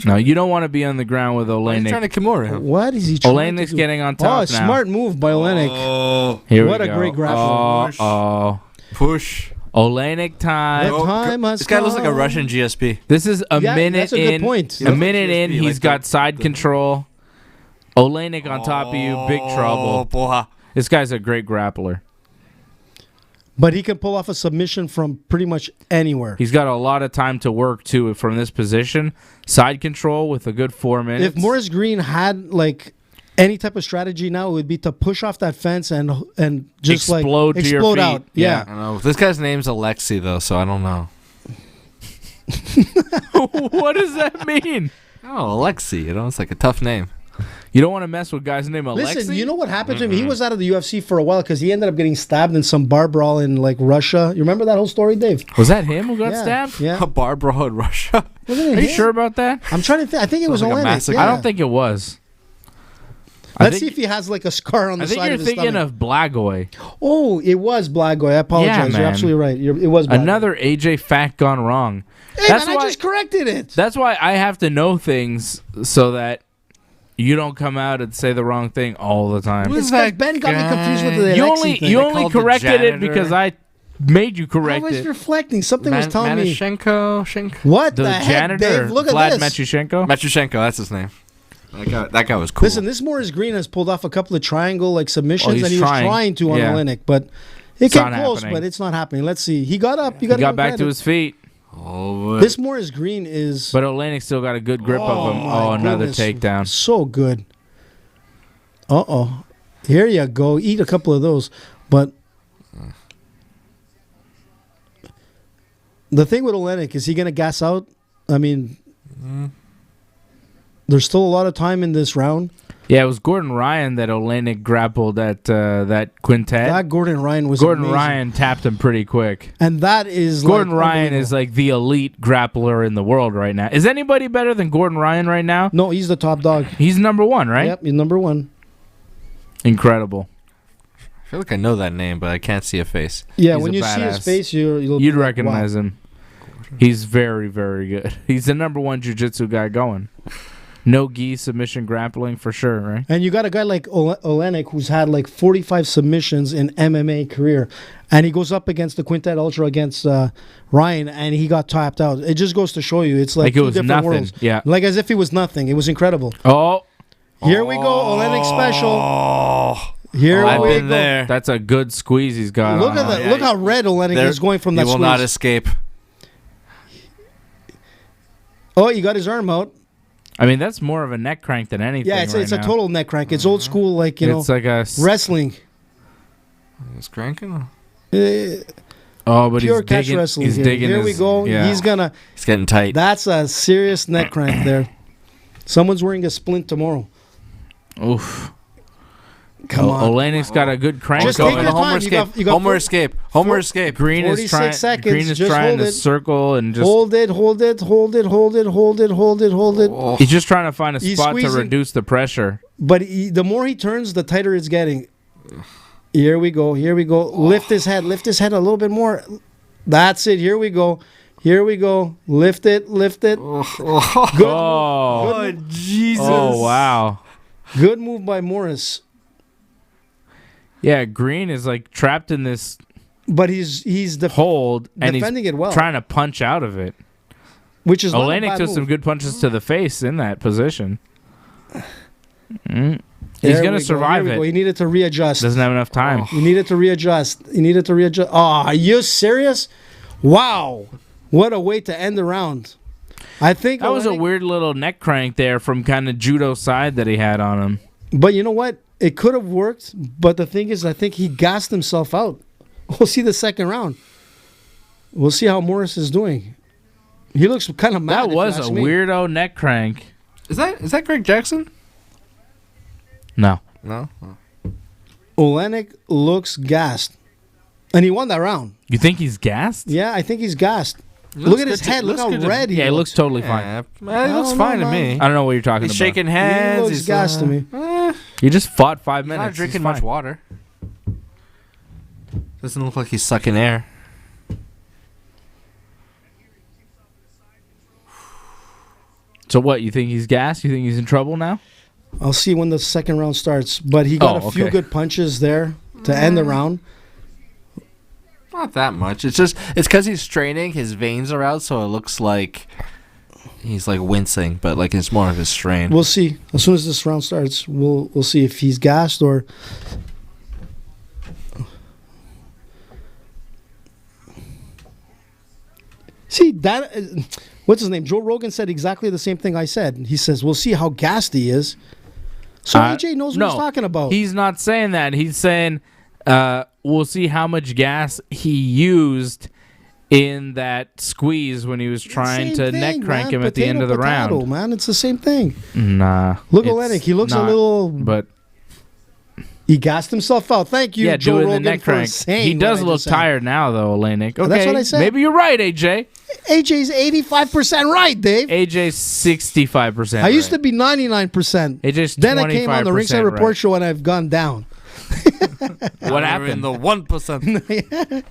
No, you don't want to be on the ground with Why is he trying Olenek. to Kimura him? What is he trying to Olenek's do? getting on top now. Smart move by Olenek. Oh, Here What we a go. great grappler. Oh, push. Olenek time. The time has This guy looks like a come. Russian GSP. This is a Yeah, minute that's a good in. point. A minute in, Like he's that. got side control. Olenek on top of you, big trouble. Boy. This guy's a great grappler. But he can pull off a submission from pretty much anywhere. He's got a lot of time to work too from this position. Side control with a good 4 minutes. If Morris Green had like any type of strategy now, it would be to push off that fence and just Explode to your feet. out. Yeah. I don't know. This guy's name's Alexi though, so I don't know. What does that mean? Oh, Alexi. You know, it's like a tough name. You don't want to mess with guys named Alexi? Listen, you know what happened to him? He was out of the UFC for a while because he ended up getting stabbed in some bar brawl in like Russia. You remember that whole story, Dave? Was that him who got Yeah. stabbed? Yeah. A bar brawl in Russia. Wasn't it Are you him? sure about that? I'm trying to think. I think it was Sounds like a Olenek. massacre. Yeah. I don't think it was. Let's see if he has like a scar on the I think side you're of his thinking stomach. of Blagoy. Oh, it was Blagoy. I apologize. man. You're absolutely right. It was Blagoy. Another AJ fact gone wrong. Hey, That's man, why- I just corrected it. That's why I have to know things so that you don't come out and say the wrong thing all the time. Who's It's because that Ben got me confused with guy? the You Alexi only thing. you They only called the corrected it janitor. because I made you I correct was it. reflecting. Something was telling me. Shenko. What The the heck, janitor, Dave? Look Vlad at this. Matyushenko. Matyushenko, that's his name. That guy was cool. Listen, this Morris Green has pulled off a couple of triangle like submissions, he's and he was trying. trying to on Yeah. Olenek, but it It's came not close, happening. but it's not happening. Let's see. He got up. He got back to his feet, Oh, This Morris Green is but Olenek still got a good grip of him. my Oh, another goodness. takedown. so good. Here you go. Eat a couple of those, but the thing with Olenek is he gonna gas out? I mean, there's still a lot of time in this round. Yeah, it was Gordon Ryan that Olenek grappled at that quintet. That Gordon Ryan was Gordon amazing. Ryan tapped him pretty quick. And that is Gordon like, Ryan is like the elite grappler in the world right now. Is anybody better than Gordon Ryan right now? no, he's the top dog. He's number one, right? Yep, he's number one. Incredible. I feel like I know that name, but I can't see a face. Yeah, He's when a you see his badass. face, you'll You'd be like, recognize wow. him. He's very, very good. He's the number one jiu-jitsu guy going. No gi submission grappling for sure, right? And you got a guy like Olenek who's had like 45 submissions in MMA career, and he goes up against the Quintet Ultra against Ryan, and he got tapped out. It just goes to show you, it's like Like it two was different nothing. worlds. Yeah. Like as if he was nothing. It was incredible. Oh, Here we go, Olenek special. Oh, Here I've we been go. there. that's a good squeeze he's got. Look on at him. that! yeah, Look how red Olenek There- is going from he that will squeeze. not escape. Oh, he got his arm out. I mean, that's more of a neck crank than anything. Yeah, it's right a now. total neck crank. It's old school, like It's like a. wrestling. He's cranking. Oh, but Pure he's catch digging. wrestling. He's here. digging. Here we his- go. Yeah. He's gonna. He's getting tight. That's a serious neck crank there. Someone's wearing a splint tomorrow. Oof. Come on. Olenek's got a good crank Just going. take your Homer time. escape. You got Homer four- escape. Homer escape. Green is 46 trying. seconds. Green is Just trying hold to it. circle and just. Hold it, hold it, hold it, hold it, hold it, hold it, hold it. Oh. He's just trying to find a He's spot to squeezing. reduce the pressure. But the more he turns, the tighter it's getting. Here we go. Here we go. Lift his head. Lift his head a little bit more. That's it. Here we go. Here we go. Lift it. Lift it. Good. Oh. Jesus. Oh wow. Good move by Morris. Yeah, Green is like trapped in this But he's hold and defending he's it well, trying to punch out of it. which is not a Olenek bad took move. some good punches to the face in that position. There He's we gonna go. survive Here we go. He it. needed to readjust. Doesn't have enough time. He needed to readjust. He needed to readjust. Oh, are you serious? Wow. What a way to end the round. I think That was a Olenek- weird little neck crank there from kind of judo side that he had on him. But you know what? It could have worked. But the thing is, I think he gassed himself out. We'll see the second round. We'll see how Morris is doing. He looks kind of mad. That if you was ask a me. weirdo neck crank. Is that Greg Jackson? No. No. Olenek looks gassed. And he won that round. You think he's gassed? Yeah, I think he's gassed. Look at his head. Look how red he Yeah, it looks looks. tdon't fine. Yeah, I it looks don't fine know, to me. I don't know what you're talking He's about. shaking He hands. looks He's gassed to me. You just fought 5 He's minutes. not drinking He's much fine. water. Doesn't look like he's sucking air. So what? You think he's gassed? You think he's in trouble now? I'll see when the second round starts. But he got a few good punches there to end the round. Not that much. It's because he's straining. His veins are out, so it looks like he's like wincing, but like it's more of his strain. We'll see. As soon as this round starts, we'll see if he's gassed or. See that. What's his name? Joe Rogan said exactly the same thing I said. He says, "We'll see how gassed he is." So AJ knows what he's talking about. He's not saying that. He's saying, "We'll see how much gas he used in that squeeze when he was trying to neck crank him at the end of the round." Man, it's the same thing. Nah. Look at Olenek. He looks a little. But he gassed himself out. Thank you, Joe Rogan, the neck for crank. saying he does look tired now, though, Olenek. Okay, that's what I said. Maybe you're right, AJ. AJ's 85% right, Dave. AJ's 65%. I used to be 99%. AJ's 25% Then I came on the Ringside Report show and I've gone down. What happened? In the 1%.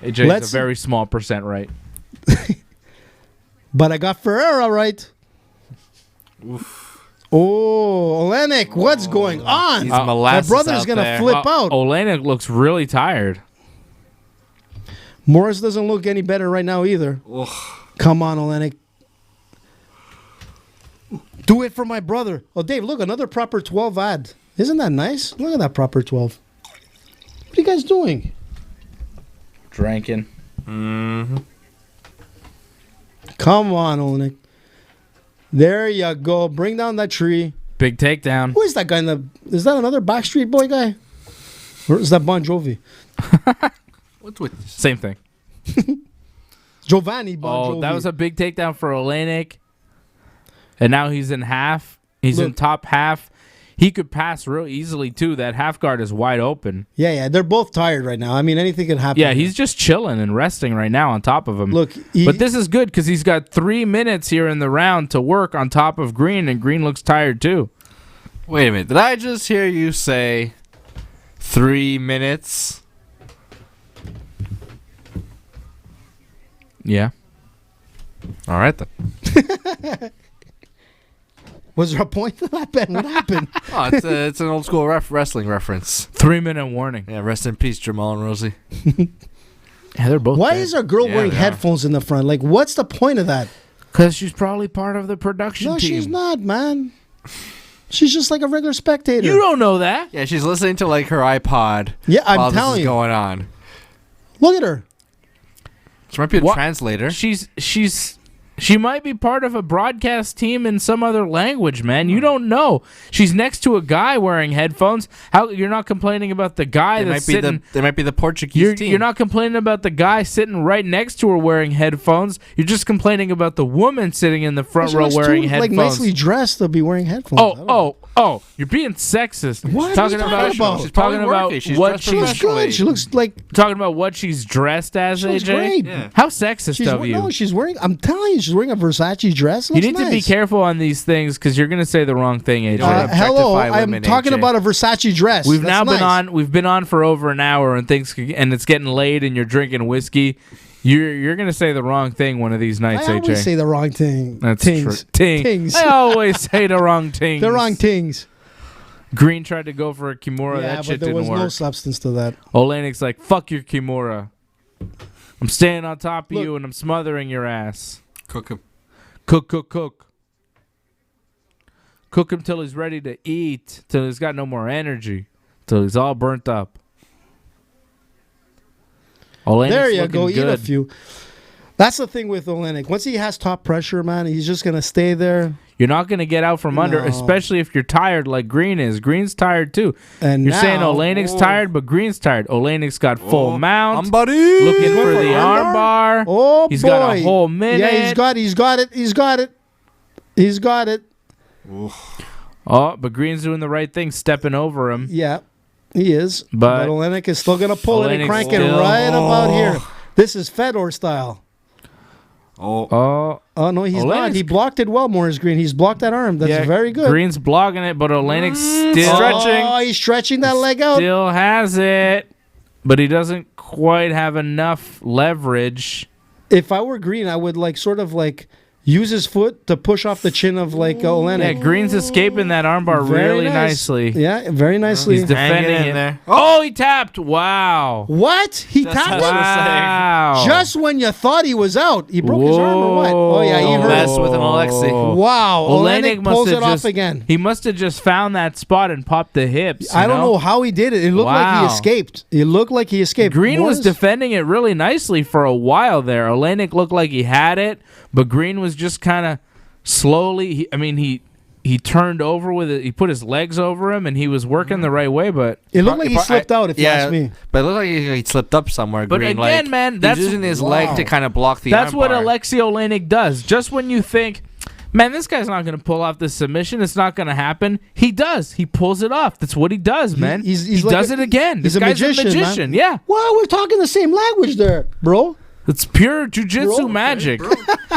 AJ's a very small percent right. But I got Ferreira right. Oof. Oh, Olenek, what's going on? My brother's going to flip out. Olenek looks really tired. Morris doesn't look any better right now either. Ugh. Come on, Olenek. Do it for my brother. Oh, Dave, look, another proper 12 ad. Isn't that nice? Look at that proper 12. What are you guys doing? Drinking. Mm-hmm. Come on, Olenek. There you go. Bring down that tree. Big takedown. Who is that guy in the... Is that another Backstreet Boy guy? Or is that Bon Jovi? What's with this? Same thing. Giovanni Bon Jovi. Oh, that was a big takedown for Olenek. And now he's in half. He's in top half. He could pass real easily, too. That half guard is wide open. Yeah. They're both tired right now. I mean, anything can happen. Yeah, he's just chilling and resting right now on top of him. Look, but this is good because he's got 3 minutes here in the round to work on top of Green, and Green looks tired, too. Wait a minute. Did I just hear you say 3 minutes? Yeah. All right, then. Was there a point to that, Ben? What happened? Oh, it's an old school wrestling reference. 3-minute warning. Yeah, rest in peace, Jamal and Rosie. Yeah, they're both Why dead. is our girl wearing headphones in the front? Like, what's the point of that? Because she's probably part of the production team. No, she's not, man. She's just like a regular spectator. You don't know that. Yeah, she's listening to like her iPod. Yeah, I'm while telling this is you. Going on. Look at her. She might be a translator. She might be part of a broadcast team in some other language, man. You don't know. She's next to a guy wearing headphones. How you're not complaining about the guy that's sitting? They might be the Portuguese team. You're not complaining about the guy sitting right next to her wearing headphones. You're just complaining about the woman sitting in the front row wearing headphones. Like nicely dressed to be wearing headphones. Oh! You're being sexist. What? Talking What are you about? talking about? She's talking about She's what dressed she's professionally. Good. She looks like talking about what she's dressed as. she looks AJ, great. Yeah. how sexist of you? No, she's wearing. I'm telling you, she's wearing a Versace dress. You need to be careful on these things because you're going to say the wrong thing, AJ. Hello, objectify I'm women, talking AJ. about a Versace dress. We've That's now been nice. on. We've been on for over an hour, and and it's getting late, and you're drinking whiskey. You're gonna say the wrong thing one of these nights, I AJ. always say the wrong thing. That's Tings. true. Tings. I always say the wrong thing. The wrong things. Green tried to go for a Kimura. Yeah, That shit but there didn't was work. no substance to that. Olenek's like, fuck your Kimura. I'm staying on top of Look. you, and I'm smothering your ass. Cook him. Cook. Cook him till he's ready to eat, till he's got no more energy, till he's all burnt up. Olenek's There you looking go. good. Eat a few. That's the thing with Olenek. Once he has top pressure, man, he's just gonna stay there. You're not going to get out from under, No. especially if you're tired like Green is. Green's tired too. And You're now, saying Olenek's tired, but Green's tired. Olenek's got full mount, Somebody looking for the arm arm bar. Oh He's boy. got a whole minute. Yeah, he's got it. Oh, but Green's doing the right thing, stepping over him. Yeah, he is. But Olenek is still gonna pull it and Olenek's crank it still- right about here. This is Fedor style. Oh, Oh no, he's not. Olenek's- He blocked it well, Morris Green. He's blocked that arm. That's yeah, very good. Green's blocking it, but Olenek's still Oh, he's stretching that leg out. Still has it, but he doesn't quite have enough leverage. If I were Green, I would like sort of like use his foot to push off the chin of like Olenek. Yeah, Green's escaping that armbar really nicely. Yeah, very nicely. He's defending it. There. Oh, he tapped. Wow. What? He That's tapped what him? Wow. Just when you thought he was out. He broke his arm or what? Oh, yeah, he hurt. Mess with an Alexi. Wow. Olenek pulls it off just, again. He must have just found that spot and popped the hips. I don't know how he did it. It looked like he escaped. It looked like he escaped. Green was defending it really nicely for a while there. Olenek looked like he had it, but Green was just kind of slowly. He turned over with it. He put his legs over him, and he was working the right way. But it looked like he slipped out. If you ask me, but it looked like he slipped up somewhere. But Green, again, man, that's he's using his leg to kind of block the. That's armbar. what Alexei Olenek does. Just when you think, man, this guy's not going to pull off this submission, it's not going to happen. He does. He pulls it off. That's what he does, man. He like does it again. He's this guy's a magician. Yeah. Wow, we're talking the same language there, bro. It's pure jiu-jitsu magic.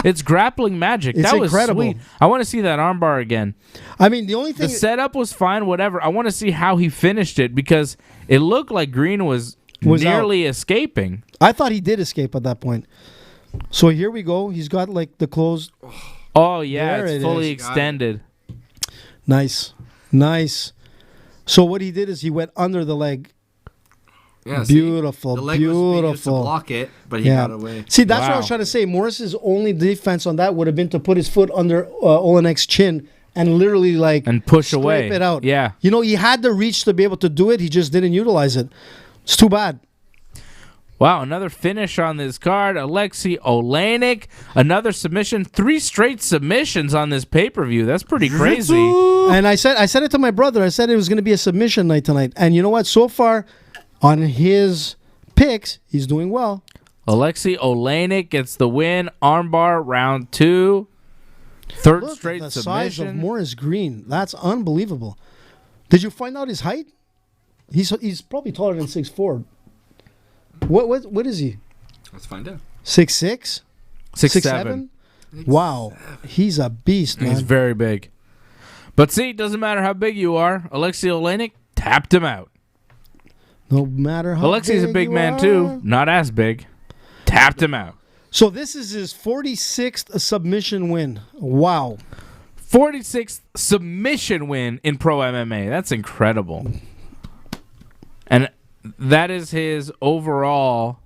It's grappling magic. It's that was incredible. sweet. I want to see that armbar again. I mean, the only thing... The setup was fine, whatever. I want to see how he finished it because it looked like Green was nearly escaping. I thought he did escape at that point. So here we go. He's got like the closed... Oh, yeah. There It's fully extended. Nice. So what he did is he went under the leg. Yeah, beautiful, the leg was being used to block it, but he got away. See, that's what I was trying to say. Morris's only defense on that would have been to put his foot under Olenek's chin and literally and push away it out. Yeah, he had the reach to be able to do it. He just didn't utilize it. It's too bad. Wow, another finish on this card. Alexei Olenek, another submission. 3 straight submissions on this pay-per-view. That's pretty crazy. And I said it to my brother. I said it was going to be a submission night tonight. And you know what? So far, on his picks, he's doing well. Alexei Olenek gets the win. Armbar, round 2. Third straight the submission. Size of Morris Green. That's unbelievable. Did you find out his height? He's probably taller than 6'4". What is he? Let's find out. 6'6"? 6'7". Wow. He's a beast, man. He's very big. But see, it doesn't matter how big you are. Alexei Olenek tapped him out. No matter how Alexei's a big man, too. Not as big. Tapped him out. So this is his 46th submission win. Wow. 46th submission win in pro MMA. That's incredible. And that is his overall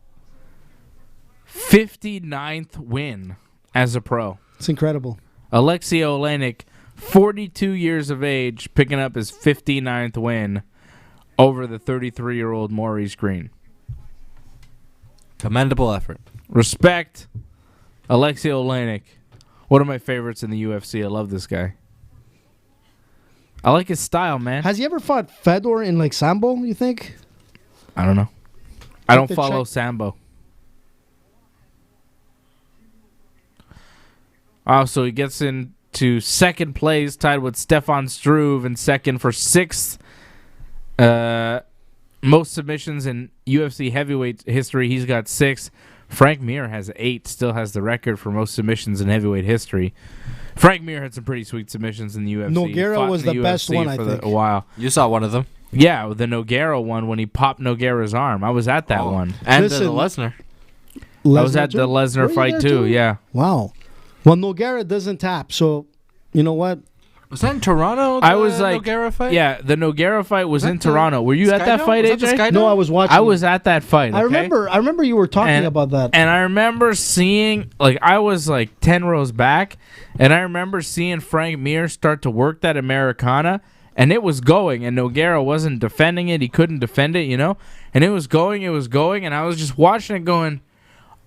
59th win as a pro. It's incredible. Alexei Olenek, 42 years of age, picking up his 59th win over the 33-year-old Maurice Green. Commendable effort. Respect, Alexei Olenek. One of my favorites in the UFC. I love this guy. I like his style, man. Has he ever fought Fedor in like Sambo, you think? I don't know. I don't follow Sambo. Oh, so he gets into second place, tied with Stefan Struve, and second for 6th most submissions in UFC heavyweight history. He's got 6. Frank Mir has 8, still has the record for most submissions in heavyweight history. Frank Mir had some pretty sweet submissions in the UFC. Nogueira was the best one, I think. A while. You saw one of them. Yeah, the Nogueira one when he popped Nogueira's arm. I was at that one. And Listen, the Lesnar. I was at the Lesnar fight too, yeah. Wow. Well, Nogueira doesn't tap, so you know what? Was that in Toronto? I was like, Nogueira fight? Yeah, the Nogueira fight was in Toronto. Were you at that fight, AJ? No, I was watching. I was at that fight. I okay? remember you were talking about that. And I remember seeing, like, I was like 10 rows back, and I remember seeing Frank Mir start to work that Americana, and it was going, and Nogueira wasn't defending it. He couldn't defend it, and it was going, and I was just watching it going,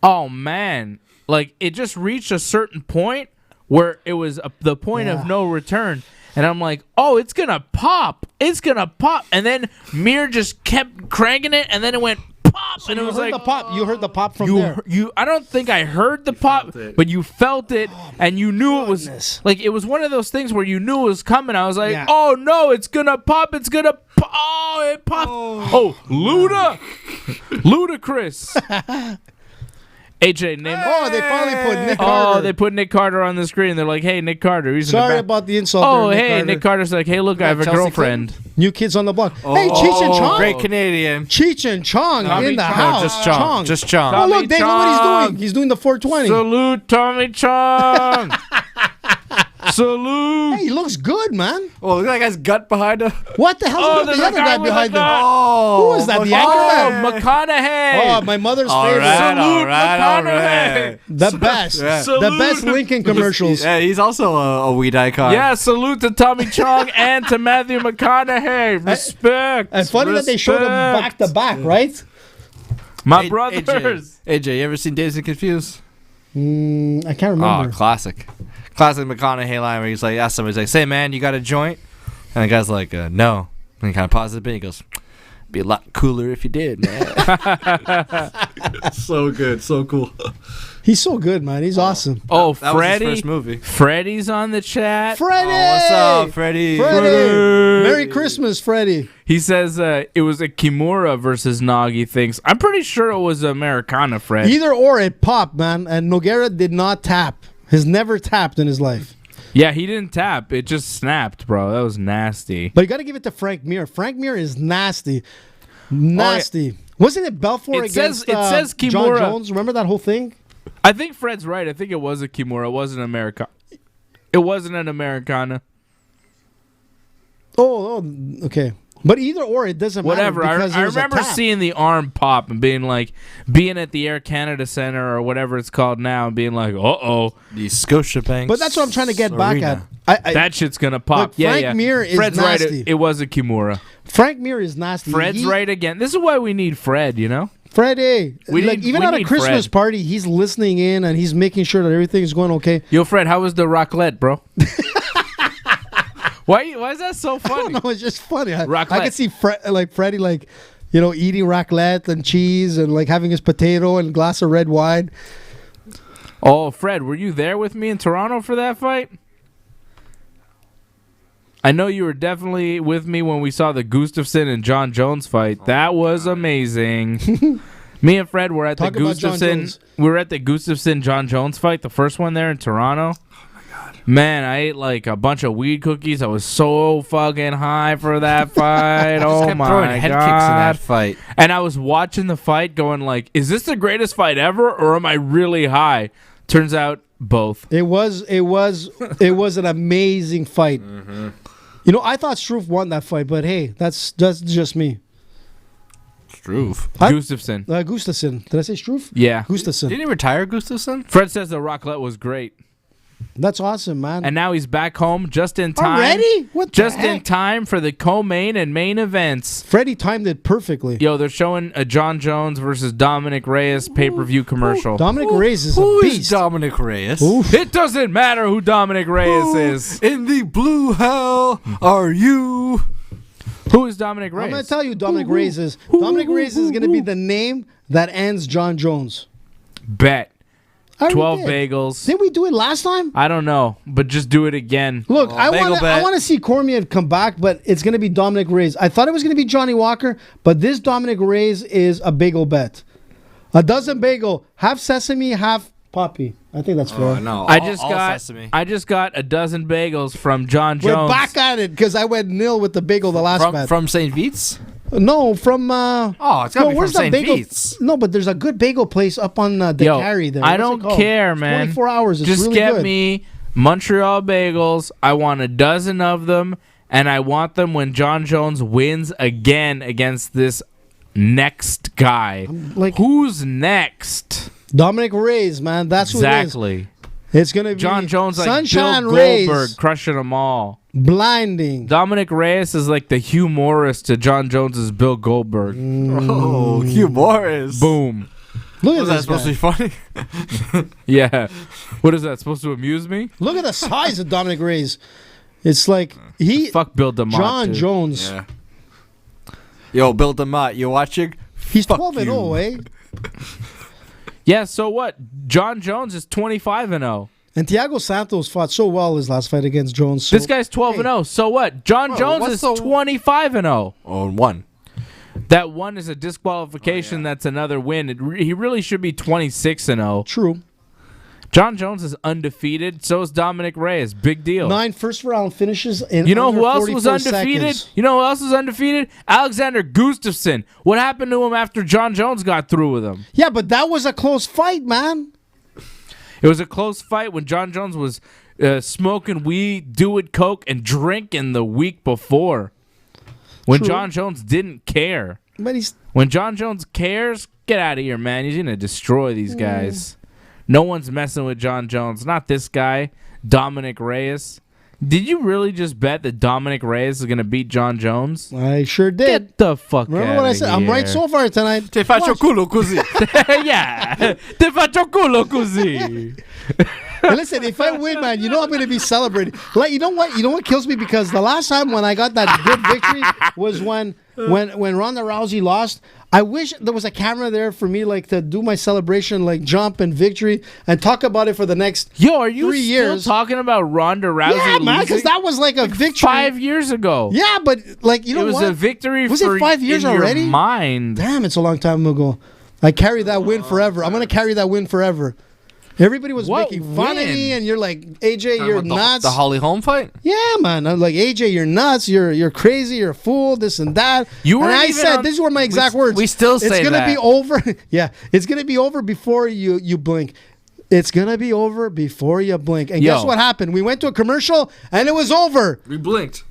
oh, man. Like, it just reached a certain point where it was the point of no return. And I'm like, oh, it's going to pop. It's going to pop. And then Mir just kept cranking it, and then it went pop. So and it was like, the pop. You heard the pop from there. I don't think I heard the pop, but you felt it, and you knew it was, like, it was one of those things where you knew it was coming. I was like, oh, no, it's going to pop. It's going to pop. Oh, it popped. Oh, Ludicrous. AJ, name. Oh, they finally put Nick Carter. Oh, they put Nick Carter on the screen. They're like, hey, Nick Carter. He's Sorry about the insult. Oh, there, hey, Nick Carter's like, hey, look, I have a girlfriend. New kids on the block. Hey, Cheech and Chong. Great Canadian. Cheech and Chong in the house. Just Chong. Just Chong. Oh, look, Dave, look what he's doing. He's doing the 420. Salute Tommy Chong. Salute. Hey, he looks good, man. Oh, look at that guy's gut behind him. What the hell's with there's the a other guy guy with a behind him? gun. Who was that? The anchorman? McConaughey. Oh, my mother's All favorite. right, all Salute right, all McConaughey. right. The best. Yeah. The best Lincoln commercials. Yeah, he's also a weed icon. Yeah, salute to Tommy Chong and to Matthew McConaughey. Respect. And funny that they showed them back to back, right? My brothers. AJ, you ever seen Dazed and Confused? I can't Oh, remember. classic McConaughey line where he's like, asks somebody, he's like, "Say, man, you got a joint?" And the guy's like, "No." And he kind of pauses a bit. He goes, "Be a lot cooler if you did, man." So good, so cool. He's so good, man. He's awesome. Oh, That was his Freddie. first movie. Freddie's on the chat. Freddie! Oh, what's up, Freddie? Freddie! Merry Christmas, Freddie. He says it was a Kimura versus Nagi thinks. I'm pretty sure it was Americana, Fred. Either or, it popped, man. And Nogueira did not tap. He's never tapped in his life. Yeah, he didn't tap. It just snapped, bro. That was nasty. But you got to give it to Frank Mir. Frank Mir is nasty. Nasty. Wasn't it Belfort It against says John Kimura. Jones? Remember that whole thing? I think Fred's right. I think it was a Kimura. It wasn't America. It wasn't an Americana. Oh, okay. But either or, it doesn't Whatever. matter. because I it was a remember tap. seeing the arm pop and being at the Air Canada Center or whatever it's called now and being like, uh-oh. The Scotiabank. But that's what I'm trying to get back Arena. at. That shit's going to pop. Look, Frank Mir is Fred's nasty. right. It was a Kimura. Frank Mir is nasty. Fred's right again. This is why we need Fred, you know? Freddie. We Even need at a Christmas Fred. party, he's listening in and he's making sure that everything is going okay. Yo, Fred, how was the raclette, bro? Why is that so I funny? don't know. It's just funny. I Raclette. could see Freddie eating raclette and cheese and having his potato and glass of red wine. Oh, Fred, were you there with me in Toronto for that fight? I know you were definitely with me when we saw the Gustafsson and John Jones fight. That was amazing. Me and Fred were at Talk the about John Gustafsson. Jones. We were at the Gustafsson John Jones fight, the first one there in Toronto. Man, I ate a bunch of weed cookies. I was so fucking high for that fight. Oh kept my throwing head kicks in god! that fight. And I was watching the fight, going is this the greatest fight ever, or am I really high? Turns out both. It was an amazing fight. Mm-hmm. I thought Struve won that fight, but hey, that's just me. Struve. Gustafsson. Gustafsson. Did I say Struve? Yeah. Gustafsson. Didn't he retire, Gustafsson? Fred says the raclette was great. That's awesome, man. And now he's back home just in time. Already? What the Just in heck? time for the co-main and main events. Freddie timed it perfectly. Yo, they're showing a John Jones versus Dominick Reyes pay-per-view commercial. Dominic Reyes is a Who is beast. Dominic Reyes? Oof. It doesn't matter who Dominick Reyes Who is. in the blue hell are you? Who is Dominick Reyes? I'm going to tell you Dominic Reyes is. Dominic Reyes is going to be the name that ends John Jones. Bet. I already 12 did. bagels. Didn't we do it last time? I don't know, but just do it again. Look, Oh, I bagel bet. want to see Cormier come back, but it's going to be Dominic Reyes. I thought it was going to be Johnny Walker, but this Dominic Reyes is a bagel bet. A dozen bagel, half sesame, half poppy. I think that's fair. No, I sesame. just got a dozen bagels from John We're Jones. back at it because I went nil with the bagel the last bet. From St. Veets? No, from Oh, it's gotta be from where's St. that bagel? Veets. No, but there's a good bagel place up on Yo, Carry there. I What's it don't called? care, It's man. 24 hours. It's just really get good. me Montreal bagels. I want a dozen of them, and I want them when John Jones wins again against this next guy. Who's next? Dominic Reyes, man. That's what it Exactly. is. It's gonna be John Jones like Sunshine Bill Reyes, Goldberg crushing them all. blinding. Dominic Reyes is like the Hugh Morris to John Jones's Bill Goldberg. Oh, Hugh Morris. Boom. Look at Was that this supposed guy. to be funny? Yeah. What is that supposed to amuse me? Look at the size of Dominic Reyes. It's like Fuck Bill DeMott. John dude. Jones. Yeah. Yo, Bill DeMott, you watching? He's Fuck 12-0, eh? Yeah, so what? John Jones is 25-0. And Thiago Santos fought so well his last fight against Jones. So This guy's 12-0. So what? John Jones what's is the- 25-0. Oh, one. That one is a disqualification. That's another win. He really should be 26-0. True. John Jones is undefeated. So is Dominic Reyes. Big deal. 9 first-round finishes in You know under who else was 44 undefeated? seconds. You know who else was undefeated? Alexander Gustafsson. What happened to him after John Jones got through with him? Yeah, but that was a close fight, man. It was a close fight when John Jones was smoking weed, doing coke, and drinking the week before. When True. John Jones didn't care. But he's When John Jones cares, get out of here, man. He's going to destroy these guys. No one's messing with John Jones. Not this guy, Dominick Reyes. Did you really just bet that Dominick Reyes is going to beat John Jones? I sure did. Get the fuck Remember outta what I said? I'm right here. so far tonight. Te faccio culo così. Yeah. Te faccio culo così. Hey, listen, if I win, man, you know I'm going to be celebrating. Like, you know what? You know what kills me? Because the last time when I got that good victory was when Ronda Rousey lost. I wish there was a camera there for me, like, to do my celebration, like, jump and victory, and talk about it for the next Yo, are you 3 years. still talking about Ronda Rousey Yeah, man, because losing? that was like a victory. 5 years ago. Yeah, but, like, you know It was what? a victory Was for it 5 years in already? your mind. Damn, it's a long time ago. I carry that win forever. I'm going to carry that win forever. Everybody was What making fun of win? me, and you're like, AJ, you're nuts. The Holly Holm fight? Yeah, man. I'm like, AJ, you're nuts. You're crazy. You're a fool. This and that. You and weren't I even said, on- these were my exact words. we still say it's gonna that. be over. Yeah, it's gonna be over before you blink. It's gonna be over before you blink. And guess Yo. what happened? We went to a commercial, and it was over. We blinked.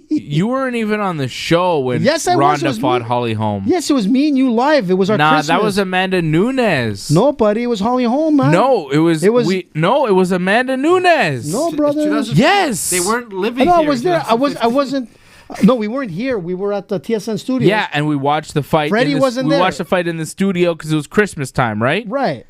You weren't even on the show when Yes, I was. It Ronda was fought me. Holly Holm. Yes, it was me and you live. It was our Nah, Christmas. that was Amanda Nunes. No, buddy. It was Holly Holm, man. No, it was. It was- No, it was Amanda Nunes. No, brother. 2000 Yes. They weren't living No, I here. was there. I wasn't. No, we weren't here. We were at the TSN studio. Yeah, and we watched the fight. Freddie wasn't We there. watched the fight in the studio because it was Christmas time, right? Right.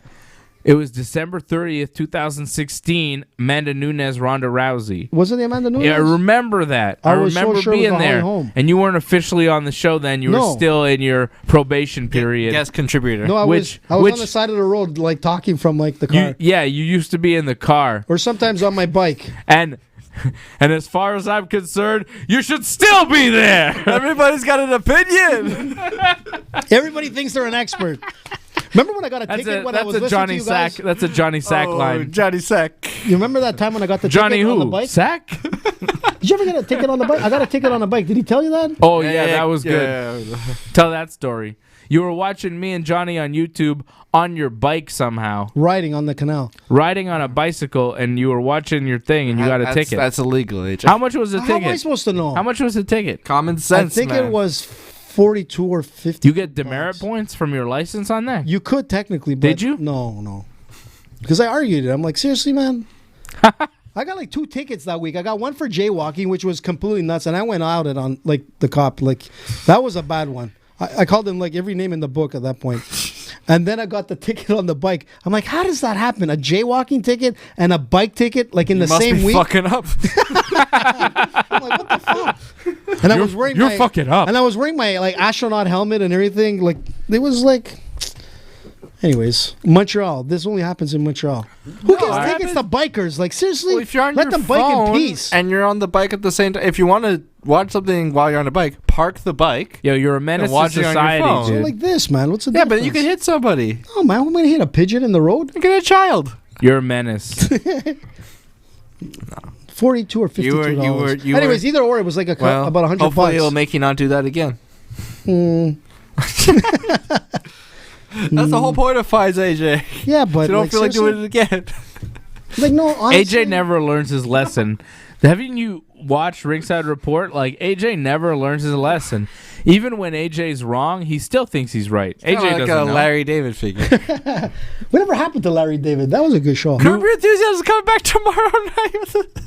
It was December 30th, 2016. Amanda Nunes, Ronda Rousey. Was it the Amanda Nunes? Yeah, I remember that. I I was so remember sure it was being the Holly there. Holm. And you weren't officially on the show then. You were No. still in your probation period. Guest contributor. No, I was Which- on the side of the road, like talking from like the car, You used to be in the car. or sometimes on my bike. And as far as I'm concerned, you should still be there. Everybody's got an opinion. Everybody thinks they're an expert. Remember when I got a ticket when I was That's a listening Johnny to you guys? Sack. That's a Johnny Sack line. Johnny Sack. You remember that time when I got the Johnny ticket on the who? bike? Sack? Did you ever get a ticket on the bike? I got a ticket on the bike. Did he tell you that? Oh yeah, that was good. Yeah. Tell that story. You were watching me and Johnny on YouTube on your bike somehow, Riding on the canal. riding on a bicycle, and you were watching your thing, and you got a ticket. That's illegal, AJ. How much was the How am I ticket? supposed to know? How much was the ticket? Common I sense, think man. it was 42 or 50. You get demerit points from your license on that? You could technically, but Did you? No. Because I argued it. I'm like, seriously, man? I got like 2 tickets that week. I got one for jaywalking, which was completely nuts, and I went out it on like the cop. Like that was a bad one. I called him like every name in the book at that point. And then I got the ticket on the bike. I'm like, how does that happen? A jaywalking ticket and a bike ticket, like in You the must same be week? fucking up. I'm like, what the fuck? And I was wearing you're my, fucking up. And I was wearing my like astronaut helmet and everything. Like it was like. Anyways, Montreal. This only happens in Montreal. Who gets it tickets to bikers? Like seriously, Well, if you're on let your them bike in phone peace. and you're on the bike at the same time, if you want to watch something while you're on a bike, park the bike. Yo, you're a menace And to watch it on your society, phone. So dude. like this, man. What's the Yeah, difference? but you can hit somebody. Oh man, I'm gonna hit a pigeon in the road. You can hit a child. You're a menace. 42 or 52 You were- dollars. you Anyways, were- either or, it was like Well, about 100 hopefully bucks. it'll make you not do that again. Mm, That's the whole point of fines, AJ. yeah, but You don't like, feel like seriously, doing it again. Like no, honestly, AJ never learns his lesson. Haven't you watched Ringside Report? Like AJ never learns his lesson. Even when AJ's wrong, he still thinks he's right. AJ Kinda like doesn't a know. Larry David figure. Whatever happened to Larry David? That was a good show. Curb Your Enthusiasm is coming back tomorrow night with the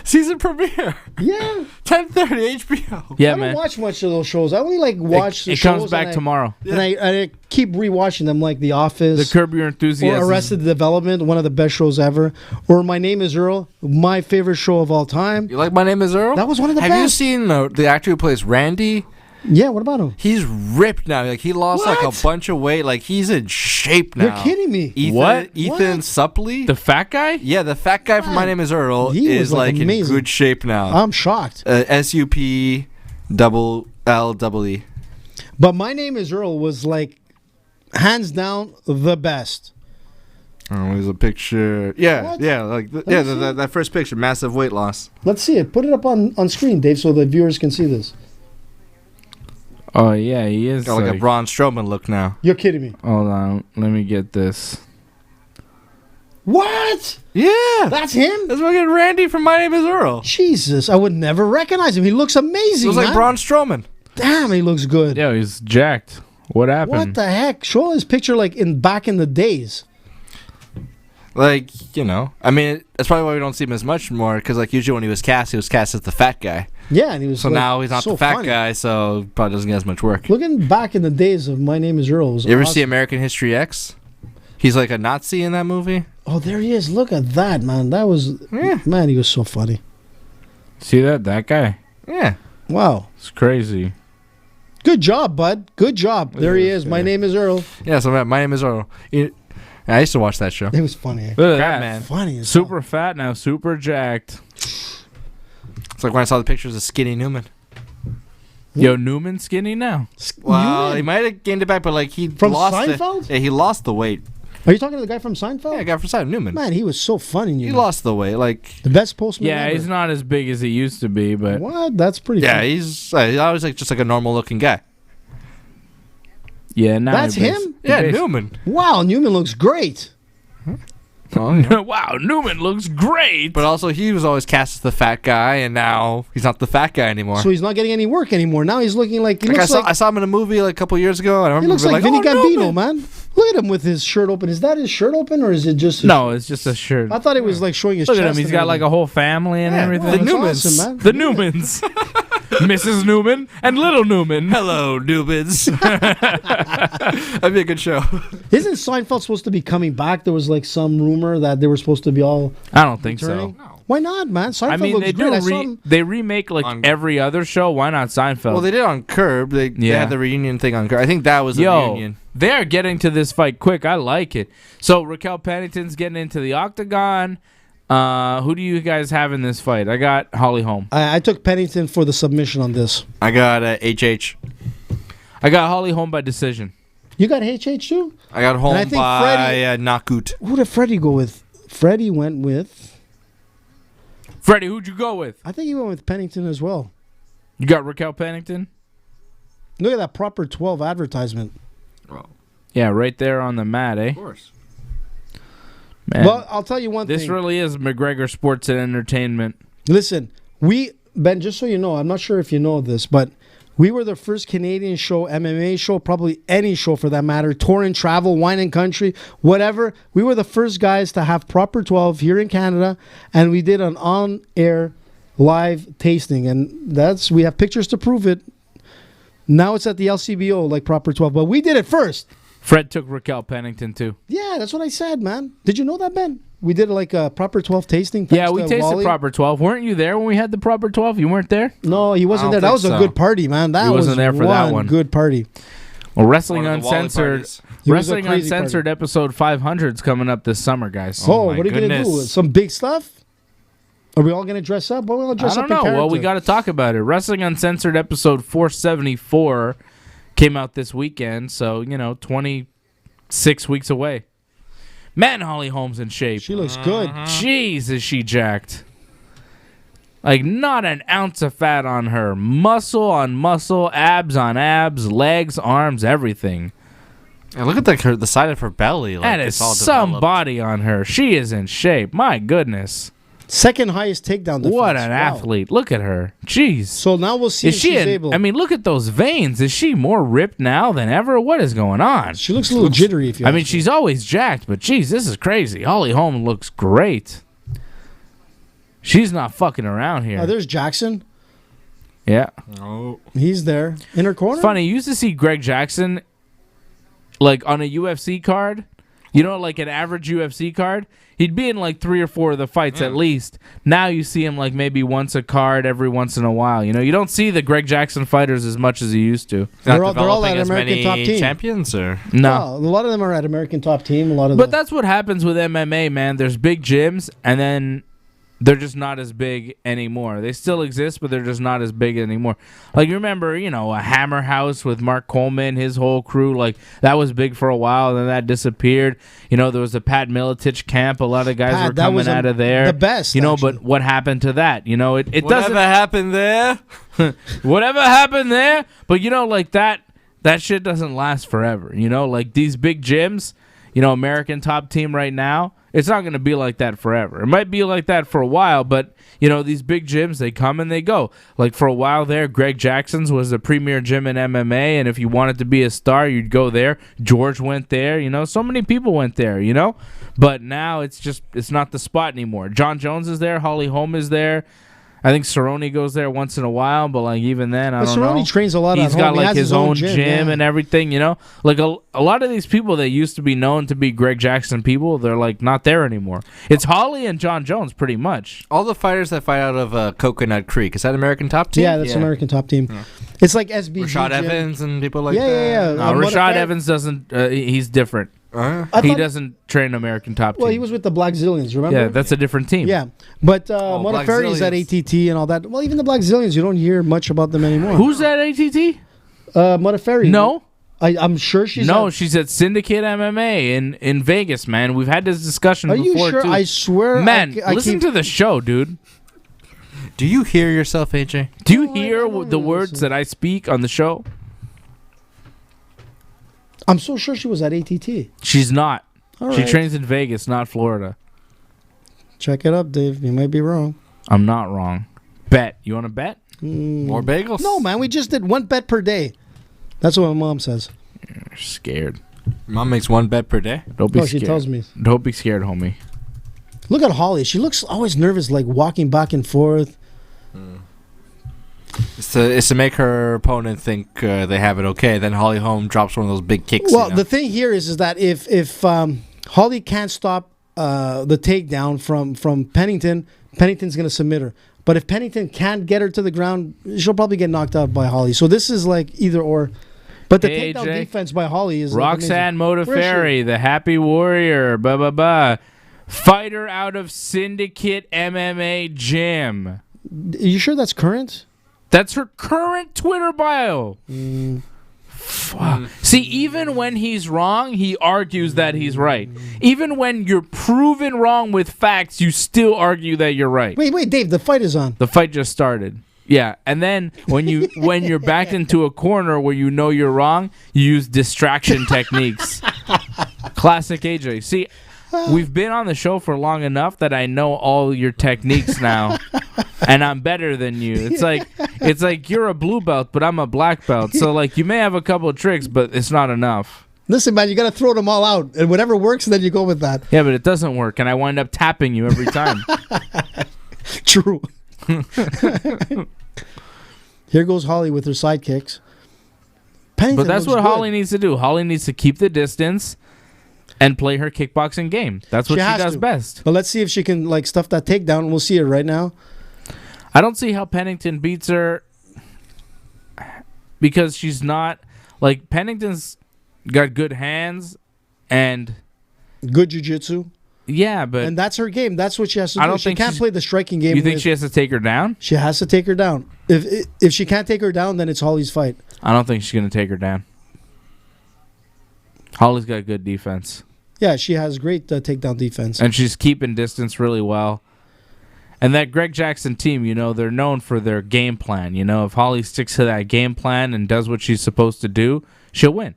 season premiere. Yeah, 10:30 HBO. Yeah, I don't man. watch much of those shows. I only like watch the It shows. comes back and tomorrow. and I keep rewatching them, like The The Office. Curb Your Enthusiasm. Or Arrested Development, one of the best shows ever. Or My Name is Earl, my favorite show of all time. You like My Name is Earl? That was one of the Have you best. seen the actor who plays Randy? Yeah, what about him? He's ripped now. Like he lost like What? a bunch of weight. Like he's in shape now. You're kidding me. Ethan, What? Ethan What? Suplee? The fat guy? Yeah, the fat guy from My Name is Earl He was, is like, like in amazing. good shape now. I'm shocked. SUP double LEE. But My Name is Earl was like, hands down, the best. Oh, there's a picture. Yeah, What? yeah, like me see. that first picture, massive weight loss. Let's see it. Put it up on screen, Dave, so the viewers can see this. Oh yeah, he is. Got like a Braun Strowman look now. You're kidding me. Hold on, let me get this. What? Yeah. That's him? That's fucking Randy from My Name is Earl. Jesus, I would never recognize him. He looks amazing, Looks like man. Braun Strowman. Damn, he looks good. Yeah, he's jacked. What happened? What the heck? Show his picture like back in the days. Like, you know, I mean, that's probably why we don't see him as much more, because, like, usually when he was cast as the fat guy. Yeah, and he was So like, now he's not so the fat funny. guy, so probably doesn't get as much work. Looking back in the days of My Name is Earl. Was You ever awesome. see American History X? He's like a Nazi in that movie. Oh, there he is. Look at that, man. That was... Yeah. Man, he was so funny. See that guy? Yeah. Wow. It's crazy. Good job, bud. Good job. There he is. My Name is Earl. Yeah, so My Name is Earl. I used to watch that show. It was funny. Look at Crap, that. man. Funny as Super fat now, super jacked. It's like when I saw the pictures of Skinny Newman. Yo, Newman skinny now. hell. Well, Newman? he might have gained it back, but like he From lost Seinfeld? Yeah, he lost the weight. Are you talking to the guy from Seinfeld? Yeah, guy from Seinfeld, Newman. Man, he was so funny. He lost the weight. Like, The best postman Yeah, ever. he's not as big as he used to be, but What? That's pretty yeah, funny. he's always like just like a normal looking guy. yeah, now That's he bas- him? he Yeah, bas- Newman. Wow, Newman looks great. Oh, yeah. Wow, Newman looks great. But also, he was always cast as the fat guy, and now he's not the fat guy anymore. So he's not getting any work anymore. Now he's looking like... He Like looks I saw him in a movie like a couple years ago, and I he remember looks like Vinny oh, Gambino, Newman. man. Look at him with his shirt open. Is that his shirt open, or is it just... his No, it's just a shirt. I thought it was like showing his Look chest. at him. He's and got like a whole family and Yeah, everything. the that's Newmans. awesome, man. The Newmans. Mrs. Newman and Little Newman. Hello, Newmans. That'd be a good show. Isn't Seinfeld supposed to be coming back? There was like some rumor that they were supposed to be all I don't think returning. so. Why not, man? Seinfeld I mean, looks they great. do I saw him. they remake like On- every other show. Why not Seinfeld? Well, they did on Curb. They Yeah. had the reunion thing on Curb. I think that was a Yo, reunion. they are getting to this fight quick. I like it. So Raquel Pennington's getting into the octagon. Who do you guys have in this fight? I got Holly Holm. I took Pennington for the submission on this. I got HH. I got Holly Holm by decision. You got HH too? I got home I think by Freddie- knockout. Who did Freddie go with? Freddie went with... Freddie, who'd you go with? I think he went with Pennington as well. You got Raquel Pennington? Look at that proper 12 advertisement. Yeah, right there on the mat, eh? Of course. Man, Well, I'll tell you one this thing. really is McGregor Sports and Entertainment. Listen, Ben, just so you know, I'm not sure if you know this, but we were the first Canadian show, MMA show, probably any show for that matter, tour and travel, wine and country, whatever. We were the first guys to have proper 12 here in Canada, and we did an on-air live tasting, and we have pictures to prove it. Now it's at the LCBO, like proper 12, but we did it first. Fred took Raquel Pennington, too. Yeah, that's what I said, man. Did you know that, Ben? We did like a proper 12 tasting. Yeah, thanks we to tasted Wally. proper 12. Weren't you there when we had the proper 12? You weren't there? No, he wasn't I there. don't That was think a so. good party, man. That He wasn't was there for that one. good party. Well, Wrestling One of the Wally Uncensored. parties. It was a Wrestling crazy Uncensored episode 500 is coming up this summer, guys. Oh, my what are you going to do? goodness. Some big stuff? Are we all going to dress up? Well, we'll I dress don't up know. in character. Well, we got to talk about it. Wrestling Uncensored episode 474 came out this weekend, so, 26 weeks away. Man, Holly Holm's in shape. She looks good. Jeez, is she jacked. Like, not an ounce of fat on her. Muscle on muscle, abs on abs, legs, arms, everything. And look at the side of her belly. Like, That is it's all some developed. body on her. She is in shape. My goodness. Second highest takedown defense. What an Wow. athlete. Look at her. Jeez. So now we'll see Is if she she's in, able. I mean, look at those veins. Is she more ripped now than ever? What is going on? she looks a little jittery if you I ask mean, me. she's always jacked, but geez, this is crazy. Holly Holm looks great. She's not fucking around here. There's Jackson. Yeah. Oh. He's there. In her corner? It's funny, you used to see Greg Jackson like on a UFC card. Like an average UFC card. He'd be in like 3 or 4 of the fights at least. Now you see him like maybe once a card every once in a while. You don't see the Greg Jackson fighters as much as you used to. They're Not all developing at as American many Top Team. champions, or No. Oh, a lot of them are at American Top Team. A lot of But them. that's what happens with MMA, man. There's big gyms, and then they're just not as big anymore. They still exist, but they're just not as big anymore. Like, you remember, a Hammer House with Mark Coleman, his whole crew, like, that was big for a while, and then that disappeared. There was the Pat Miletich camp. A lot of guys were that coming was out of there. the best, But actually. what happened to that? It whatever doesn't... happened there. Whatever happened there? But, like, that shit doesn't last forever. Like, these big gyms, American Top Team right now, it's not going to be like that forever. It might be like that for a while, but, these big gyms, they come and they go. Like, for a while there, Greg Jackson's was the premier gym in MMA, and if you wanted to be a star, you'd go there. George went there, so many people went there, But now it's not the spot anymore. John Jones is there. Holly Holm is there. I think Cerrone goes there once in a while, but like even then, I don't know. Cerrone trains a lot. He's got like his own gym yeah. and everything, Like a lot of these people that used to be known to be Greg Jackson people, they're like not there anymore. It's Holly and John Jones pretty much. All the fighters that fight out of Coconut Creek, is that American Top Team? Yeah, that's American Top Team. Yeah. It's like SBG. Rashad Evans and people like that. Yeah. No, Rashad Evans doesn't. He's different. He doesn't train American Top Team. Well, he was with the Black Zillions, remember? Yeah, that's a different team. Yeah, but Modafferi's at ATT and all that. Well, even the Black Zillions, you don't hear much about them anymore. Who's at ATT? Modafferi. No. I'm sure she's she's at Syndicate MMA in Vegas, man. We've had this discussion before, you sure? too. I swear. Man, listen to the show, dude. Do you hear yourself, AJ? Do you hear the words that I speak on the show? I'm so sure she was at ATT. She's not. All she right. trains in Vegas, not Florida. Check it up, Dave. You might be wrong. I'm not wrong. Bet. You want to bet? More bagels? No, man. We just did one bet per day. That's what my mom says. You're scared. Mom makes one bet per day? Don't be Oh, scared. she tells me. Don't be scared, homie. Look at Holly. She looks always nervous, like walking back and forth. It's to make her opponent think they have it okay. Then Holly Holm drops one of those big kicks. Well, the thing here is that if Holly can't stop the takedown from Pennington, Pennington's going to submit her. But if Pennington can't get her to the ground, she'll probably get knocked out by Holly. So this is like either or. But the takedown defense by Holly is Roxanne like Modafferi, the Happy Warrior, fighter out of Syndicate MMA Gym. Are you sure that's current? That's her current Twitter bio. Fuck. See, even when he's wrong, he argues that he's right. Even when you're proven wrong with facts, you still argue that you're right. Wait, Dave, the fight is on. The fight just started. Yeah, and then when you're backed into a corner where you know you're wrong, you use distraction techniques. Classic AJ. See, we've been on the show for long enough that I know all your techniques now, and I'm better than you. It's like you're a blue belt, but I'm a black belt. So like you may have a couple of tricks, but it's not enough. Listen, man, you got to throw them all out, and whatever works, then you go with that. Yeah, but it doesn't work, and I wind up tapping you every time. True. Here goes Holly with her sidekicks. But that's what Holly needs to do. Holly needs to keep the distance and play her kickboxing game. That's what she does best. But let's see if she can like stuff that takedown. We'll see it right now. I don't see how Pennington beats her because she's not like Pennington's got good hands and good jiu-jitsu. Yeah, but and that's her game. That's what she has to do. I don't she think can't play the striking game. You think she has to take her down? She has to take her down. If she can't take her down, then it's Holly's fight. I don't think she's going to take her down. Holly's got good defense. Yeah, she has great takedown defense. And she's keeping distance really well. And that Greg Jackson team, they're known for their game plan. If Holly sticks to that game plan and does what she's supposed to do, she'll win.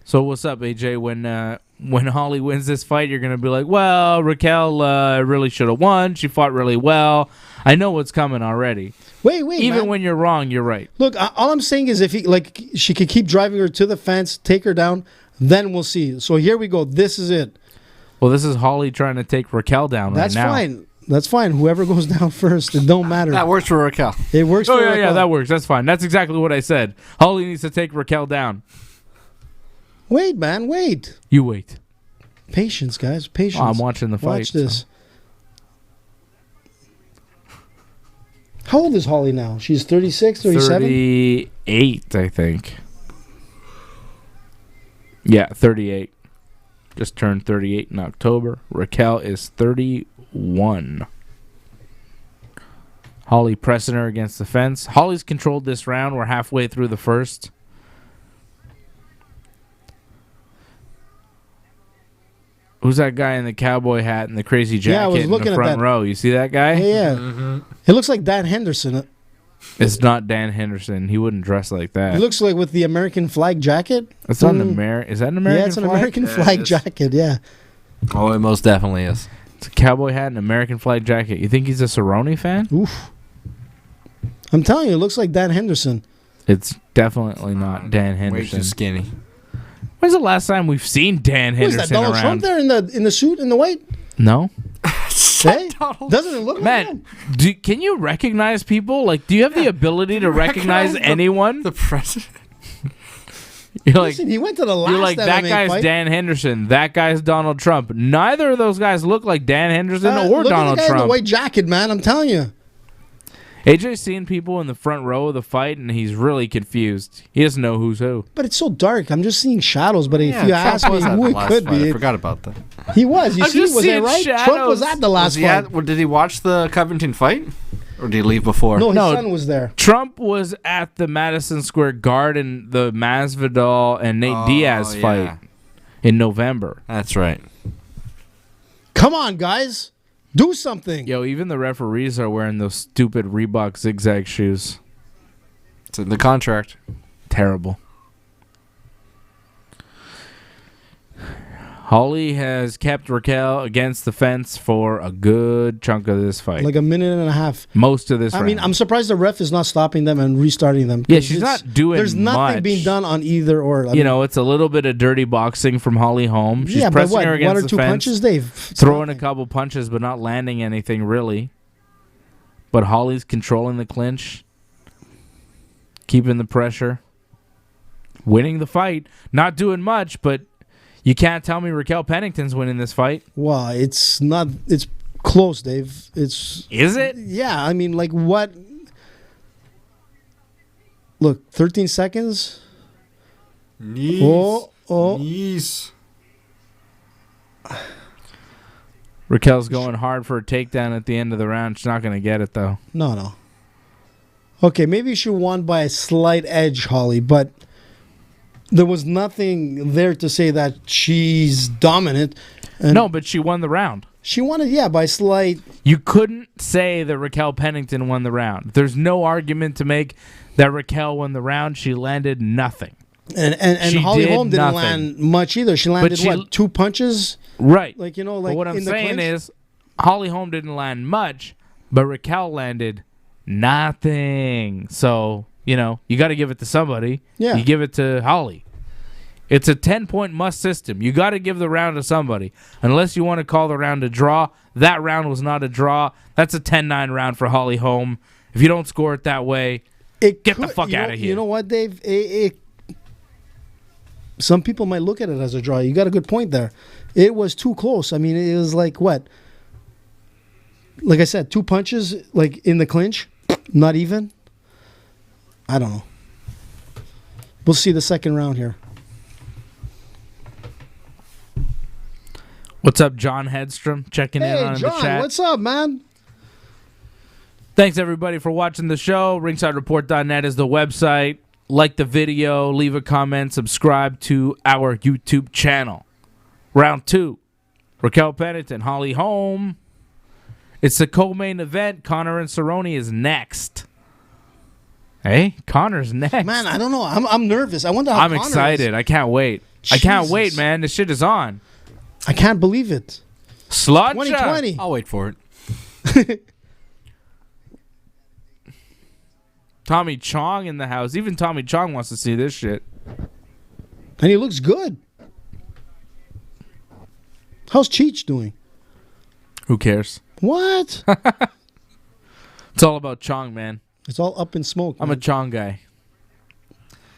So what's up, AJ? When Holly wins this fight, you're going to be like, well, Raquel really should have won. She fought really well. I know what's coming already. Wait, Even man. when you're wrong, you're right. Look, all I'm saying is if she could keep driving her to the fence, take her down, then we'll see. So here we go. This is it. Well, this is Holly trying to take Raquel down right now. That's fine. That's fine. Whoever goes down first, it don't matter. That works for Raquel. It works for Raquel. Yeah, that works. That's fine. That's exactly what I said. Holly needs to take Raquel down. Wait, man, wait. You wait. Patience, guys. Patience. Oh, I'm watching the fight. Watch this. How old is Holly now? She's 36, 37? 38, I think. Yeah, 38. Just turned 38 in October. Raquel is 31. Holly pressing her against the fence. Holly's controlled this round. We're halfway through the first. Who's that guy in the cowboy hat and the crazy jacket in the front row? You see that guy? Yeah. Mm-hmm. It looks like Dan Henderson. It's not Dan Henderson. He wouldn't dress like that. He looks like with the American flag jacket. It's on Is that an American? Yeah, it's an flag? American flag jacket. Yeah. Oh, it most definitely is. It's a cowboy hat and American flag jacket. You think he's a Cerrone fan? Oof. I'm telling you, it looks like Dan Henderson. It's definitely not Dan Way Henderson. too skinny. When's the last time we've seen Dan Who's Henderson that? Donald around? Trump there in the suit in the white? No. Hey, doesn't it look like Man, can you recognize people? Like, do you have the ability to recognize anyone? The president. You're like, Listen, he went to the last you're like that MMA guy's fight. Dan Henderson. That guy's Donald Trump. Neither of those guys look like Dan Henderson or look Donald at the guy in the Trump. white jacket, man. I'm telling you. AJ's seen people in the front row of the fight, and he's really confused. He doesn't know who's who. But it's so dark. I'm just seeing shadows. But if you Trump ask me was at who the it last could fight. I be, forgot about that. he was. You I'm see, just was it seeing right? Trump shadows. was at the last fight. Did he watch the Covington fight? Or did he leave before? No, his No. son was there. Trump was at the Madison Square Garden, the Masvidal and Nate Diaz yeah. fight in November. That's right. Come on, guys. Do something. Yo, even the referees are wearing those stupid Reebok zigzag shoes. It's in the contract. Terrible. Holly has kept Raquel against the fence for a good chunk of this fight. Like a minute and a half. Most of this I round. mean, I'm surprised the ref is not stopping them and restarting them. Yeah, she's not doing There's nothing much. being done on either or. I you know, it's a little bit of dirty boxing from Holly Holm. She's yeah, but pressing what? her against One or the two fence, punches, Dave? throwing a couple punches, but not landing anything really. But Holly's controlling the clinch, keeping the pressure, winning the fight. Not doing much, but you can't tell me Raquel Pennington's winning this fight. Well, it's not. It's close, Dave. Is it? Yeah, I mean, like what? Look, 13 seconds. Knees. Oh. Knees. Raquel's going hard for a takedown at the end of the round. She's not going to get it, though. No. Okay, maybe she won by a slight edge, Holly, but there was nothing there to say that she's dominant. And No, but she won the round. she won it, yeah, by slight. You couldn't say that Raquel Pennington won the round. There's no argument to make that Raquel won the round. She landed nothing. And She Holly did Holm didn't nothing. land much either. She landed, she- what, 2 punches? Right. Like, But like what I'm in the saying clinch? is Holly Holm didn't land much, but Raquel landed nothing. So, you got to give it to somebody. Yeah. You give it to Holly. It's a 10-point must system. You got to give the round to somebody. Unless you want to call the round a draw. That round was not a draw. That's a 10-9 round for Holly Holm. If you don't score it that way, get the fuck out of here. You know what, Dave? Some people might look at it as a draw. You got a good point there. It was too close. I mean, it was like what? Like I said, 2 punches, like in the clinch, not even. I don't know. We'll see the second round here. What's up, John Hedstrom? Checking in Hey, on the John, chat. what's up, man? Thanks, everybody, for watching the show. RingsideReport.net is the website. Like the video, leave a comment, subscribe to our YouTube channel. Round 2, Raquel Pennington, Holly Holm. It's the co-main event. Conor and Cerrone is next. Hey, Conor's next. Man, I don't know. I'm nervous. I wonder how I'm Conor excited. is. I can't wait. I can't Jesus. wait, man. This shit is on. I can't believe it. Sludge. 2020. I'll wait for it. Tommy Chong in the house. Even Tommy Chong wants to see this shit. And he looks good. How's Cheech doing? Who cares? What? It's all about Chong, man. It's all up in smoke. I'm a man. Chong guy.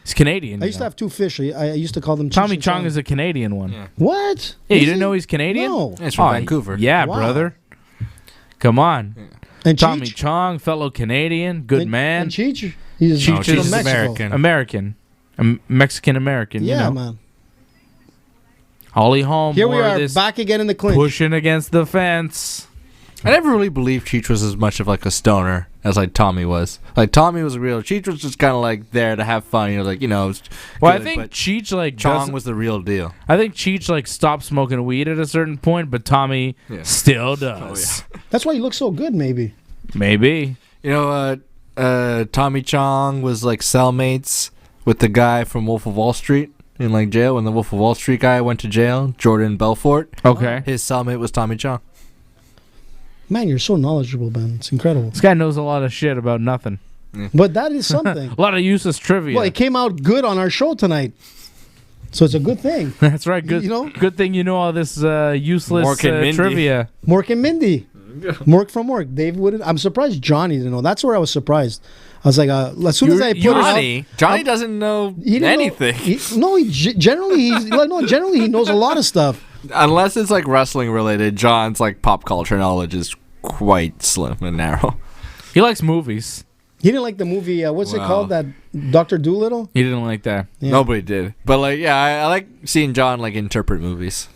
He's Canadian. I used to have 2 fish. I used to call them Cheech Tommy and Chong is a Canadian one. Yeah. What? Yeah, you Is didn't he? know he's Canadian? No. It's from Vancouver. Yeah, Wow. brother. Come on. And Tommy Cheech? Chong, fellow Canadian, good man. And Cheech? He's Cheech from is Mexico. American. Mexican-American, Yeah, you know. man. Holly Holm, Here we more of are, this back again in the clinch. pushing against the fence. I never really believed Cheech was as much of like a stoner as like Tommy was. Like Tommy was real. Cheech was just kind of like there to have fun. Like it's Well, good, I think but Cheech like Chong was the real deal. I think Cheech like stopped smoking weed at a certain point, but Tommy Yeah. still does. That's why he looks so good, maybe. Maybe. You know, Tommy Chong was like cellmates with the guy from Wolf of Wall Street in like jail when the Wolf of Wall Street guy went to jail, Jordan Belfort. Okay. His cellmate was Tommy Chong. Man, you're so knowledgeable, man. It's incredible. This guy knows a lot of shit about nothing. But that is something. A lot of useless trivia. Well, it came out good on our show tonight. So it's a good thing. That's right. Good, You know? good thing you know all this useless Mork and Mindy. trivia. Mork and Mindy. Mork from Mork. Dave Wood. I'm surprised Johnny didn't know. That's where I was surprised. I was like, as soon as I put Johnny doesn't know he didn't anything. Generally he knows a lot of stuff. Unless it's like wrestling related, John's like pop culture knowledge is quite slim and narrow. He likes movies. He didn't like the movie. What's it called? That Dr. Dolittle. He didn't like that. Yeah. Nobody did. But like, yeah, I like seeing John like interpret movies.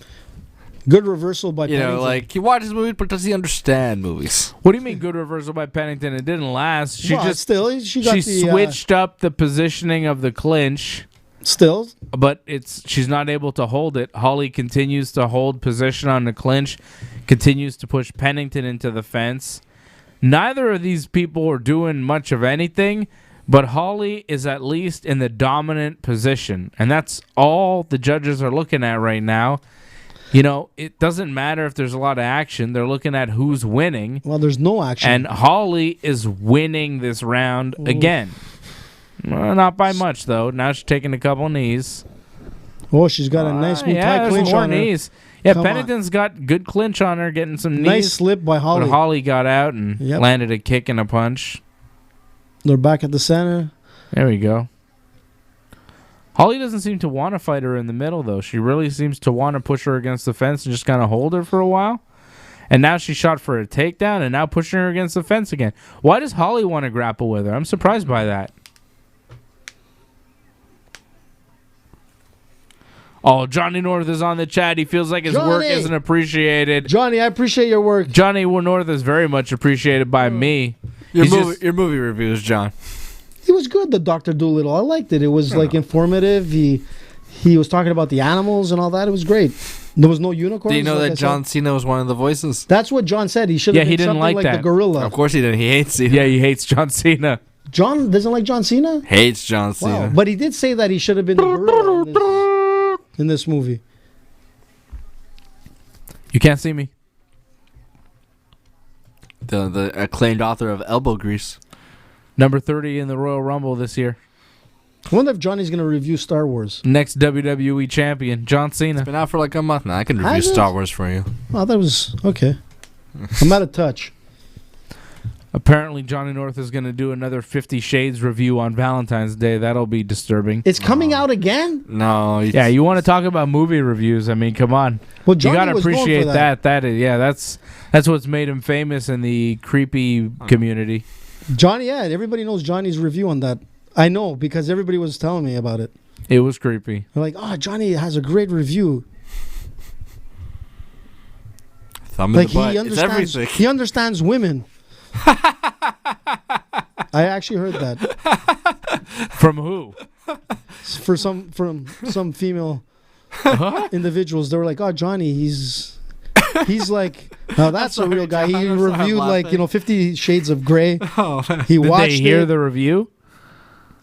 Good reversal by You know, Pennington. like he watches movies, but does he understand movies? What do you mean good reversal by Pennington? It didn't last. She she switched up the positioning of the clinch, but she's not able to hold it. Holly continues to hold position on the clinch, continues to push Pennington into the fence. Neither of these people are doing much of anything, but Holly is at least in the dominant position, and that's all the judges are looking at right now. You know, it doesn't matter if there's a lot of action. They're looking at who's winning. Well, there's no action. And Holly is winning this round again. Well, not by much, though. Now she's taking a couple knees. Oh, she's got a nice tight clinch more on her. knees. Yeah, Come Pennington's got good clinch on her, getting some knees. Nice slip by Holly. But Holly got out and landed a kick and a punch. They're back at the center. There we go. Holly doesn't seem to want to fight her in the middle, though. She really seems to want to push her against the fence and just kind of hold her for a while. And now she shot for a takedown and now pushing her against the fence again. Why does Holly want to grapple with her? I'm surprised by that. Oh, Johnny North is on the chat. He feels like his work isn't appreciated. Johnny, I appreciate your work. Johnny North is very much appreciated by me. Your movie reviews, John. It was good, the Dr. Dolittle. I liked it. It was informative. He was talking about the animals and all that. It was great. There was no unicorns. Do you know that John Cena was one of the voices? That's what John said. He should have been something like the gorilla. Of course he didn't. He hates Cena. Yeah, he hates John Cena. John doesn't like John Cena? Hates John Cena. Wow. But he did say that he should have been the gorilla in this movie. You can't see me. The acclaimed author of Elbow Grease. Number 30 in the Royal Rumble this year. I wonder if Johnny's going to review Star Wars. Next WWE champion, John Cena. It's been out for like a month now. I can review Star Wars for you. Oh, that was okay. I'm out of touch. Apparently, Johnny North is going to do another 50 Shades review on Valentine's Day. That'll be disturbing. It's coming out again? No. Yeah, you want to talk about movie reviews? I mean, come on. Well, you got to appreciate that. That's what's made him famous in the creepy community. Johnny, yeah, everybody knows Johnny's review on that. I know because everybody was telling me about it. It was creepy. They're like, oh, Johnny has a great review. Thumb in the butt. He understands women. I actually heard that. From who? From some female individuals. They were like, oh, Johnny, he's like, no, that's a real guy. He reviewed like 50 Shades of Grey. He watched. Did they hear the review?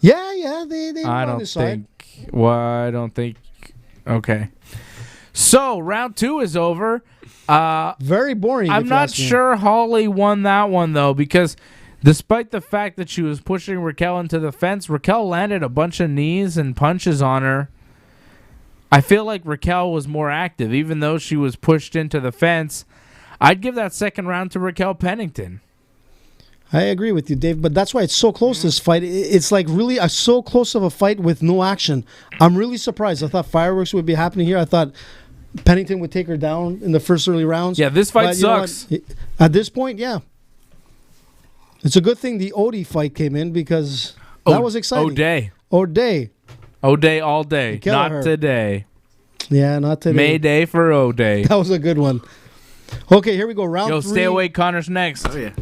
Yeah, they. I don't think. Well, I don't think. Okay. So round 2 is over. Very boring. I'm not sure Holly won that one though, because despite the fact that she was pushing Raquel into the fence, Raquel landed a bunch of knees and punches on her. I feel like Raquel was more active, even though she was pushed into the fence. I'd give that second round to Raquel Pennington. I agree with you, Dave, but that's why it's so close, this fight. It's like really so close of a fight with no action. I'm really surprised. I thought fireworks would be happening here. I thought Pennington would take her down in the first early rounds. Yeah, this fight sucks. At this point, yeah. It's a good thing the Odie fight came in because that was exciting. O'Day all day. Not today. Yeah, not today. Mayday for O'Day. That was a good one. Okay, here we go. Round 3. Stay away. Connor's next. Oh, yeah.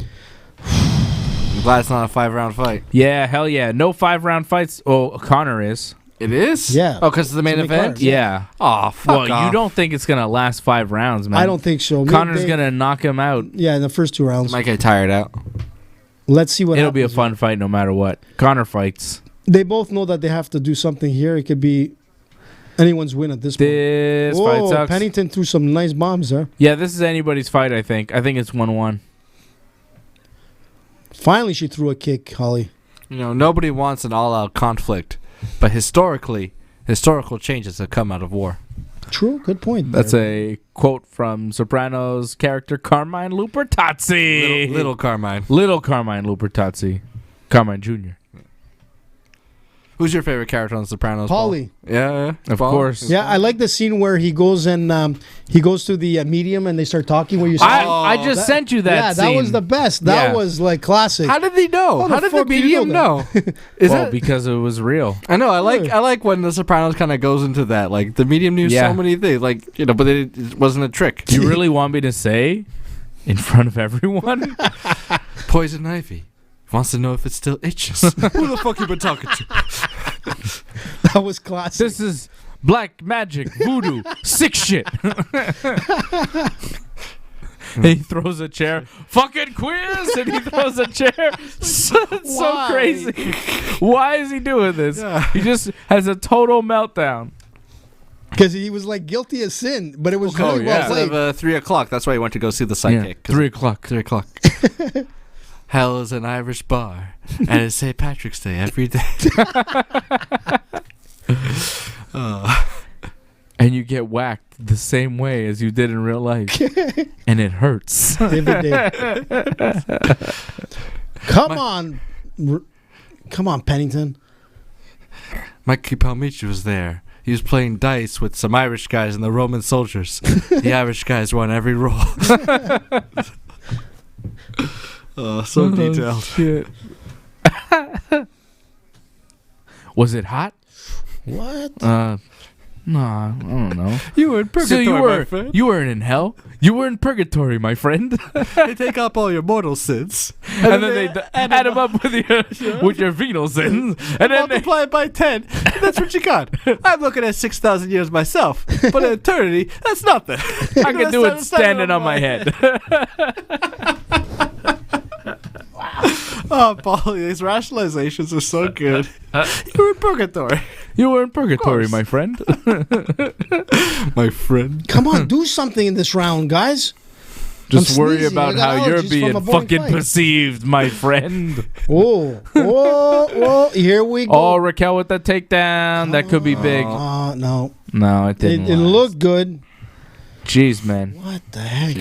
I'm glad it's not a 5-round fight. Yeah, hell yeah. No 5-round fights. Oh, Conor is. It is? Yeah. Oh, because it's the main event? Cards, yeah. Oh, fuck off. You don't think it's going to last 5 rounds, man. I don't think so. Connor's going to knock him out. Yeah, in the first 2 rounds. Might get tired out. Let's see what It'll be a happens. fun fight no matter what. Conor fights. They both know that they have to do something here. It could be anyone's win at this point. This fight sucks. Pennington threw some nice bombs there. Yeah, this is anybody's fight, I think. I think it's 1-1. Finally, she threw a kick, Holly. You know, nobody wants an all-out conflict, but historical changes have come out of war. True, good point. That's a quote from Sopranos character Carmine Lupertazzi. Little Carmine. Little Carmine Lupertazzi. Carmine Jr. Who's your favorite character on The Sopranos? Paulie. Paul? Yeah, Of course. Yeah, I like the scene where he goes and he goes to the medium and they start talking. Where you say, I just sent you that scene. that was the best. That Yeah. was like classic. How did they know? How How the did the fuck do you medium know know? Is Well, it? because it was real. I know. I like when The Sopranos kind of goes into that. Like the medium knew Yeah. so many things. Like but it wasn't a trick. You really want me to say in front of everyone? Poison ivy wants to know if it still itches. Who the fuck you been talking to? That was classic. This is black magic, voodoo, sick shit. And he throws a chair. Fucking quiz! And he throws a chair. It's so Why? crazy. Why is he doing this? Yeah. He just has a total meltdown. Because he was like guilty of sin, but it was really well Instead played. of 3 o'clock, that's why he went to go see the psychic. 3 o'clock. 3 o'clock. Hell is an Irish bar, and it's St. Patrick's Day every day. And you get whacked the same way as you did in real life. And it hurts. Every day. Come on, Pennington. Mikey Palmici was there. He was playing dice with some Irish guys and the Roman soldiers. The Irish guys won every roll. So detailed. Shit. Was it hot? What? Nah, I don't know. You were in So purgatory, my friend. you weren't in hell. You were in purgatory, my friend. They take up all your mortal sins. And then they add them up with your venal sins. And then they, multiply it by 10. That's what you got. I'm looking at 6,000 years myself. But in eternity, that's nothing. I can do it standing on my head. Oh, Paulie, these rationalizations are so good. You were in purgatory. You were in purgatory, my friend. My friend. Come on, do something in this round, guys. Just I'm worry sneezing. about I got how you're allergies from being a boring fucking fight. perceived, my friend. Oh, here we go. Oh, Raquel with the takedown. That could be big. No. No, it didn't. It last. looked good. Jeez, man. What the heck?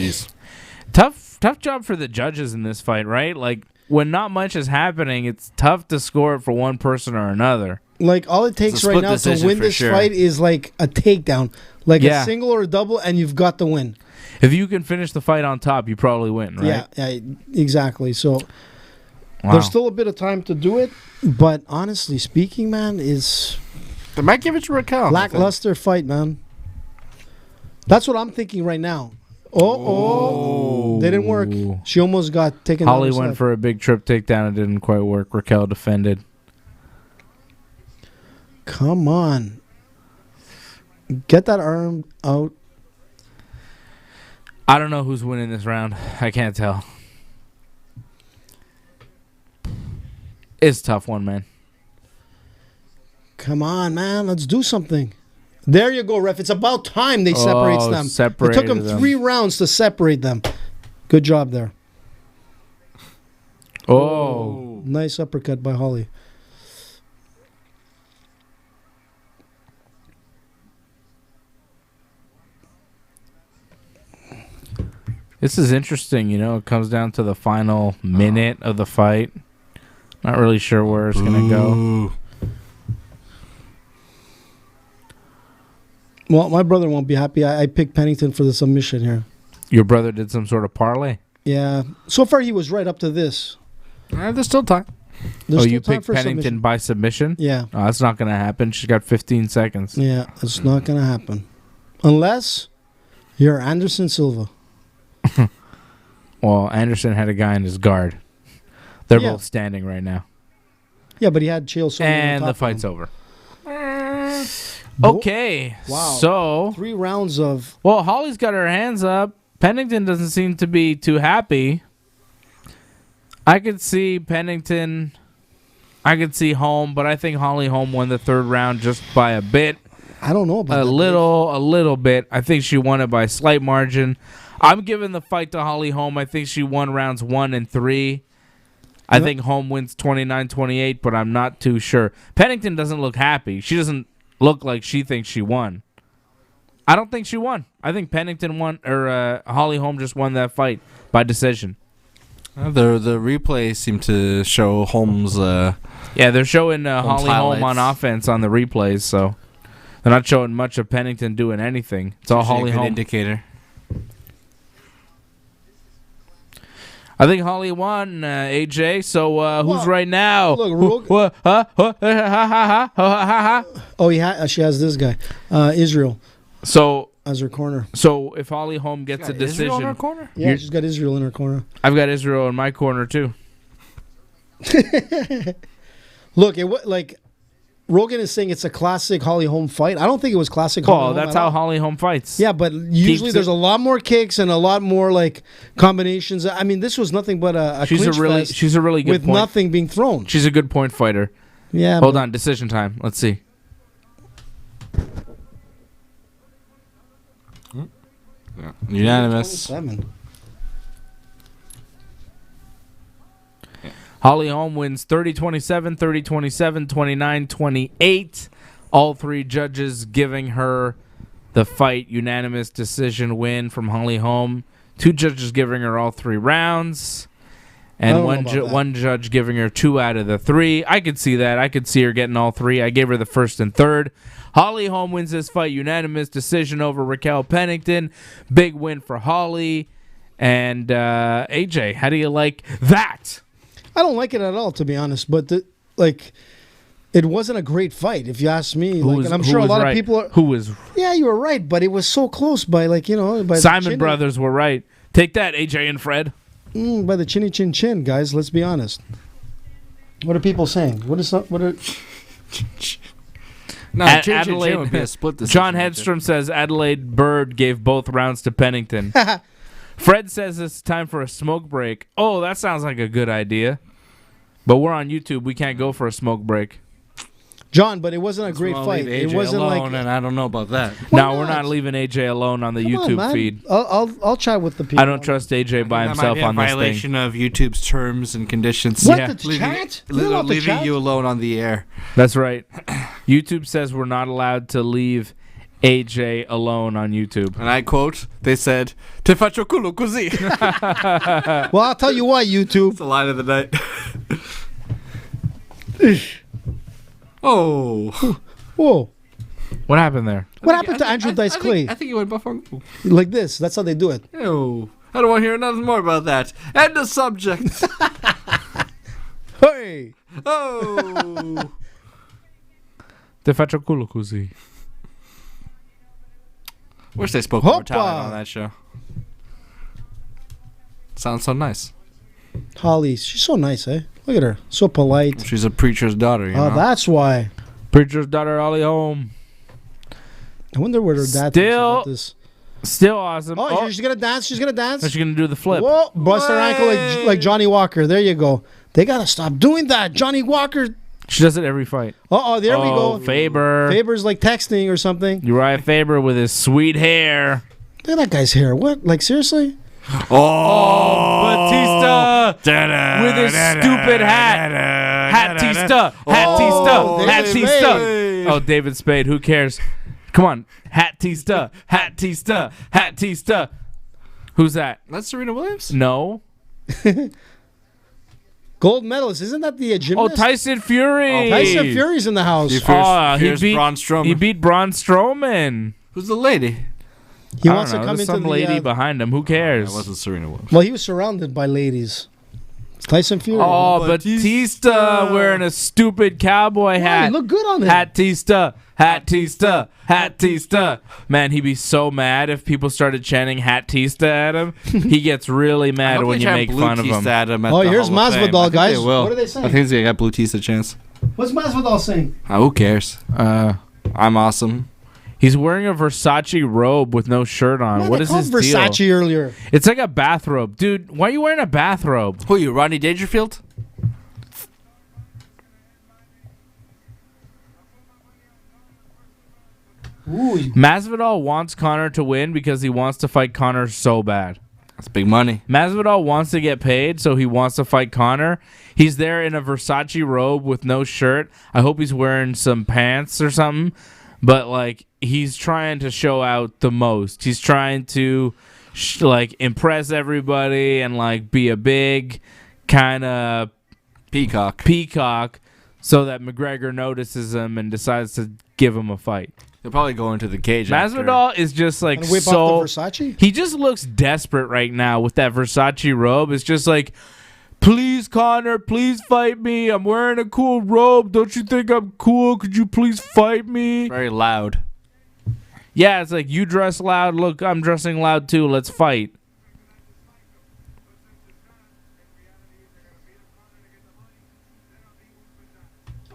Tough job for the judges in this fight, right? Like, when not much is happening, it's tough to score it for one person or another. Like, all it takes a right split now to decision win for this sure. fight is like a takedown. Like Yeah. a single or a double, and you've got the win. If you can finish the fight on top, you probably win, right? Yeah, exactly. So Wow. there's still a bit of time to do it. But honestly speaking, man, is They might give it to Raquel. lackluster fight, man. That's what I'm thinking right now. Oh, didn't work. She almost got taken. Holly out of went side. for a big trip takedown. It didn't quite work. Raquel defended. Come on, get that arm out. I don't know who's winning this round. I can't tell. It's a tough one, man. Come on, man. Let's do something. There you go, ref. It's about time they separates them. It took them separated them. 3 rounds to separate them. Good job there. Oh. Nice uppercut by Holly. This is interesting, you know. It comes down to the final minute of the fight. Not really sure where it's going to go. Well, my brother won't be happy. I picked Pennington for the submission here. Your brother did some sort of parlay. Yeah. So far, he was right up to this. There's still time. There's still You time picked for Pennington submission. by submission? Yeah. Oh, that's not going to happen. She's got 15 seconds. Yeah. It's not going to happen. Unless you're Anderson Silva. Well, Anderson had a guy in his guard. They're Yeah. both standing right now. Yeah, but he had Chael Sonnen on And top the of fight's him. over. Bo- Okay. Wow. So, 3 rounds of... well, Holly's got her hands up. Pennington doesn't seem to be too happy. I could see Pennington. I could see Holm, but I think Holly Holm won the third round just by a bit. I don't know about a little bit. I think she won it by a slight margin. I'm giving the fight to Holly Holm. I think she won rounds 1 and 3. I think Holm wins 29-28, but I'm not too sure. Pennington doesn't look happy. She doesn't look like she thinks she won. I don't think she won. I think Pennington won, or Holly Holm just won that fight by decision. The replays seem to show Holmes. Yeah, they're showing Holly Holm on highlights. offense on the replays, so they're not showing much of Pennington doing anything. It's all Holly Holm. Indicator. I think Holly won, AJ. So who's right now? Look, she has this guy, Israel, So as her corner. So if Holly Holm gets a decision, Israel in her corner? Yeah, she's got Israel in her corner. I've got Israel in my corner too. Look, Rogan is saying it's a classic Holly Holm fight. I don't think it was classic. Holly Holm That's at how all. Holly Holm fights. Yeah, but usually there's a lot more kicks and a lot more like combinations. I mean, this was nothing but a she's clinch fest she's a really good with point. nothing being thrown. She's a good point fighter. Yeah. Hold on, decision time. Let's see. Yeah. Unanimous. 27. Holly Holm wins 30-27, 30-27, 29-28. All three judges giving her the fight. Unanimous decision win from Holly Holm. 2 judges giving her all 3 rounds. And one judge giving her 2 out of the 3. I could see that. I could see her getting all 3. I gave her the first and third. Holly Holm wins this fight. Unanimous decision over Raquel Pennington. Big win for Holly. And AJ, how do you like that? I don't like it at all, to be honest. But it wasn't a great fight, if you ask me. And I'm sure a lot of people are. Who was? Yeah, you were right, but it was so close by by Simon Brothers were right. Take that, AJ and Fred. By the chinny chin chin, guys. Let's be honest. What are people saying? No, Adelaide would be a split decision. John Hedstrom says Adelaide Bird gave both rounds to Pennington. Fred says it's time for a smoke break. Oh, that sounds like a good idea. But we're on YouTube. We can't go for a smoke break. John, but it wasn't a great fight. It wasn't alone, and I don't know about that. No, we're not leaving AJ alone on the YouTube feed. I'll chat with the people. I don't trust AJ by himself on this thing. Violation of YouTube's terms and conditions. What, Yeah. the chat? Leaving you alone on the air. That's right. YouTube says we're not allowed to leave AJ alone on YouTube. And I quote, they said, "Te faccio culo così." Well, I'll tell you what, YouTube. It's the line of the night. Oh. Whoa. What happened there? What happened to Andrew Dice Clay? I think he went buffalo. Like this. That's how they do it. Ew. I don't want to hear nothing more about that. End of subject. Hey. Oh. Te faccio culo così. Wish they spoke more Hoppa. Italian on that show. Sounds so nice. Holly, she's so nice, eh? Look at her. So polite. She's a preacher's daughter, you know? That's why. Preacher's daughter, Holly Holm. I wonder what her dad thinks Still- about this. Still awesome. Oh, she's going to dance? She's going to dance? Is she going to do the flip? Whoa, bust her ankle like Johnny Walker. There you go. They got to stop doing that. Johnny Walker. She does it every fight. There we go. Faber. Faber's like texting or something. Uriah Faber with his sweet hair. Look at that guy's hair. What? Like, seriously? Batista with his stupid hat. Hatista. Hatista. David Hatista. Oh, David Spade. Who cares? Come on. Hatista. Hatista. Hatista. Who's that? That's Serena Williams? No. Gold medalist. Isn't that the Oh, gymnast? Tyson Fury. Tyson Fury's in the house. He He beat Braun Strowman. He beat Braun Strowman. Who's the lady? He I wants don't to know. come There's into some lady the... behind him. Who cares? That wasn't Serena Williams. Well, he was surrounded by ladies. Tyson Fury. Oh, Batista. Batista wearing a stupid cowboy He hat. looked good on him. Hatista, Hatista, Hatista. Man, he'd be so mad if people started chanting Hatista at him. He gets really mad when you make fun of him. Oh, here's Masvidal, guys. What What are they saying? I think they got Blue Tista chance. What's Masvidal saying? Who cares? I'm awesome. He's wearing a Versace robe with no shirt on. Man, What I is called his Versace deal? earlier. It's like a bathrobe. Dude, why are you wearing a bathrobe? Who are you, Rodney Dangerfield? Ooh, Masvidal wants Conor to win because he wants to fight Conor so bad. That's big money. Masvidal wants to get paid, so he wants to fight Conor. He's there in a Versace robe with no shirt. I hope he's wearing some pants or something. But, like, he's trying to show out the most. He's trying to, impress everybody and, like, be a big kind of Peacock so that McGregor notices him and decides to give him a fight. He'll probably go into the cage. Masvidal is just, like, and whip so... off the Versace? He just looks desperate right now with that Versace robe. It's just like, please, Conor, please fight me. I'm wearing a cool robe. Don't you think I'm cool? Could you please fight me? Very loud. Yeah, it's like, you dress loud. Look, I'm dressing loud too. Let's fight.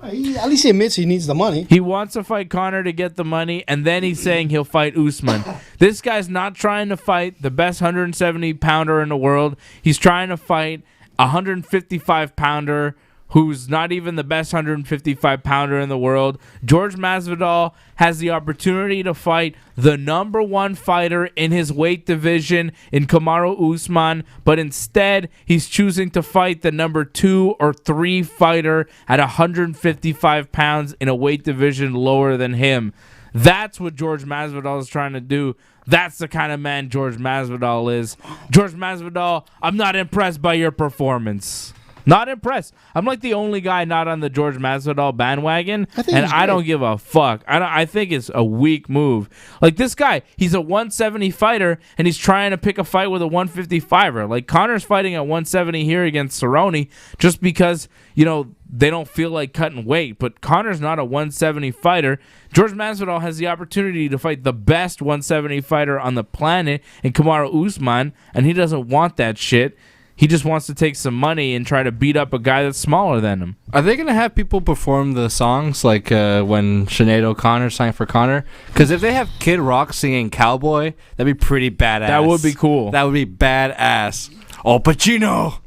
At least he admits he needs the money. He wants to fight Conor to get the money, and then he's saying he'll fight Usman. This guy's not trying to fight the best 170-pounder in the world. He's trying to fight a 155-pounder who's not even the best 155-pounder in the world. George Masvidal has the opportunity to fight the number one fighter in his weight division in Kamaru Usman, but instead he's choosing to fight the number 2 or 3 fighter at 155 pounds in a weight division lower than him. That's what George Masvidal is trying to do. That's the kind of man George Masvidal is. George Masvidal, I'm not impressed by your performance. Not impressed. I'm like the only guy not on the George Masvidal bandwagon, and I don't give a fuck. I think it's a weak move. Like, this guy, he's a 170 fighter, and he's trying to pick a fight with a 155er. Like, Conor's fighting at 170 here against Cerrone just because, they don't feel like cutting weight. But Conor's not a 170 fighter. George Masvidal has the opportunity to fight the best 170 fighter on the planet in Kamaru Usman, and he doesn't want that shit. He just wants to take some money and try to beat up a guy that's smaller than him. Are they going to have people perform the songs like when Sinead O'Connor signed for Conor? Because if they have Kid Rock singing Cowboy, that'd be pretty badass. That would be cool. That would be badass. Oh, Pacino!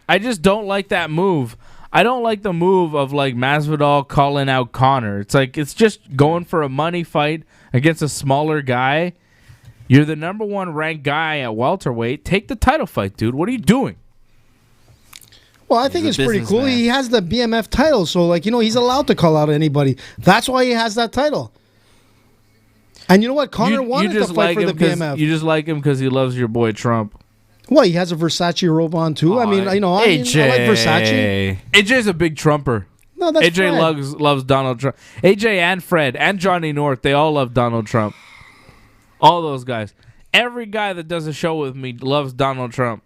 I just don't like that move. I don't like the move of, like, Masvidal calling out Conor. It's like, it's just going for a money fight against a smaller guy. You're the number 1 ranked guy at welterweight. Take the title fight, dude. What are you doing? Well, I think it's pretty cool. Man. He has the BMF title, so, he's allowed to call out anybody. That's why he has that title. And you know what? Conor wanted to fight for the BMF. You just like him because he loves your boy Trump. Well, he has a Versace robe on, too. I like Versace. AJ's a big Trumper. No, that's AJ loves Donald Trump. AJ and Fred and Johnny North, they all love Donald Trump. All those guys. Every guy that does a show with me loves Donald Trump.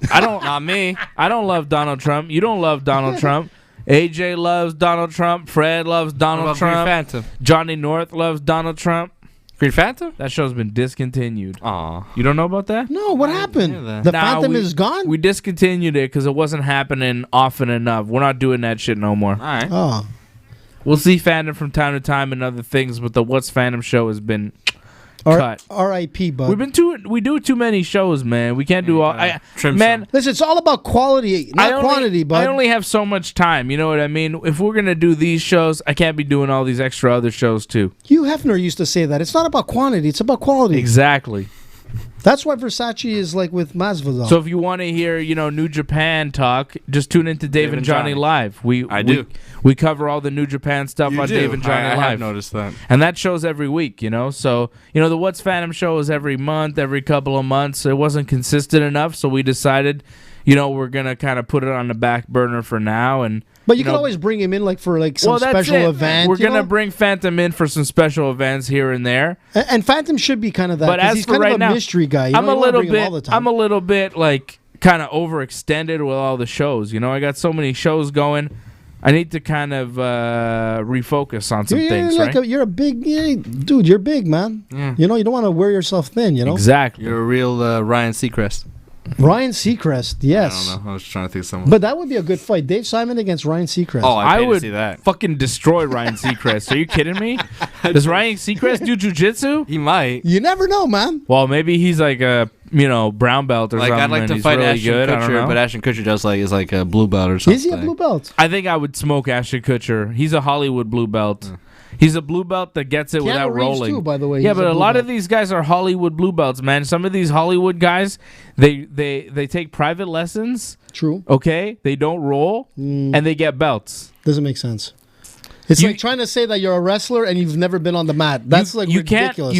Not me. I don't love Donald Trump. You don't love Donald Trump. AJ loves Donald Trump. Fred loves Donald Trump. Green Phantom? Johnny North loves Donald Trump. Green Phantom? That show's been discontinued. Aw. You don't know about that? No, what happened? The Phantom is gone? We discontinued it because it wasn't happening often enough. We're not doing that shit no more. All right. Oh. We'll see Phantom from time to time and other things, but the What's Phantom show has been... cut. R.I.P. Bud. We do too many shows, man. We can't do all. Listen, it's all about quality, not quantity, bud. I only have so much time. You know what I mean? If we're gonna do these shows, I can't be doing all these extra other shows too. Hugh Hefner used to say that it's not about quantity; it's about quality. Exactly. That's why Versace is like with Masvidal. So if you want to hear, New Japan talk, just tune into Dave and Johnny Live. We cover all the New Japan stuff on Dave and Johnny Live. I have noticed that. And that show's every week, So, the What's Phantom show is every month, every couple of months. It wasn't consistent enough, so we decided, we're going to kind of put it on the back burner for now. But you can always bring him in some special event. We're going to bring Phantom in for some special events here and there. And Phantom should be kind of that, but because he's kind of a mystery guy. I'm a little bit like kind of overextended with all the shows. I got so many shows going. I need to kind of refocus on some things, right? You're a big dude. You're big, man. Yeah. You don't want to wear yourself thin, Exactly. You're a real Ryan Seacrest. Ryan Seacrest, yes. I don't know. I was trying to think of someone. But that would be a good fight. Dave Simon against Ryan Seacrest. Oh, I would would see that. fucking destroy Ryan Seacrest. Are you kidding me? Does Ryan Seacrest do jujitsu? He might. You never know, man. Well, maybe he's like a brown belt or Like something. I'd like and to he's fight really Ashton good. I don't Kutcher, know. but Ashton Kutcher is like a blue belt or something. Is he a blue belt? I think I would smoke Ashton Kutcher. He's a Hollywood blue belt. He's a blue belt that gets it without Keanu Reeves rolling. too, by the way. Yeah, He's but a blue lot belt. of these guys are Hollywood blue belts, man. Some of these Hollywood guys, they take private lessons. True. Okay, they don't roll, and they get belts. Doesn't make sense. It's You- like trying to say that you're a wrestler and you've never been on the mat. That's like ridiculous.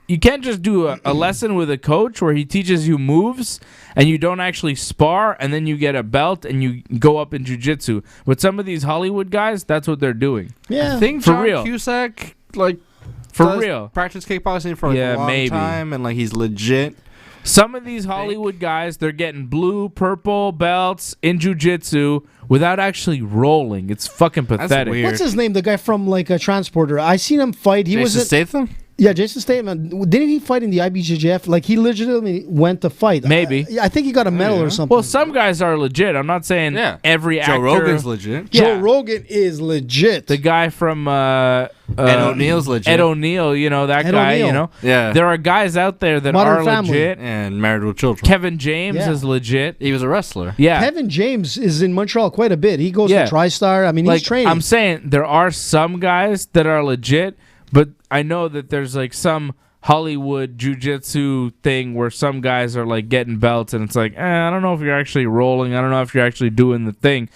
You can't just do a lesson with a coach where he teaches you moves and you don't actually spar and then you get a belt and you go up in jiu-jitsu. With some of these Hollywood guys, that's what they're doing. Yeah. I think For John real. Cusack does practice kickboxing for Yeah, a long maybe. time, and like he's legit. Some of these Hollywood guys, they're getting blue, purple belts in jiu-jitsu without actually rolling. It's fucking pathetic. weird. What's his name? The guy from like a transporter. I seen him fight. He Jason was Statham. Yeah, Jason Statham. Didn't he fight in the IBJJF? Like he legitimately went to fight. Maybe. I think he got a medal or something. Well, some guys are legit. I'm not saying every actor. Joe Rogan's legit. Joe Rogan is legit. The guy from Ed O'Neill's legit. Ed O'Neill, that Ed guy, O'Neill. Yeah. There are guys out there that Modern are Family. legit. And Married with Children. Kevin James Yeah. is legit. He was a wrestler. Yeah. Kevin James is in Montreal quite a bit. He goes Yeah. to TriStar. I mean, Like, he's training. I'm saying there are some guys that are legit, but I know that there's like some Hollywood jiu-jitsu thing where some guys are like getting belts and it's like, I don't know if you're actually rolling. I don't know if you're actually doing the thing.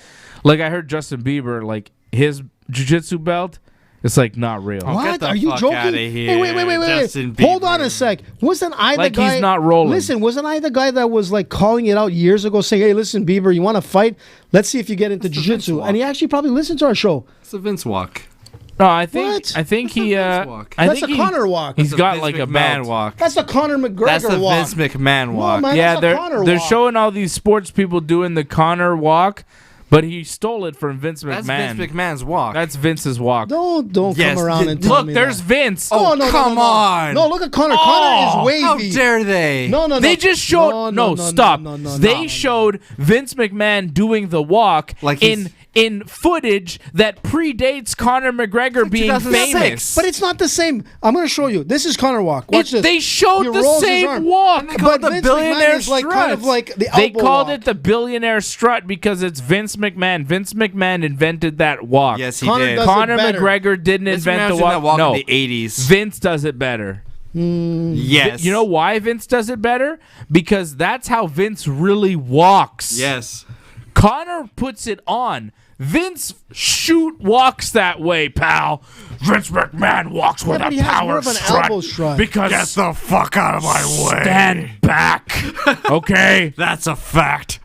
Like I heard Justin Bieber, like his jiu-jitsu belt, it's like not real. Oh, get What? the Are you fuck joking? outta Hey, here, wait. Justin Hold on Bieber. a sec. Wasn't I Like, the guy? he's not rolling. Listen, wasn't I the guy that was like calling it out years ago, saying, "Hey, listen, Bieber, you want to fight? Let's see if you get into That's the jiu-jitsu." Vince And he actually probably listened to our show. It's a Vince walk. No, I think What? I think he Vince walk. I That's think a Conor walk. He's It's got Vince like a McMahon belt. walk. That's the Conor McGregor That's the walk. Vince McMahon walk. man. Yeah, That's a Conor they're walk. showing all these sports people doing the Conor walk, but he stole it from Vince McMahon. That's Vince McMahon's walk. That's Vince's walk. Don't Yes, come around and tell Look, me there's that. Vince. Oh, no, come no. on. No, look at Conor. Oh, Conor is How wavy. dare they? No. They just showed No, stop. no, They showed Vince McMahon doing the walk Like in footage that predates Conor McGregor being 2006. famous. But it's not the same. I'm going to show you. This is Conor walk. Watch this. They showed He the rolls his same arm. walk. And they call it the Vince billionaire McMahon is like strut. kind of like the They elbow called walk. it the billionaire strut because it's Vince McMahon. Vince McMahon invented that walk. Yes, he Conor did. does it Conor better. McGregor didn't Vince invent McMahon the was walk. in that walk No, in the 80s. Vince does it better. Yes. You know why Vince does it better? Because that's how Vince really walks. Yes. Conor puts it on. Vince walks that way, pal. Vince McMahon walks with but a he has power more of an elbow strut. because Get the fuck out of my way. stand back, okay? That's a fact.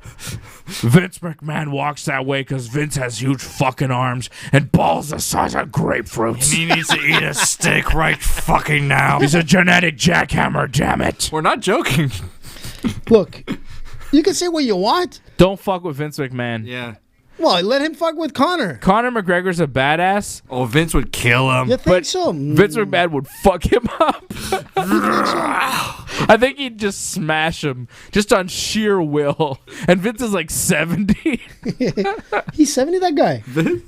Vince McMahon walks that way because Vince has huge fucking arms and balls the size of grapefruits. He needs to eat a steak right fucking now. He's a genetic jackhammer, damn it. We're not joking. Look, you can say what you want. Don't fuck with Vince McMahon. Yeah. Well, let him fuck with Conor. Conor McGregor's a badass. Oh, Vince would kill him. You think But so? Vince McMahon would fuck him up. I think he'd just smash him just on sheer will. And Vince is like 70. He's 70, that guy.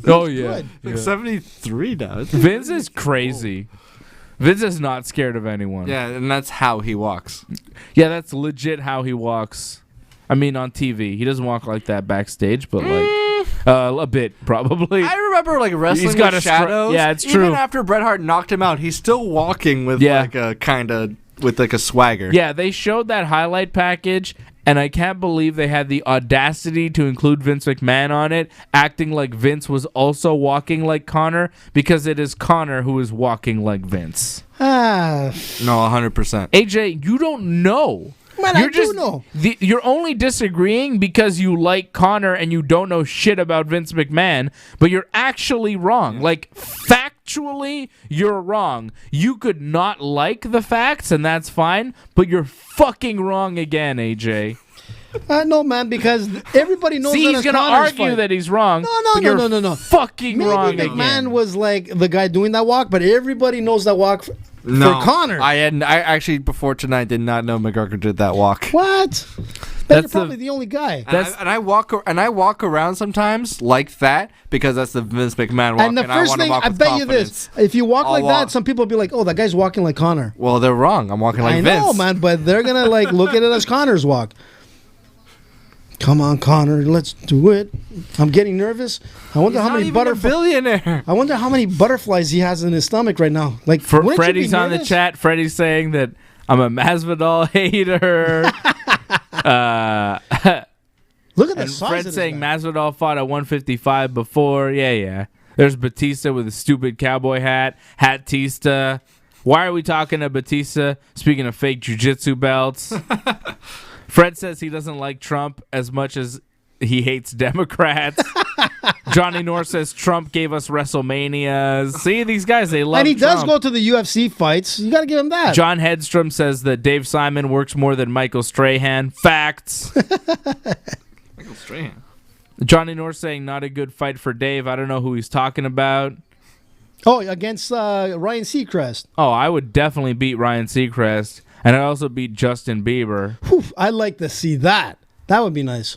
Oh, yeah. Good. Like 73 now. Vince is crazy. Vince is not scared of anyone. Yeah, and that's how he walks. Yeah, that's legit how he walks. I mean, on TV. He doesn't walk like that backstage, but like a bit, probably. I remember like wrestling He's got with a shadows. yeah, it's Even true. after Bret Hart knocked him out, he's still walking with Yeah. like a kind of with like a swagger. Yeah, they showed that highlight package, and I can't believe they had the audacity to include Vince McMahon on it, acting like Vince was also walking like Conor, because it is Conor who is walking like Vince. Ah, No, 100%. AJ, you don't know. man, I do know. You're only disagreeing because you like Conor and you don't know shit about Vince McMahon, but you're actually wrong. Like, factually, you're wrong. You could not like the facts, and that's fine, but you're fucking wrong again, AJ. No, man, because everybody knows See, that he's it's going to Conor's argue fight. that he's wrong. No, but you're no. fucking Maybe wrong McMahon again. was like the guy doing that walk, but everybody knows that walk for Conor. I actually before tonight did not know McGregor did that walk. What? You're probably the only guy. And I walk around sometimes like that because that's the Vince McMahon walk. And the first thing, I bet you this: if you walk like that, some people will be like, "Oh, that guy's walking like Conor." Well, they're wrong. I'm walking like Vince. I know, man, but they're gonna like look at it as Conor's walk. Come on, Conor, let's do it. I'm getting nervous. I wonder how many billionaire. I wonder how many butterflies he has in his stomach right now. Like, Freddie's on the chat. Freddie's saying that I'm a Masvidal hater. Look at the size Fred's of this saying guy. Masvidal fought at 155 before. Yeah. There's Batista with a stupid cowboy hat. Hatista. Why are we talking to Batista? Speaking of fake jiu-jitsu belts. Fred says he doesn't like Trump as much as he hates Democrats. Johnny North says Trump gave us WrestleManias. See, these guys, they love And he does Trump. go to the UFC fights. You got to give him that. John Hedstrom says that Dave Simon works more than Michael Strahan. Facts. Michael Strahan. Johnny North saying not a good fight for Dave. I don't know who he's talking about. Oh, against Ryan Seacrest. Oh, I would definitely beat Ryan Seacrest. And I'd also beat Justin Bieber. Whew, I'd like to see that. That would be nice.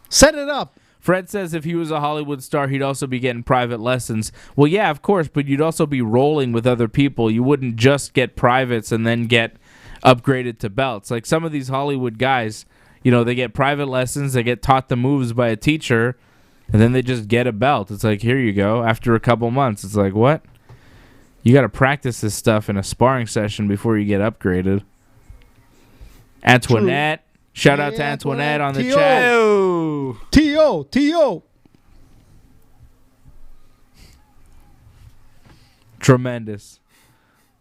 Set it up. Fred says if he was a Hollywood star, he'd also be getting private lessons. Well, yeah, of course, but you'd also be rolling with other people. You wouldn't just get privates and then get upgraded to belts. Like some of these Hollywood guys, they get private lessons, they get taught the moves by a teacher, and then they just get a belt. It's like, here you go. After a couple months, it's like, what? You got to practice this stuff in a sparring session before you get upgraded. Antoinette. True. Shout out to Antoinette on the chat. T.O. Tremendous.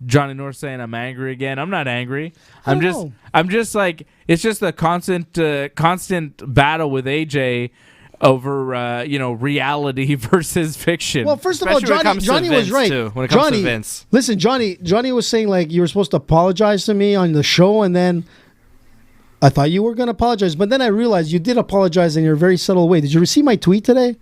Johnny North saying I'm angry again. I'm not angry. I'm just like, it's just a constant battle with AJ over reality versus fiction. Well, first of all, Johnny was right. When it comes to Vince. Listen, Johnny was saying like you were supposed to apologize to me on the show, and then I thought you were going to apologize, but then I realized you did apologize in your very subtle way. Did you receive my tweet today?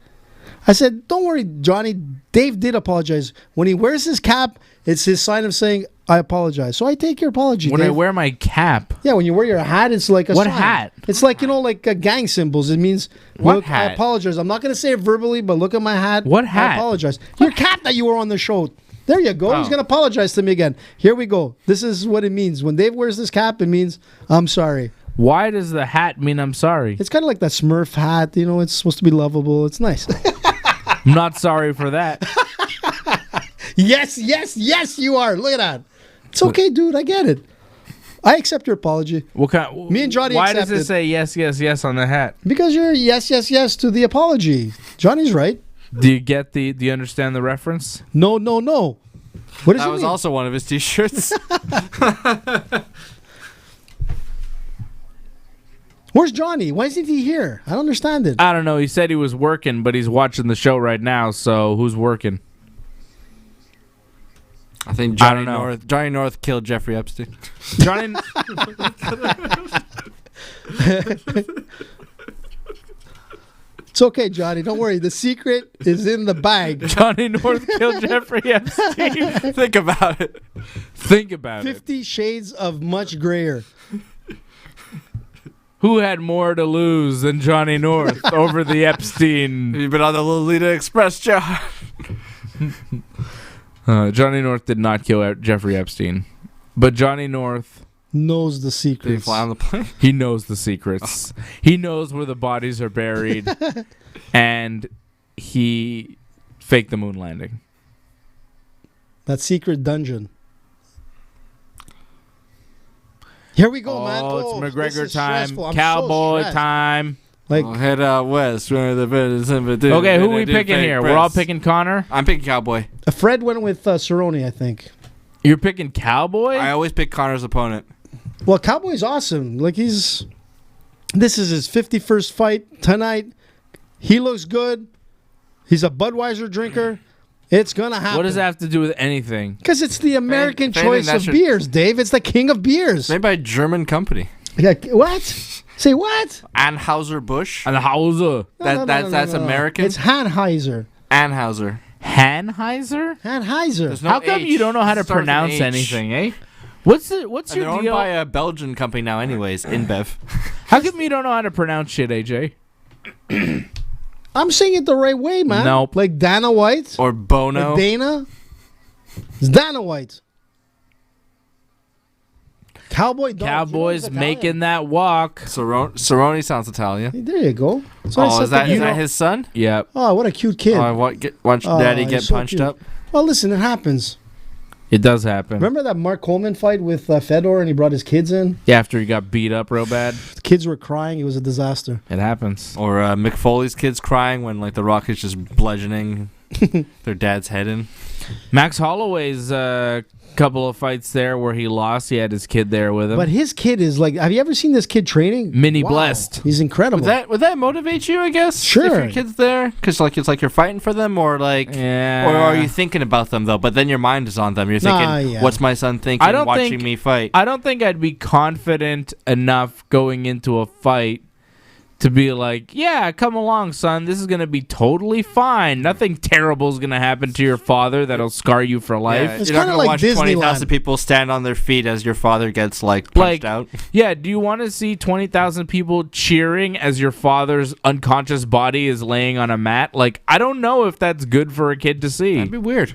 I said, don't worry, Johnny. Dave did apologize. When he wears his cap, it's his sign of saying, I apologize. So I take your apology, When Dave. I wear my cap? Yeah, when you wear your hat, it's like a What sign. hat? It's like, like gang symbols. It means, what look, hat? I apologize. I'm not going to say it verbally, but look at my hat. What hat? I apologize. Your cap that you wore on the show. There you go. He's going to apologize to me again. Here we go. This is what it means. When Dave wears this cap, it means, I'm sorry. Why does the hat mean I'm sorry? It's kind of like that Smurf hat. It's supposed to be lovable. It's nice. I'm not sorry for that. Yes, you are. Look at that. It's okay, dude. I get it. I accept your apology. Me and Johnny Why accept does it it. say yes on the hat? Because you're yes to the apology. Johnny's right. Do you understand the reference? No. What does That it was mean? also one of his t-shirts. Where's Johnny? Why isn't he here? I don't understand it. I don't know. He said he was working, but he's watching the show right now, so who's working? I think Johnny North killed Jeffrey Epstein. Johnny It's okay, Johnny. Don't worry. The secret is in the bag. Johnny North killed Jeffrey Epstein. Think about it. 50 Shades of Much Grayer. Who had more to lose than Johnny North over the Epstein? You've been on the Lolita Express, John. Johnny North did not kill Jeffrey Epstein, but Johnny North knows the Did he secrets. fly on the plane? He knows the secrets. He knows where the bodies are buried, and he faked the moon landing. That secret dungeon. Here we go, man. It's this McGregor is time, stressful. I'm cowboy so stressed. time. Like, I'll head out west. Okay, who are we picking here? We're all picking Conor? I'm picking Cowboy. Fred went with Cerrone, I think. You're picking Cowboy? I always pick Conor's opponent. Well, Cowboy's awesome. Like, this is his 51st fight tonight. He looks good. He's a Budweiser drinker. It's going to happen. What does that have to do with anything? Because it's the American If anything, choice that of should- beers, Dave. It's the king of beers. Made by a German company. Yeah, what? Say what? Anheuser-Busch. And Hauser. That's American? It's Hanheiser. Anheuser. Hanheiser? Anheuser. There's no How come H. you don't know how to It starts with an pronounce H. anything, eh? What's And your they're owned deal? by a Belgian company now, anyways. InBev. How come you don't know how to pronounce shit, AJ? I'm saying it the right way, man. Nope. Like Dana White. Or Bono. Like Dana. It's Dana White. Cowboy dog. Cowboys making that walk. Cerrone sounds Italian. There you go. So I Oh, said is that to you. his son? Yep. Oh, what a cute kid. Watch Oh, Daddy he's get so punched cute. up. Well, listen, it happens. It does happen. Remember that Mark Coleman fight with Fedor and he brought his kids in? Yeah, after he got beat up real bad. The kids were crying. It was a disaster. It happens. Or Mick Foley's kids crying when like the Rock is just bludgeoning their dad's head in. Max Holloway's couple of fights there where he lost. He had his kid there with him. But his kid is like, have you ever seen this kid training? Mini Wow. blessed. He's incredible. Would that motivate you? I guess. Sure. If your kid's there, because like it's like you're fighting for them, or like, Yeah. or are you thinking about them though? But then your mind is on them. You're thinking, Nah, yeah. what's my son thinking? I don't watching think- me fight. I don't think I'd be confident enough going into a fight to be like, yeah, come along, son. This is going to be totally fine. Nothing terrible is going to happen to your father that'll scar you for life. Yeah, It's you're not kinda gonna like watch 20,000 Disneyland. people stand on their feet as your father gets like punched out. Yeah, do you want to see 20,000 people cheering as your father's unconscious body is laying on a mat? Like, I don't know if that's good for a kid to see. That'd be weird.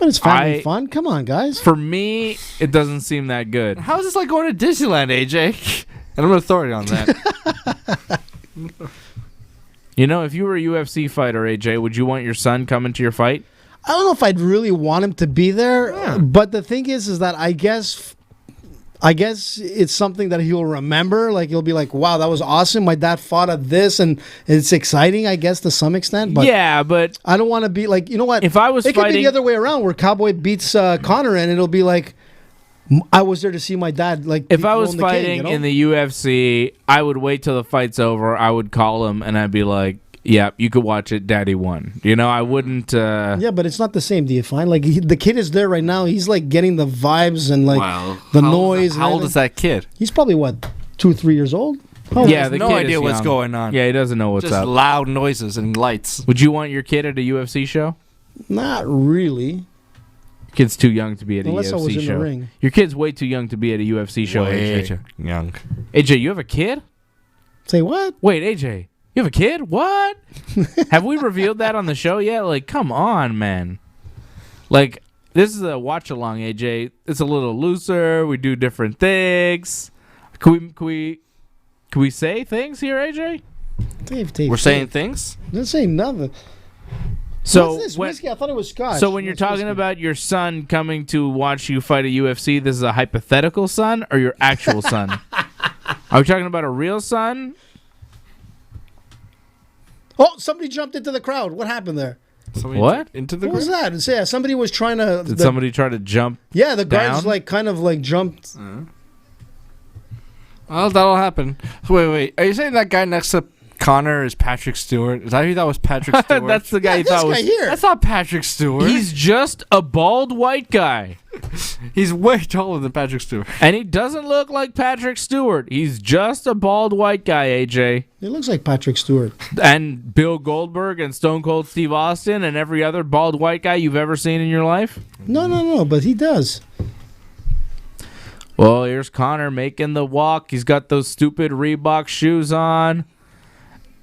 But it's family I- fun. Come on, guys. For me, it doesn't seem that good. How is this like going to Disneyland, AJ? And I'm an authority on that. You know, if you were a UFC fighter, AJ, would you want your son coming to your fight? I don't know if I'd really want him to be there, but the thing is that I guess it's something that he'll remember. Like he'll be like, "Wow, that was awesome! My dad fought at this, and it's exciting." I guess to some extent, but Yeah, but I don't want to be like, you know what? if I was it could be fighting... the other way around, where Cowboy beats Conor, and it'll be like, I was there to see my dad. Like If I was dethrone the king, fighting you know? in the UFC, I would wait till the fight's over. I would call him and I'd be like, "Yeah, you could watch it. Daddy won." You know, I wouldn't. Yeah, but it's not the same. Do you find like the kid is there right now? He's like getting the vibes and like the noise. How old is that kid? He's probably what 2-3 years old. How Yeah, old the no kid idea is what's young. going on. Yeah, he doesn't know what's Just up. loud noises and lights. Would you want your kid at a UFC show? is? Not really, Kid's too young to be at a unless I was UFC in show. the ring. Your kid's way too young to be at a UFC show, Way AJ. too young. AJ, you have a kid? Say what? Wait, AJ, you have a kid? What? Have we revealed that on the show yet? Like, come on, man. Like, this is a watch along, AJ. It's a little looser. We do different things. Can we say things here, AJ? Dave, We're saying things. Let's say nothing. So What's this when, whiskey? I thought it was scotch. so when you're What's talking whiskey? about your son coming to watch you fight a UFC, this is a hypothetical son or your actual son? Are we talking about a real son? Oh, somebody jumped into the crowd. What happened there? Somebody What? into the What was group? that? It's- Yeah, somebody was trying to. Did somebody try to jump? Yeah, the guards down? like kind of like jumped. Well, that'll happen. Wait. Are you saying that guy next to Conor is Patrick Stewart? Is that who that was? Patrick Stewart. That's the guy Yeah, you this thought guy was. here. That's not Patrick Stewart. He's just a bald white guy. He's way taller than Patrick Stewart. And he doesn't look like Patrick Stewart. He's just a bald white guy, AJ. It looks like Patrick Stewart. And Bill Goldberg and Stone Cold Steve Austin and every other bald white guy you've ever seen in your life. No, but he does. Well, here's Conor making the walk. He's got those stupid Reebok shoes on.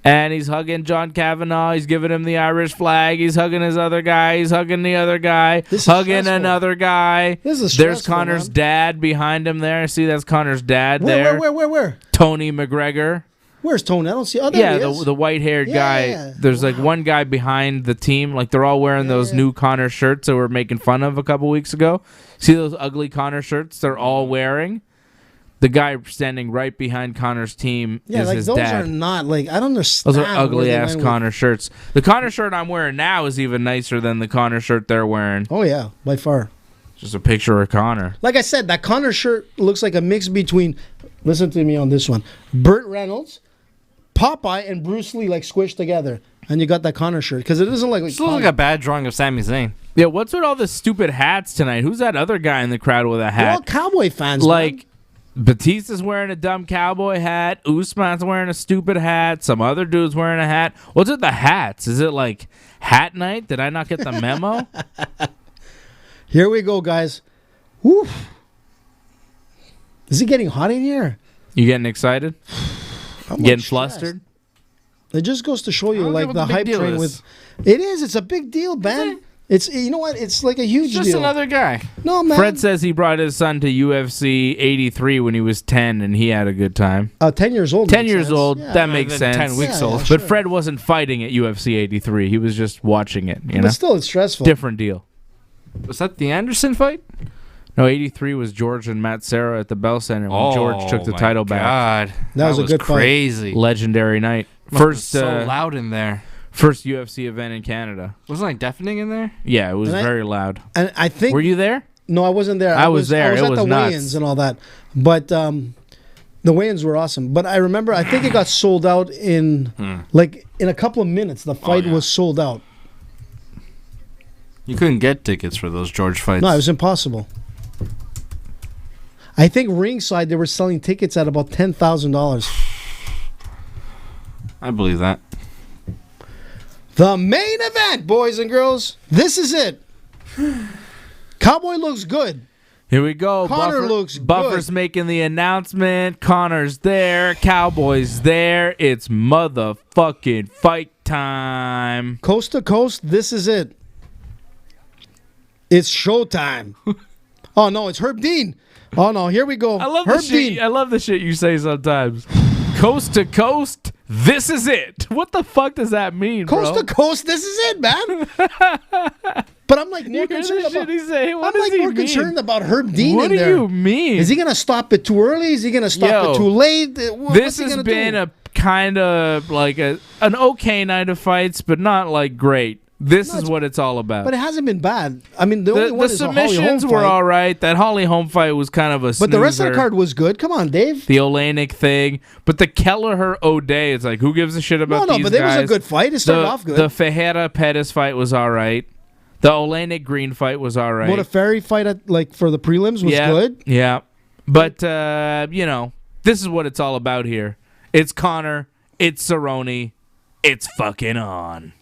And he's hugging John Kavanaugh. He's giving him the Irish flag. He's hugging his other guy. He's hugging the other guy. This is Hugging stressful. another guy. This is There's stressful, Conor's man. dad behind him there. See, that's Conor's dad there. Where? Tony McGregor. Where's Tony? I don't see. Oh, there he is. The white-haired Yeah. guy. There's like one guy behind the team. Like they're all wearing those new Conor shirts that we're making fun of a couple weeks ago. See those ugly Conor shirts they're all wearing? The guy standing right behind Conor's team Yeah, is like his those dad. are not like I don't understand. Those are where ugly they ass went with- Conor shirts. The Conor shirt I'm wearing now is even nicer than the Conor shirt they're wearing. Oh yeah, by far. Just a picture of Conor. Like I said, that Conor shirt looks like a mix between. Listen to me on this one: Burt Reynolds, Popeye, and Bruce Lee, like squished together. And you got that Conor shirt because it doesn't look like. This looks like a bad drawing of Sami Zayn. Yeah, what's with all the stupid hats tonight? Who's that other guy in the crowd with a They're all hat? Cowboy fans. Like, Batista's wearing a dumb cowboy hat. Usman's wearing a stupid hat. Some other dude's wearing a hat. What's with the hats? Is it like hat night? Did I not get the memo? Here we go, guys. Woo. Is it getting hot in here? You getting excited? I'm Getting stressed. flustered? It just goes to show you, I don't like, get the what the hype big deal train is. with... It is. It's a big deal, man. It's, you know what? It's like a huge Just deal. another guy. No, man. Fred says he brought his son to UFC 83 when he was 10 and he had a good time. 10 years old. 10 makes years sense. old, Yeah. that makes than sense. 10 weeks Yeah, old. yeah, But sure. Fred wasn't fighting at UFC 83. He was just watching it, you know? But still, it's stressful. Different deal. Was that the Anderson fight? No, 83 was George and Matt Serra at the Bell Center when George took the title back. God. That was a good fight. crazy. Legendary night. Must have First been so loud in there. first UFC event in Canada. Wasn't like deafening in there? Yeah, it was And very loud. And I think... Were you there? No, I wasn't there. I was there. I was It at was the nuts. weigh-ins and all that. But the weigh-ins were awesome. But I remember, I think it got sold out in a couple of minutes. The fight was sold out. You couldn't get tickets for those George fights. No, it was impossible. I think ringside they were selling tickets at about $10,000. I believe that. The main event, boys and girls. This is it. Cowboy looks good. Here we go. Conor looks good. Buffer's making the announcement. Connor's there. Cowboy's there. It's motherfucking fight time. Coast to coast, this is it. It's showtime. Oh no, it's Herb Dean. Oh no, here we go. I love Herb the shit. Dean. I love the shit you say sometimes. Coast to coast, this is it. What the fuck does that mean, Coast bro? to coast, this is it, man. But I'm like more You hear concerned the shit about. he say? What I'm does like he more mean? concerned about Herb Dean What in do there. you mean? Is he gonna stop it too early? Is he gonna stop Yo, it too late? This has been a kind of like an okay night of fights, but not like great. This is what it's all about. But it hasn't been bad. I mean, the only The one is a Holly Holm submissions were fight. all right. That Holly Holm fight was kind of a snoozer. But the rest of the card was good. Come on, Dave. The Olenek thing. But the Kelleher O'Day, it's like, who gives a shit about No, these but guys? it was a good fight. It started off good. The Fejera Pettis fight was all right. The Olenek Green fight was all right. Modafferi fight at, like for the prelims was good. Yeah. But, this is what it's all about here. It's Conor. It's Cerrone. It's fucking on.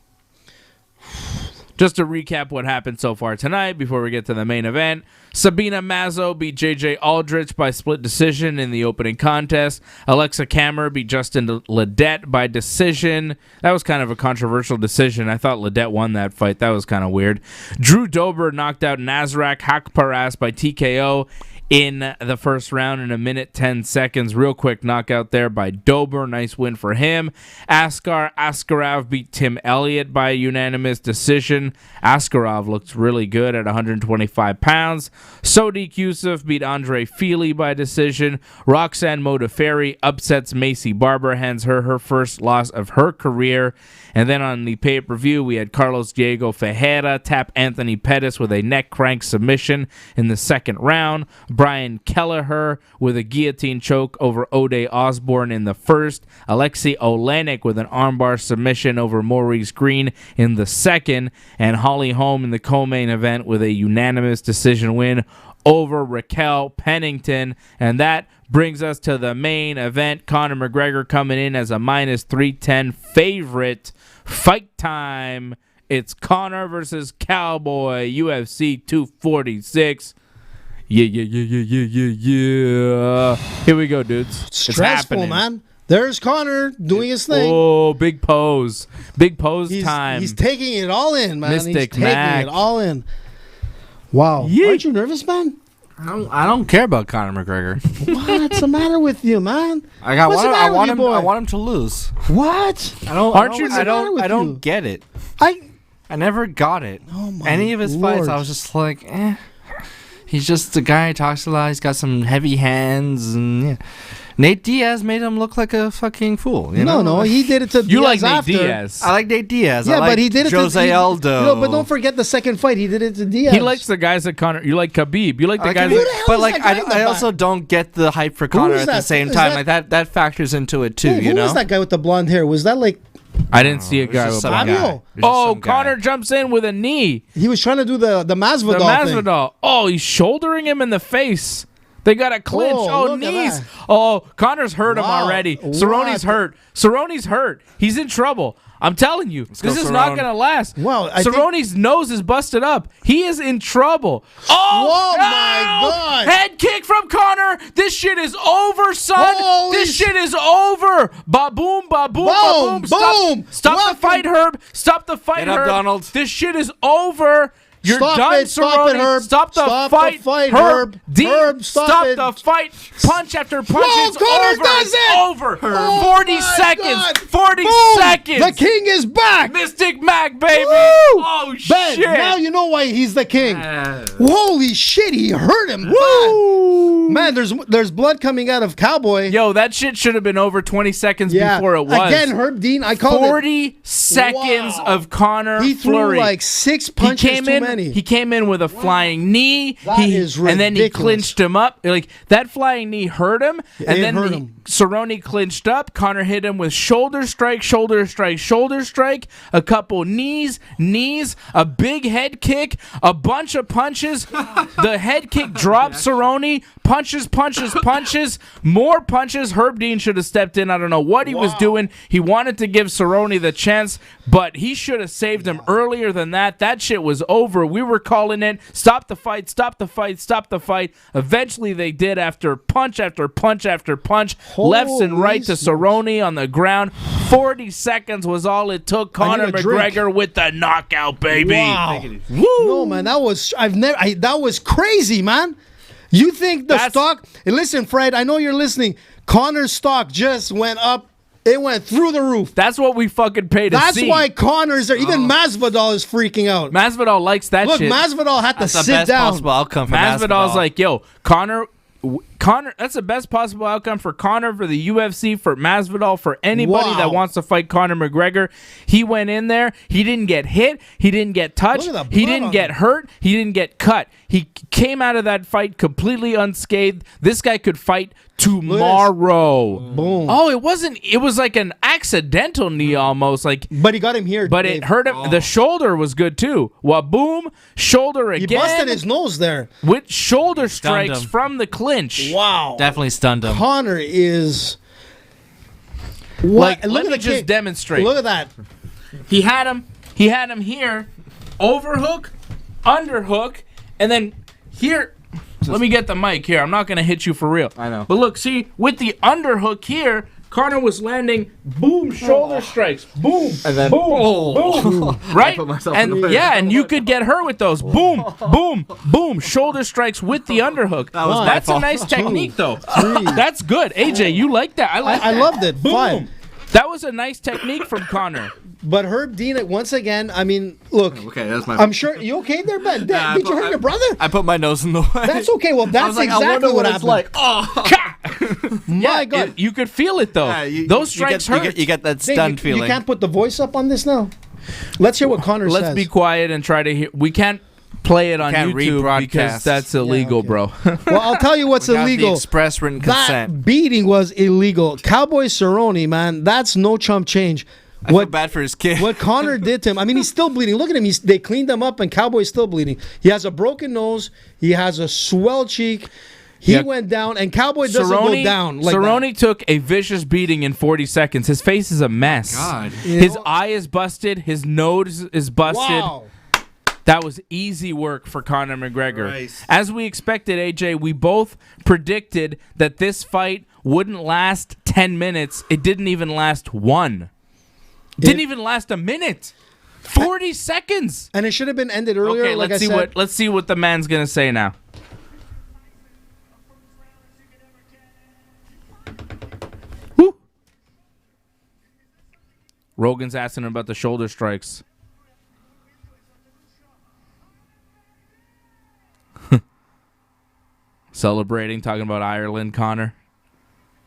Just to recap what happened so far tonight before we get to the main event. Sabina Mazo beat JJ Aldrich by split decision in the opening contest. Alexa Kammer beat Justin Ledet by decision. That was kind of a controversial decision. I thought Ledet won that fight. That was kind of weird. Drew Dober knocked out Nasrat Hakparas by TKO in the first round in 1:10. Real quick knockout there by Dober. Nice win for him. Askar Askarov beat Tim Elliott by a unanimous decision. Askarov looks really good at 125 pounds. Sodiq Yusuf beat Andre Feely by decision. Roxanne Modafferi upsets Macy Barber, hands her first loss of her career. And then on the pay-per-view, we had Carlos Diego Ferreira tap Anthony Pettis with a neck crank submission in the second round. Brian Kelleher with a guillotine choke over O'Day Osborne in the first. Alexei Olenek with an armbar submission over Maurice Green in the second. And Holly Holm in the co-main event with a unanimous decision win over Raquel Pennington. And that brings us to the main event. Conor McGregor coming in as a -310 favorite. Fight time. It's Conor versus Cowboy, UFC 246. Yeah. Here we go, dudes. It's Stressful, happening. man. There's Conor doing his thing. Oh, big pose. Big pose time. He's taking it all in, man. Mystic he's taking Mac. it all in. Wow. Yeet. Aren't you nervous, man? I don't care about Conor McGregor. What's the matter with you, man? What's the I matter with you, boy? want him to lose. What? Aren't you- What's the matter with I you? don't get it. I never got it. Oh my Any of his fights, I Lord. was just like, eh. He's just a guy who talks a lot. He's got some heavy hands, and yeah. Nate Diaz made him look like a fucking fool. You know? No, he did it to You like Diaz Nate after. Diaz. I like Nate Diaz. Yeah, I like but he did it Jose to Aldo. No, but don't forget the second fight. He did it to Diaz. He likes the guys that Conor. You like Khabib. You like the I like guys him, Who that. the hell but is like that guy in the I back? also don't get the hype for Conor is at the that? same Is time. that- Like that factors into it too. Who you know. was that guy with the blonde hair? Was that like I didn't see a There's guy just with some blonde Fabio. guy. hair. There's just Oh, some guy. Conor jumps in with a knee. he was trying to do the Masvidal The thing? Masvidal. Oh, he's shouldering him in the face. They got a clinch. Oh, Oh, look at knees. that. Oh, Conor's hurt him Wow. already. What? Cerrone's hurt. Cerrone's hurt. He's in trouble. I'm telling you, this is not Cerrone. going to last. Wow, I think- Cerrone's nose is busted up. He is in trouble. Oh, Whoa, my God. Head kick from Conor. This shit is over, son. Holy this shit is over. Ba-boom, ba-boom, ba-boom. Boom, Stop, boom. stop the Welcome. fight, Herb. Stop the fight, Get up, Herb. Donald. This shit is over. You're Stop done, it, stop Cerrone. it, Herb. Stop the Stop the fight, fight, Herb. Herb. Dean, Herb, stop it. the fight. Punch after punch. Whoa, It's Conor over. does It's it. over. Oh 40 my seconds. God. 40 Boom. seconds. The king is back. Mystic Mac, baby. Woo! Oh, Ben, shit. now you know why he's the king. Holy shit, he hurt him. Woo. Man, there's blood coming out of Cowboy. Yo, that shit should have been over 20 seconds before it was. Again, Herb Dean, I called 40 seconds Wow. of Conor He threw flurry. like 6 punches he came too in, many. He came in with a flying knee. That is and then he ridiculous. clinched him up. Like that flying knee hurt him. And It then hurt him. Cerrone clinched up. Conor hit him with shoulder strike, shoulder strike, shoulder strike. A couple knees, a big head kick, a bunch of punches. The head kick dropped Cerrone. Punches, more punches. Herb Dean should have stepped in. I don't know what he was doing. He wanted to give Cerrone the chance, but he should have saved him earlier than that. That shit was over. We were calling it. Stop the fight, stop the fight, stop the fight. Eventually they did after punch after punch after punch. Lefts and right to Cerrone on the ground. 40 seconds was all it took. Conor a drink. McGregor with the knockout, baby. Wow. Woo. No, man, that was that was crazy, man. You think the stock? And listen, Fred, I know you're listening. Conor's stock just went up. It went through the roof. That's what we fucking paid to That's see. why Conor's there. Even Masvidal is freaking out. Masvidal likes that Look, shit. Masvidal had to That's the sit best down. possible outcome for Masvidal's Masvidal. like, yo, Conor, that's the best possible outcome for Conor, for the UFC, for Masvidal, for anybody Wow. that wants to fight Conor McGregor. He went in there. He didn't get hit. He didn't get touched. Look at the He blood didn't on get him. hurt. He didn't get cut. He came out of that fight completely unscathed. This guy could fight tomorrow. Boom. Oh, it wasn't. It was like an accidental knee almost. Like, But he got him here. but Dave. it hurt him. The shoulder was good too. Boom, shoulder He again. busted his nose there. With shoulder strikes him. from the clinch. Wow. Definitely stunned him. Conor is. What? Like, And let me the just kick. demonstrate. Look at that. He had him here, overhook, underhook, and then here. Let me get the mic here. I'm not gonna hit you for real. I know. But look, see, with the underhook here, Conor was landing boom shoulder strikes, boom, And then- boom, Oh. boom, right? put myself in And the way. yeah, and you could get hurt with those boom, boom, boom shoulder strikes with the underhook. That was my That's a fault. nice technique, though. 3. That's good, AJ. You like that? I like. I loved it. Boom. 5. That was a nice technique from Conor. But Herb Dean, once again, I mean, look. Okay, that's my. I'm sure you okay there, Ben. Did you hurt your brother? I put my nose in the way. That's okay. Well, I that's was like, I exactly wonder what it's happened. like. Oh, My God. You could feel it though. Yeah, Those strikes hurt. You get that Dave, stunned you feeling. can't put the voice up on this now. Let's hear what Conor says. Let's be quiet and try to hear. We can't play it on Can't YouTube because rebroadcast. that's illegal, okay. bro. Well, I'll tell you what's Without the illegal. express written That consent. beating was illegal. Cowboy Cerrone, man, that's no chump change. I feel bad for his kid. What Conor did to him, I mean, he's still bleeding. Look at him. They cleaned him up, and Cowboy's still bleeding. He has a broken nose. He has a swelled cheek. He Yeah. went down, and Cowboy doesn't go down like Cerrone took a vicious beating in 40 seconds. His face is a mess. God. His eye is busted. His nose is that. busted. Wow. That was easy work for Conor McGregor. Christ. As we expected, AJ, we both predicted that this fight wouldn't last 10 minutes. It didn't even last one. Didn't even last a minute. 40 seconds. And it should have been ended earlier. Okay, like let's I see said. let's see what the man's gonna say now. Woo. Rogan's asking him about the shoulder strikes. Celebrating, talking about Ireland, Conor.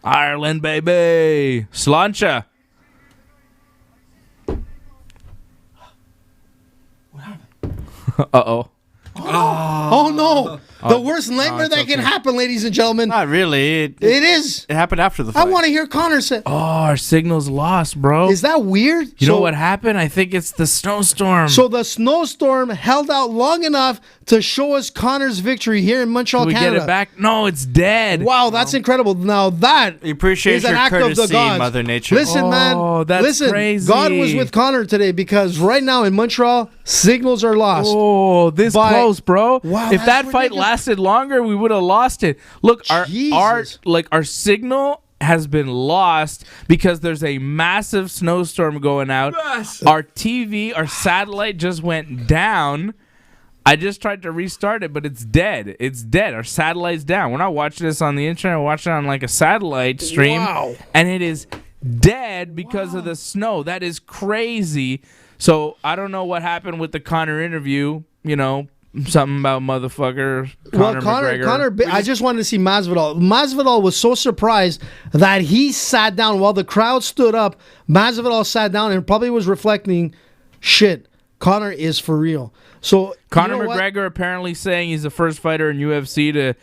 Ireland, baby. Slancha. Oh no! The worst nightmare that can happen, ladies and gentlemen. Not really. It is. It happened after the fight. I want to hear Conor say. Oh, our signal's lost, bro. Is that weird? You know what happened? I think it's the snowstorm. So the snowstorm held out long enough to show us Conor's victory here in Montreal, Can we Canada. get it back? No, it's dead. Wow, that's incredible. Now that We appreciate is an your act of the courtesy, gods. Mother Nature. Listen, man. That's crazy. God was with Conor today because right now in Montreal, signals are lost. Oh, this close, bro. Wow, if that's that fight ridiculous. lasted longer, we would have lost it. Look, our Jesus. our signal has been lost because there's a massive snowstorm going out. Yes. Our TV, our satellite just went down. I just tried to restart it, but it's dead. It's dead. Our satellite's down. We're not watching this on the internet. We're watching it on like a satellite stream. Wow. And it is dead because of the snow. That is crazy. So I don't know what happened with the Conor interview. You know, something about motherfucker Conor McGregor. Conor, I just wanted to see Masvidal. Masvidal was so surprised that he sat down while the crowd stood up. Masvidal sat down and probably was reflecting, shit, Conor is for real. So Conor you know McGregor apparently saying he's the first fighter in UFC to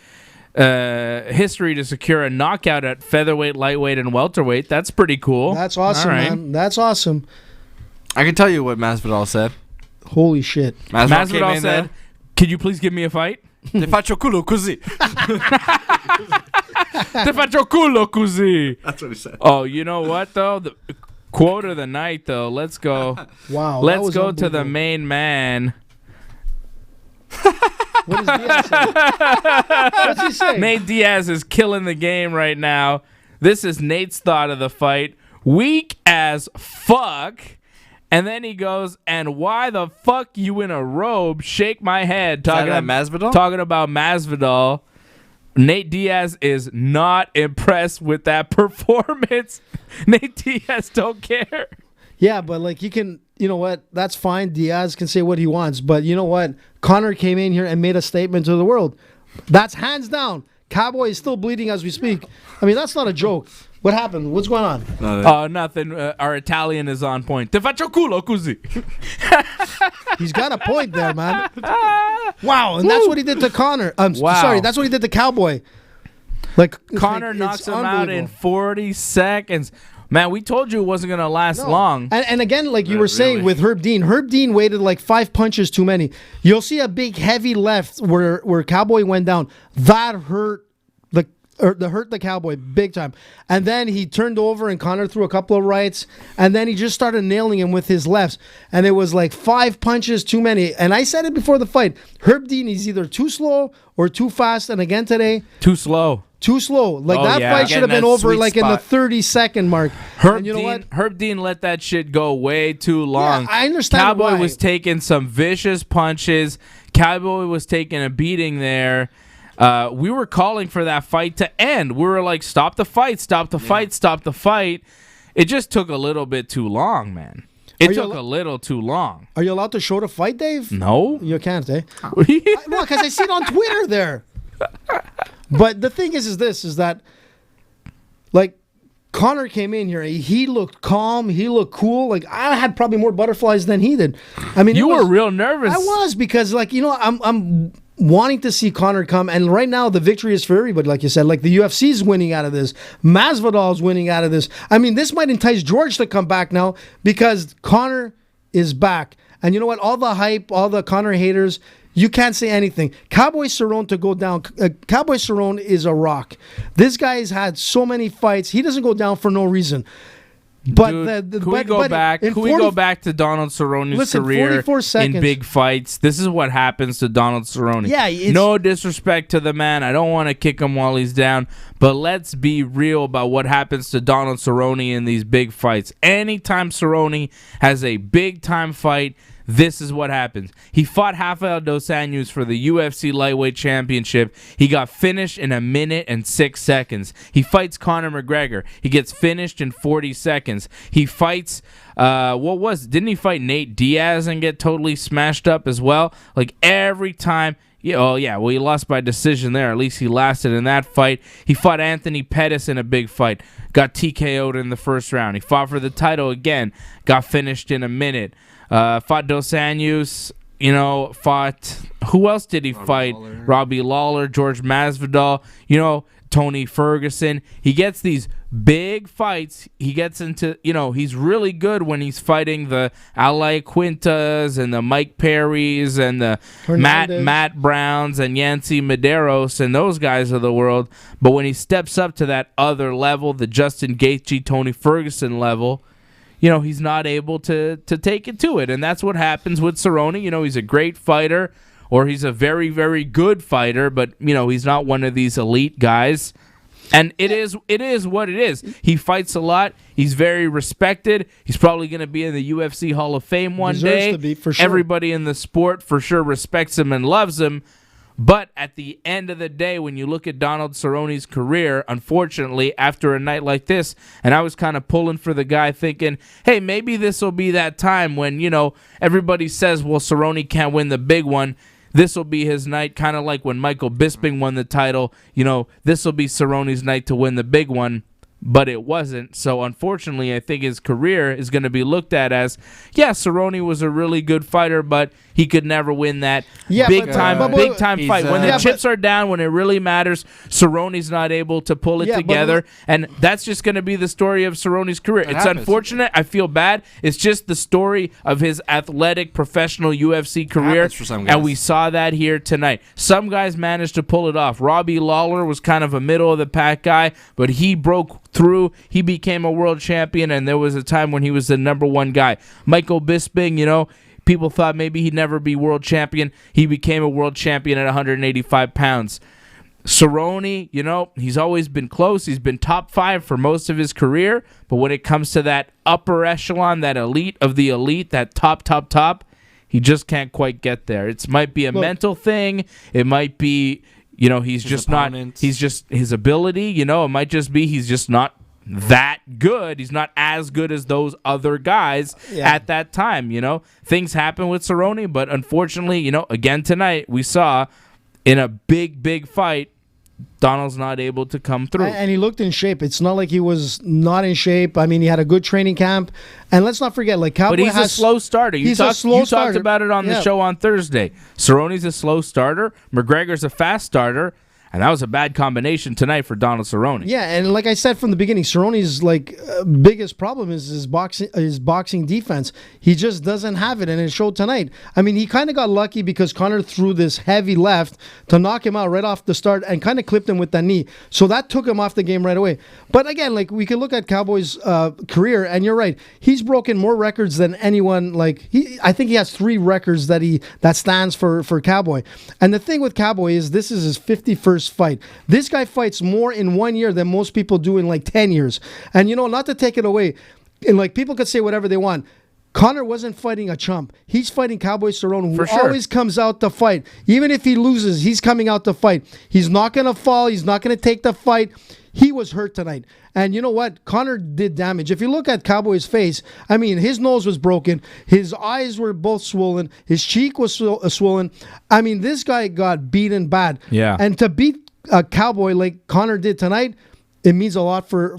history to secure a knockout at featherweight, lightweight, and welterweight. That's pretty cool. That's awesome, All right. man. That's awesome. I can tell you what Masvidal said. Holy shit. Masvidal came Masvidal in said, "Could you please give me a fight?" Te faccio culo così. Te faccio culo così. That's what he said. Oh, you know what though? The quote of the night though. Let's go. Wow. that Let's was go to the unbelievable. main man. What does Diaz say? What's he say? Nate Diaz is killing the game right now. This is Nate's thought of the fight. Weak as fuck. And then he goes, and why the fuck you in a robe? Shake my head. Talking about Masvidal? Talking about Masvidal. Nate Diaz is not impressed with that performance. Nate Diaz don't care. Yeah, but like you can, you know what? That's fine. Diaz can say what he wants, but you know what? Conor came in here and made a statement to the world. That's hands down. Cowboy is still bleeding as we speak. I mean, that's not a joke. What happened? What's going on? Nothing. Our Italian is on point. Te faccio culo così. He's got a point there, man. Wow, and that's what he did to Conor. Wow. Sorry, that's what he did to Cowboy. Like Conor it's knocks him out in unbelievable. 40 seconds. Man, we told you it wasn't going to last long. And again, like you were saying with Herb Dean waited like 5 punches too many. You'll see a big heavy left where Cowboy went down. That hurt the Cowboy big time. And then he turned over and Conor threw a couple of rights. And then he just started nailing him with his lefts. And it was like 5 punches too many. And I said it before the fight. Herb Dean is either too slow or too fast. And again today, Too slow. too slow. Like that fight should have Again, been that over sweet like in the spot. 30-second mark. Herb And you know what? Dean let that shit go way too long. Yeah, I understand Cowboy why. was taking some vicious punches. Cowboy was taking a beating there. We were calling for that fight to end. We were like, stop the fight, stop the fight, stop the fight. It just took a little bit too long, man. It took a little too long. Are you allowed to show the fight, Dave? No? You can't, eh? Well, because I see it on Twitter there. But the thing is that, like, Conor came in here. He looked calm. He looked cool. Like, I had probably more butterflies than he did. I mean, You were real nervous. I was because, like, you know, I'm wanting to see Conor come. And right now, the victory is for everybody, like you said. Like, the UFC's winning out of this. Masvidal's winning out of this. I mean, this might entice George to come back now because Conor is back. And you know what? All the hype, all the Conor haters, you can't say anything. Cowboy Cerrone to go down. Cowboy Cerrone is a rock. This guy's had so many fights. He doesn't go down for no reason. But Dude, can we go back? Can we go back to Donald Cerrone's career 44 seconds. in big fights? This is what happens to Donald Cerrone. Yeah, it's- no disrespect to the man. I don't want to kick him while he's down, but let's be real about what happens to Donald Cerrone in these big fights. Anytime Cerrone has a big time fight, this is what happens. He fought Rafael dos Anjos for the UFC Lightweight Championship. He got finished in 1 minute and 6 seconds. He fights Conor McGregor. He gets finished in 40 seconds. He fights, didn't he fight Nate Diaz and get totally smashed up as well? Like every time. He lost by decision there. At least he lasted in that fight. He fought Anthony Pettis in a big fight. Got TKO'd in the first round. He fought for the title again. Got finished in 1 minute. Fought Dos Anjos. fought. Who else did he fight? Lawler. Robbie Lawler, George Masvidal. Tony Ferguson. He gets these big fights. He gets into, he's really good when he's fighting the Ali Quintas and the Mike Perrys and the Matt Browns and Yancy Medeiros and those guys of the world. But when he steps up to that other level, the Justin Gaethje, Tony Ferguson level, he's not able to take it to it. And that's what happens with Cerrone. He's a great fighter, or he's a very, very good fighter, but, he's not one of these elite guys. And it is what it is. He fights a lot. He's very respected. He's probably going to be in the UFC Hall of Fame one day. To be, for sure. Everybody in the sport for sure respects him and loves him. But at the end of the day, when you look at Donald Cerrone's career, unfortunately, after a night like this, and I was kind of pulling for the guy thinking, hey, maybe this will be that time when, everybody says, well, Cerrone can't win the big one. This will be his night, kind of like when Michael Bisping won the title. This will be Cerrone's night to win the big one, but it wasn't. So, unfortunately, I think his career is going to be looked at as, Cerrone was a really good fighter, but he could never win that big time fight. When the chips are down, when it really matters, Cerrone's not able to pull it together, and that's just going to be the story of Cerrone's career. It's unfortunate. I feel bad. It's just the story of his athletic, professional UFC career, and we saw that here tonight. Some guys managed to pull it off. Robbie Lawler was kind of a middle-of-the-pack guy, but he broke through. He became a world champion, and there was a time when he was the number one guy. Michael Bisping, people thought maybe he'd never be world champion. He became a world champion at 185 pounds. Cerrone, he's always been close. He's been top 5 for most of his career. But when it comes to that upper echelon, that elite of the elite, that top, he just can't quite get there. It might be a mental thing. It might be, he's just opponents. He's just his ability. It might just be he's just not that good. He's not as good as those other guys at that time. Things happen with Cerrone, but unfortunately, again tonight we saw in a big fight, Donald's not able to come through. And he looked in shape. It's not like he was not in shape. I mean, he had a good training camp. And let's not forget, Cowboy but he's a slow starter. You talked about it on the show on Thursday. Cerrone's a slow starter. McGregor's a fast starter. And that was a bad combination tonight for Donald Cerrone. Yeah, and like I said from the beginning, Cerrone's biggest problem is his boxing defense. He just doesn't have it, and it showed tonight. I mean, he kind of got lucky because Conor threw this heavy left to knock him out right off the start and kind of clipped him with that knee. So that took him off the game right away. But again, we could look at Cowboy's career, and you're right. He's broken more records than anyone. I think he has 3 records that stands for Cowboy. And the thing with Cowboy is this is his 51st fight. This guy fights more in 1 year than most people do in 10 years. And not to take it away, and people could say whatever they want. Conor wasn't fighting a chump. He's fighting Cowboy Cerrone, who always comes out to fight. Even if he loses, he's coming out to fight. He's not going to fall. He's not going to take the fight. He was hurt tonight. And you know what? Conor did damage. If you look at Cowboy's face, I mean, his nose was broken. His eyes were both swollen. His cheek was swollen. I mean, this guy got beaten bad. Yeah. And to beat a Cowboy like Conor did tonight, it means a lot for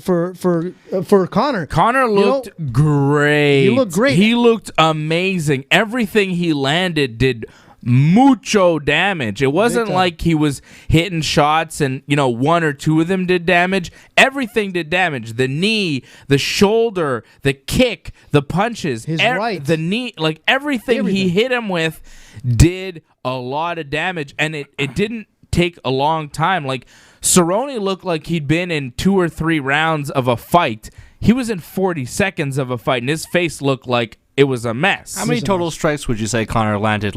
Conor. Conor looked great. He looked great. He looked amazing. Everything he landed did mucho damage. It wasn't like he was hitting shots and 1 or 2 of them did damage. Everything did damage. The knee, the shoulder, the kick, the punches, the knee, everything he hit him with did a lot of damage, and it didn't take a long time. Cerrone looked like he'd been in 2 or 3 rounds of a fight. He was in 40 seconds of a fight, and his face looked like it was a mess. How many total strikes would you say Conor landed?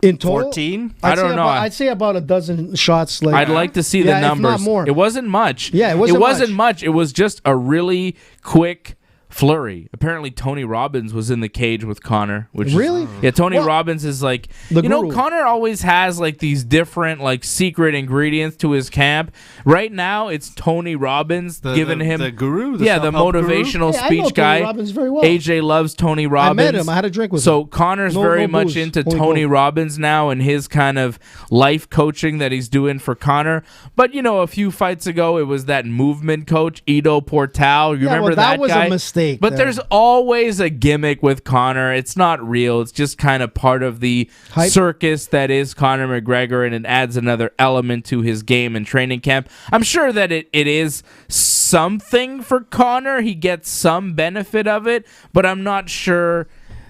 In total, 14? I don't know. I'd say about a dozen shots. I'd like to see the numbers. If not more. It wasn't much. Yeah, it wasn't much. It was just a really quick flurry. Apparently, Tony Robbins was in the cage with Conor. Really? Yeah, Tony Robbins is Conor always has these different secret ingredients to his camp. Right now, it's Tony Robbins giving him the guru. The motivational speech guy. Tony Robbins very well. AJ loves Tony Robbins. I met him. I had a drink with him. So Conor's very much into Tony Robbins now and his kind of life coaching that he's doing for Conor. But a few fights ago, it was that movement coach Ido Portal. You remember that was guy? A mistake. mistake. But there's always a gimmick with Conor. It's not real. It's just kind of part of the Hype. circus that is Conor McGregor, and it adds another element to his game and training camp. I'm sure that it is something for Conor. He gets some benefit of it, but I'm not sure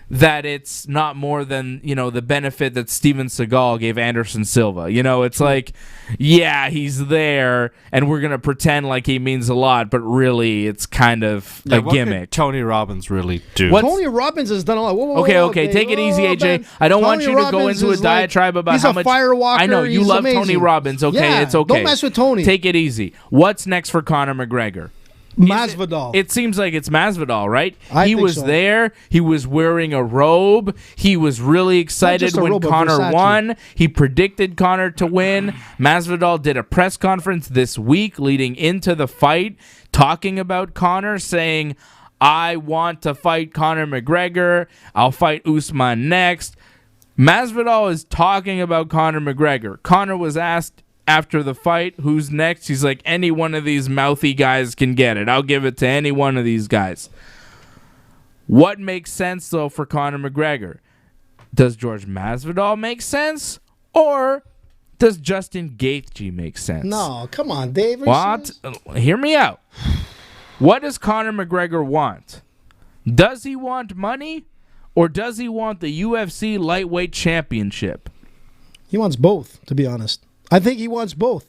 that it's not more than, the benefit that Steven Seagal gave Anderson Silva. It's like, yeah, he's there, and we're going to pretend like he means a lot, but really it's kind of a what gimmick. could Tony Robbins really do? Tony Robbins has done a lot. Whoa, Okay, Dave. take it easy, AJ. man. I don't Tony want you to go Robbins into a is like- diatribe about he's how a much. firewalker. I know you He's love amazing. Tony Robbins. Okay, Yeah, it's okay. don't mess with Tony. Take it easy. What's next for Conor McGregor? Masvidal. It seems like it's Masvidal, right? I he think was so. there. He was wearing a robe. He was really excited just a when robe, but Conor Versace. won. He predicted Conor to win. Masvidal did a press conference this week leading into the fight, talking about Conor, saying, I want to fight Conor McGregor. I'll fight Usman next. Masvidal is talking about Conor McGregor. Conor was asked after the fight, who's next? He's like, any one of these mouthy guys can get it. I'll give it to any one of these guys. What makes sense, though, for Conor McGregor? Does George Masvidal make sense? Or does Justin Gaethje make sense? No, come on, Dave. What? Hear me out. What does Conor McGregor want? Does he want money? Or does he want the UFC lightweight championship? He wants both, to be honest. I think he wants both.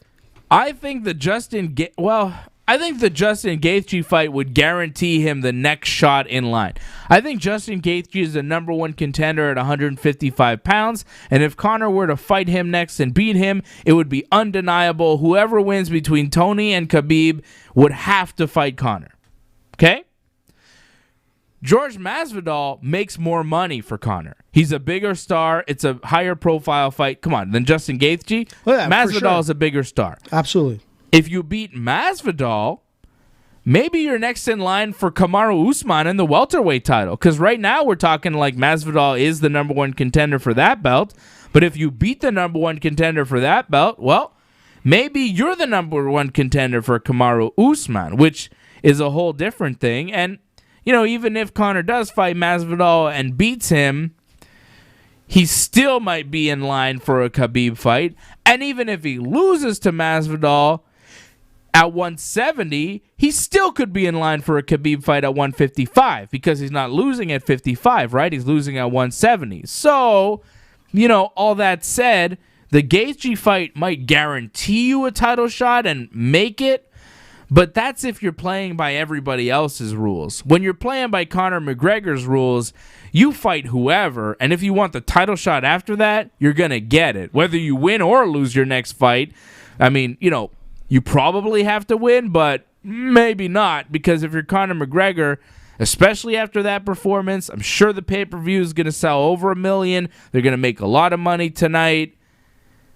I think the Justin Gaethje fight would guarantee him the next shot in line. I think Justin Gaethje is the number one contender at 155 pounds, and if Conor were to fight him next and beat him, it would be undeniable. Whoever wins between Tony and Khabib would have to fight Conor. Okay? George Masvidal makes more money for Conor. He's a bigger star. It's a higher profile fight. Come on, than Justin Gaethje. Oh, yeah, for Masvidal sure. is a bigger star. Absolutely. If you beat Masvidal, maybe you're next in line for Kamaru Usman in the welterweight title. Because right now we're talking like Masvidal is the number one contender for that belt. But if you beat the number one contender for that belt, well, maybe you're the number one contender for Kamaru Usman, which is a whole different thing. And even if Conor does fight Masvidal and beats him, he still might be in line for a Khabib fight. And even if he loses to Masvidal at 170, he still could be in line for a Khabib fight at 155 because he's not losing at 55, right? He's losing at 170. So, all that said, the Gaethje fight might guarantee you a title shot and make it. But that's if you're playing by everybody else's rules. When you're playing by Conor McGregor's rules, you fight whoever, and if you want the title shot after that, you're going to get it. Whether you win or lose your next fight, I mean, you probably have to win, but maybe not, because if you're Conor McGregor, especially after that performance, I'm sure the pay-per-view is going to sell over 1 million. They're going to make a lot of money tonight.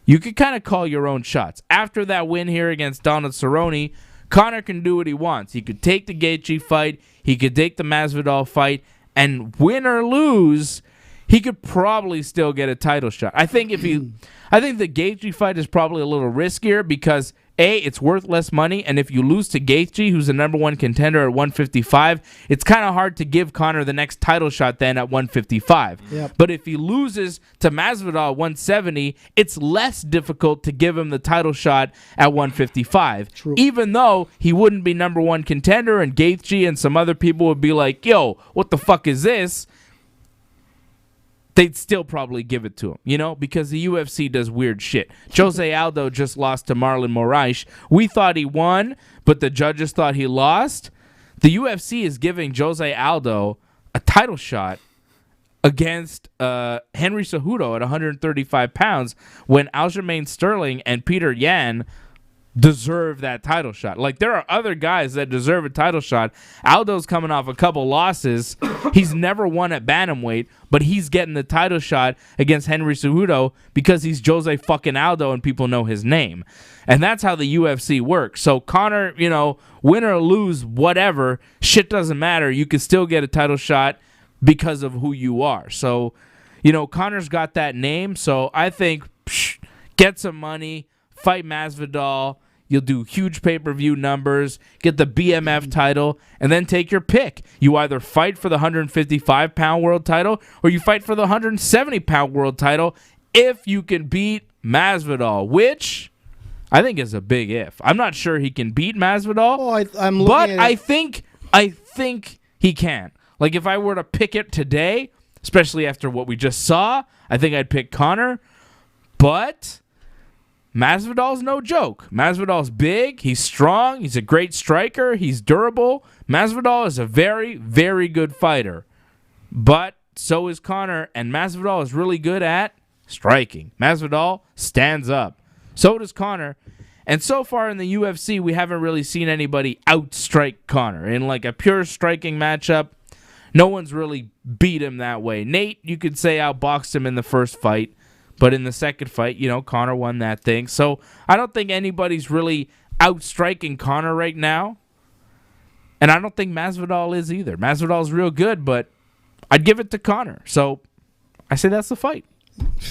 You could kind of call your own shots. After that win here against Donald Cerrone, Conor can do what he wants. He could take the Gaethje fight. He could take the Masvidal fight. And win or lose, he could probably still get a title shot. I think the Gaethje fight is probably a little riskier because, A, it's worth less money. And if you lose to Gaethje, who's the number one contender at 155, it's kind of hard to give Conor the next title shot then at 155. Yep. But if he loses to Masvidal at 170, it's less difficult to give him the title shot at 155. True. Even though he wouldn't be number one contender and Gaethje and some other people would be like, yo, what the fuck is this? They'd still probably give it to him, because the UFC does weird shit. Jose Aldo just lost to Marlon Moraes. We thought he won, but the judges thought he lost. The UFC is giving Jose Aldo a title shot against Henry Cejudo at 135 pounds when Aljamain Sterling and Peter Yan deserve that title shot. Like, there are other guys that deserve a title shot. Aldo's coming off a couple losses. He's never won at bantamweight, but he's getting the title shot against Henry Cejudo because he's Jose fucking Aldo and people know his name. And that's how the UFC works. So Conor, win or lose, whatever, shit doesn't matter. You can still get a title shot because of who you are. So, Conor's got that name. So I think, get some money, fight Masvidal. You'll do huge pay-per-view numbers, get the BMF title, and then take your pick. You either fight for the 155-pound world title or you fight for the 170-pound world title if you can beat Masvidal, which I think is a big if. I'm not sure he can beat Masvidal, I think he can. Like, if I were to pick it today, especially after what we just saw, I think I'd pick Conor. But Masvidal's no joke. Masvidal's big. He's strong. He's a great striker. He's durable. Masvidal is a very, very good fighter. But so is Conor, and Masvidal is really good at striking. Masvidal stands up. So does Conor. And so far in the UFC, we haven't really seen anybody outstrike Conor. In like a pure striking matchup, no one's really beat him that way. Nate, you could say, outboxed him in the first fight. But in the second fight, Conor won that thing. So I don't think anybody's really outstriking Conor right now. And I don't think Masvidal is either. Masvidal's real good, but I'd give it to Conor. So I say that's the fight.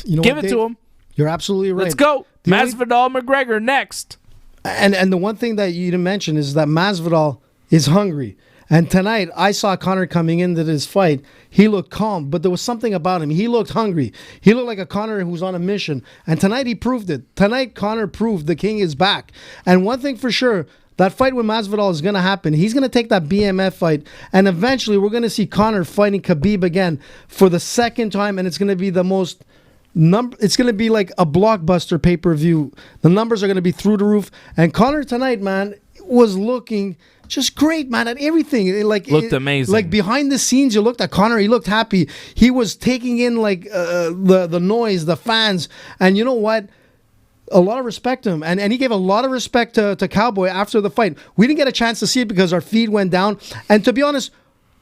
Give it to him. You're absolutely right. Let's go. Masvidal, McGregor next. And the one thing that you didn't mention is that Masvidal is hungry. And tonight, I saw Conor coming into this fight. He looked calm, but there was something about him. He looked hungry. He looked like a Conor who's on a mission. And tonight, he proved it. Tonight, Conor proved the king is back. And one thing for sure, that fight with Masvidal is going to happen. He's going to take that BMF fight. And eventually, we're going to see Conor fighting Khabib again for the second time. And it's going to be the most... It's going to be like a blockbuster pay-per-view. The numbers are going to be through the roof. And Conor tonight, man, was looking just great, man, at everything. Looked amazing. Like behind the scenes, you looked at Conor, he looked happy. He was taking in like the noise, the fans. And you know what? A lot of respect to him. And he gave a lot of respect to Cowboy after the fight. We didn't get a chance to see it because our feed went down. And to be honest,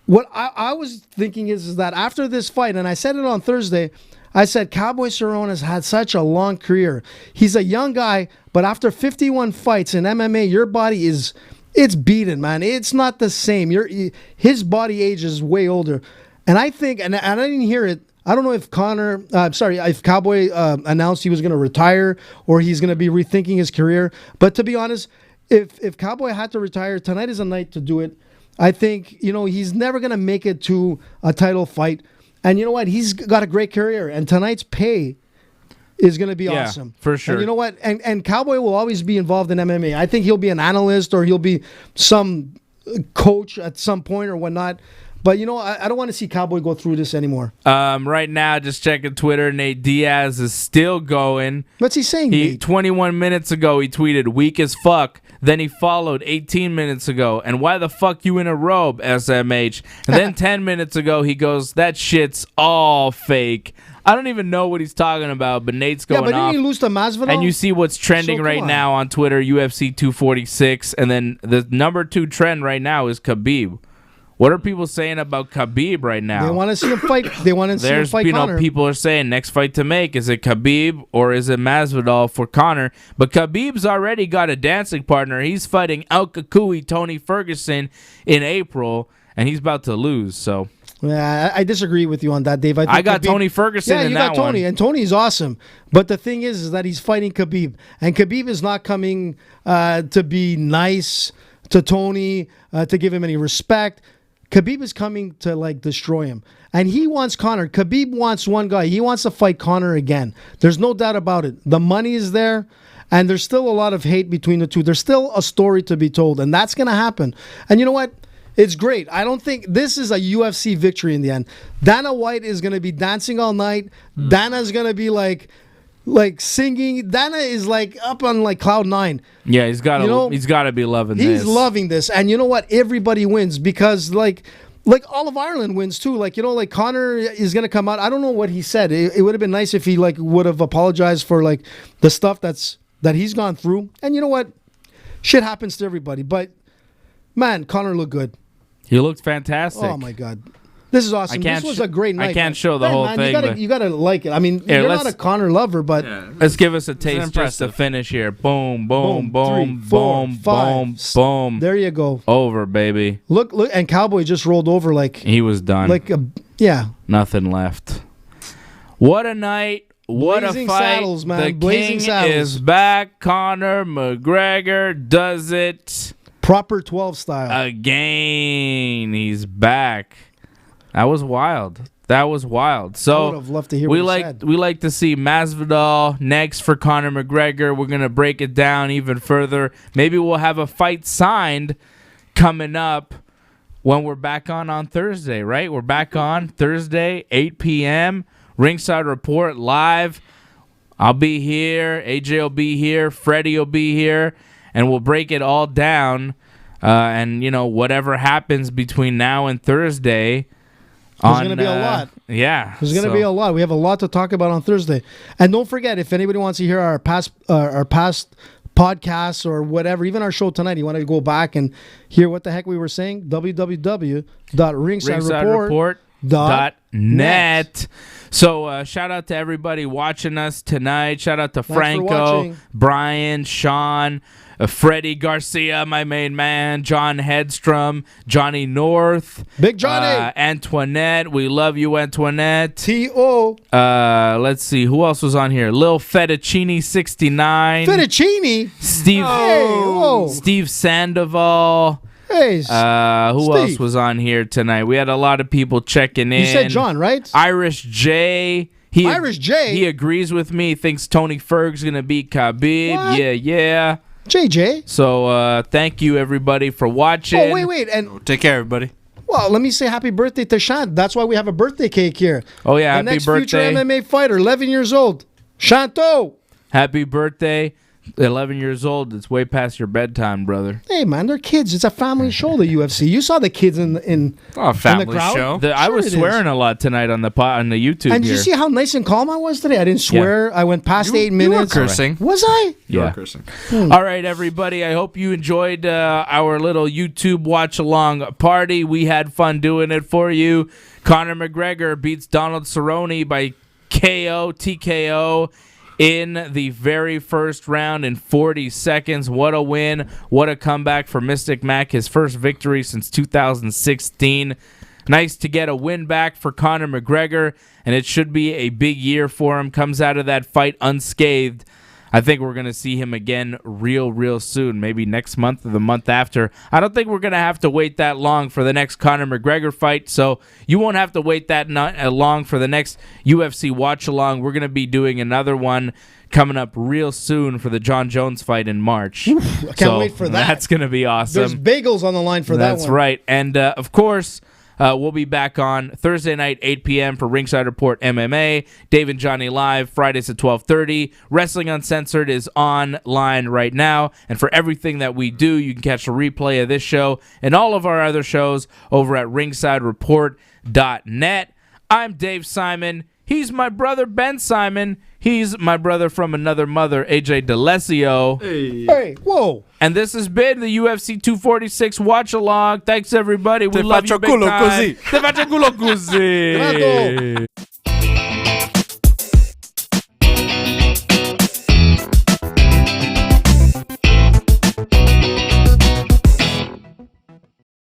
what I was thinking is that after this fight, and I said it on Thursday, I said, Cowboy Cerrone has had such a long career. He's a young guy, but after 51 fights in MMA, your body it's beaten, man. It's not the same. His body age is way older. And I think, and I didn't hear it, I don't know if if Cowboy announced he was going to retire or he's going to be rethinking his career. But to be honest, if Cowboy had to retire, tonight is a night to do it. I think, he's never going to make it to a title fight. And you know what? He's got a great career, and tonight's pay is going to be awesome. For sure. And you know what? And Cowboy will always be involved in MMA. I think he'll be an analyst or he'll be some coach at some point or whatnot. But, I don't want to see Cowboy go through this anymore. Right now, just checking Twitter, Nate Diaz is still going. What's he saying, Nate? 21 minutes ago, he tweeted, weak as fuck. Then he followed 18 minutes ago, and why the fuck you in a robe, SMH? And then 10 minutes ago, he goes, that shit's all fake. I don't even know what he's talking about, but Nate's going off. Yeah, but didn't he lose to Masvidal? And you see what's trending right now on Twitter, UFC 246, and then the number 2 trend right now is Khabib. What are people saying about Khabib right now? They want to see him fight. They want to see him fight Conor. People are saying next fight to make, is it Khabib or is it Masvidal for Conor? But Khabib's already got a dancing partner. He's fighting El Kakui, Tony Ferguson, in April, and he's about to lose. So yeah, I disagree with you on that, Dave. I got Khabib, Tony Ferguson in that one. Yeah, you got Tony, and Tony's awesome. But the thing is that he's fighting Khabib, and Khabib is not coming to be nice to Tony, to give him any respect. Khabib is coming to destroy him. And he wants Conor. Khabib wants one guy. He wants to fight Conor again. There's no doubt about it. The money is there, and there's still a lot of hate between the two. There's still a story to be told, and that's going to happen. And you know what? It's great. I don't think this is a UFC victory in the end. Dana White is going to be dancing all night. Dana's going to be like singing. Dana is up on cloud 9. Yeah, he's got to be loving this. He's loving this. And you know what? Everybody wins because all of Ireland wins too. Conor is going to come out. I don't know what he said. It would have been nice if he would have apologized for the stuff that he's gone through. And you know what? Shit happens to everybody. But man, Conor looked good. He looked fantastic. Oh my God. This is awesome. This was a great night. I can't show the whole thing. You gotta like it. I mean, you're not a Conor lover, but let's give us a taste just to finish here. Boom, boom, boom, 3, 4, boom, 5, boom, boom. There you go. Over, baby. Look, and Cowboy just rolled over he was done. yeah. Nothing left. What a night. what Blazing a fight. saddles, man. The Blazing king saddles. is back. Conor McGregor does it Proper 12 style. again. He's back. That was wild. So I would have loved to hear we what he like said. we like to see Masvidal next for Conor McGregor. We're gonna break it down even further. Maybe we'll have a fight signed coming up when we're back on Thursday, right? We're back on Thursday, 8 p.m. Ringside Report live. I'll be here. AJ will be here. Freddie will be here, and we'll break it all down. And whatever happens between now and Thursday. There's going to be a lot. Yeah. There's going to be a lot. We have a lot to talk about on Thursday. And don't forget, if anybody wants to hear our past podcasts or whatever, even our show tonight, you want to go back and hear what the heck we were saying, ringsidereport.net. So shout out to everybody watching us tonight. Shout out to Franco, Brian, Sean, Freddie Garcia, my main man, John Hedstrom, Johnny North, Big Johnny, Antoinette. We love you, Antoinette. T.O. Let's see who else was on here. Lil Fettuccine 69. Fettuccine. Steve Sandoval. Hey, who else was on here tonight? We had a lot of people checking in. You said John, right? Irish J. He agrees with me. Thinks Tony Ferg's gonna beat Khabib. What? Yeah. JJ. So thank you everybody for watching. Oh wait, and Take care, everybody. well, let me say happy birthday to Shant. That's why we have a birthday cake here. Oh yeah, The happy next birthday. future MMA fighter, 11 years old, Shanto. Happy birthday. 11 years old. It's way past your bedtime, brother. Hey man, they're kids. It's a family show. The UFC. You saw the kids in Oh, family the crowd? show. I Sure was it swearing a lot tonight on the YouTube And did here. you see how nice and calm I was today? I didn't swear. I went past 8 You were minutes. cursing. Was I? You were Yeah. cursing. All right, everybody. I hope you enjoyed our little YouTube watch-along party. We had fun doing it for you. Conor McGregor beats Donald Cerrone by TKO in the very first round in 40 seconds. What a win. What a comeback for Mystic Mac. His first victory since 2016. Nice to get a win back for Conor McGregor, and it should be a big year for him. Comes out of that fight unscathed. I think we're going to see him again real soon, maybe next month or the month after. I don't think we're going to have to wait that long for the next Conor McGregor fight, so you won't have to wait that long for the next UFC watch-along. We're going to be doing another one coming up real soon for the John Jones fight in March. I can't wait for that. That's going to be awesome. There's bagels on the line for that one. That's right. And, of course, we'll be back on Thursday night, 8 p.m. for Ringside Report MMA. Dave and Johnny live, Fridays at 12:30. Wrestling Uncensored is online right now. And for everything that we do, you can catch a replay of this show and all of our other shows over at ringsidereport.net. I'm Dave Simon. He's my brother, Ben Simon. He's my brother from another mother, AJ DeLesio. Hey, whoa. And this has been the UFC 246 watch along. Thanks everybody. We Te love you faccio big culo time. così. Te faccio culo così. Grato.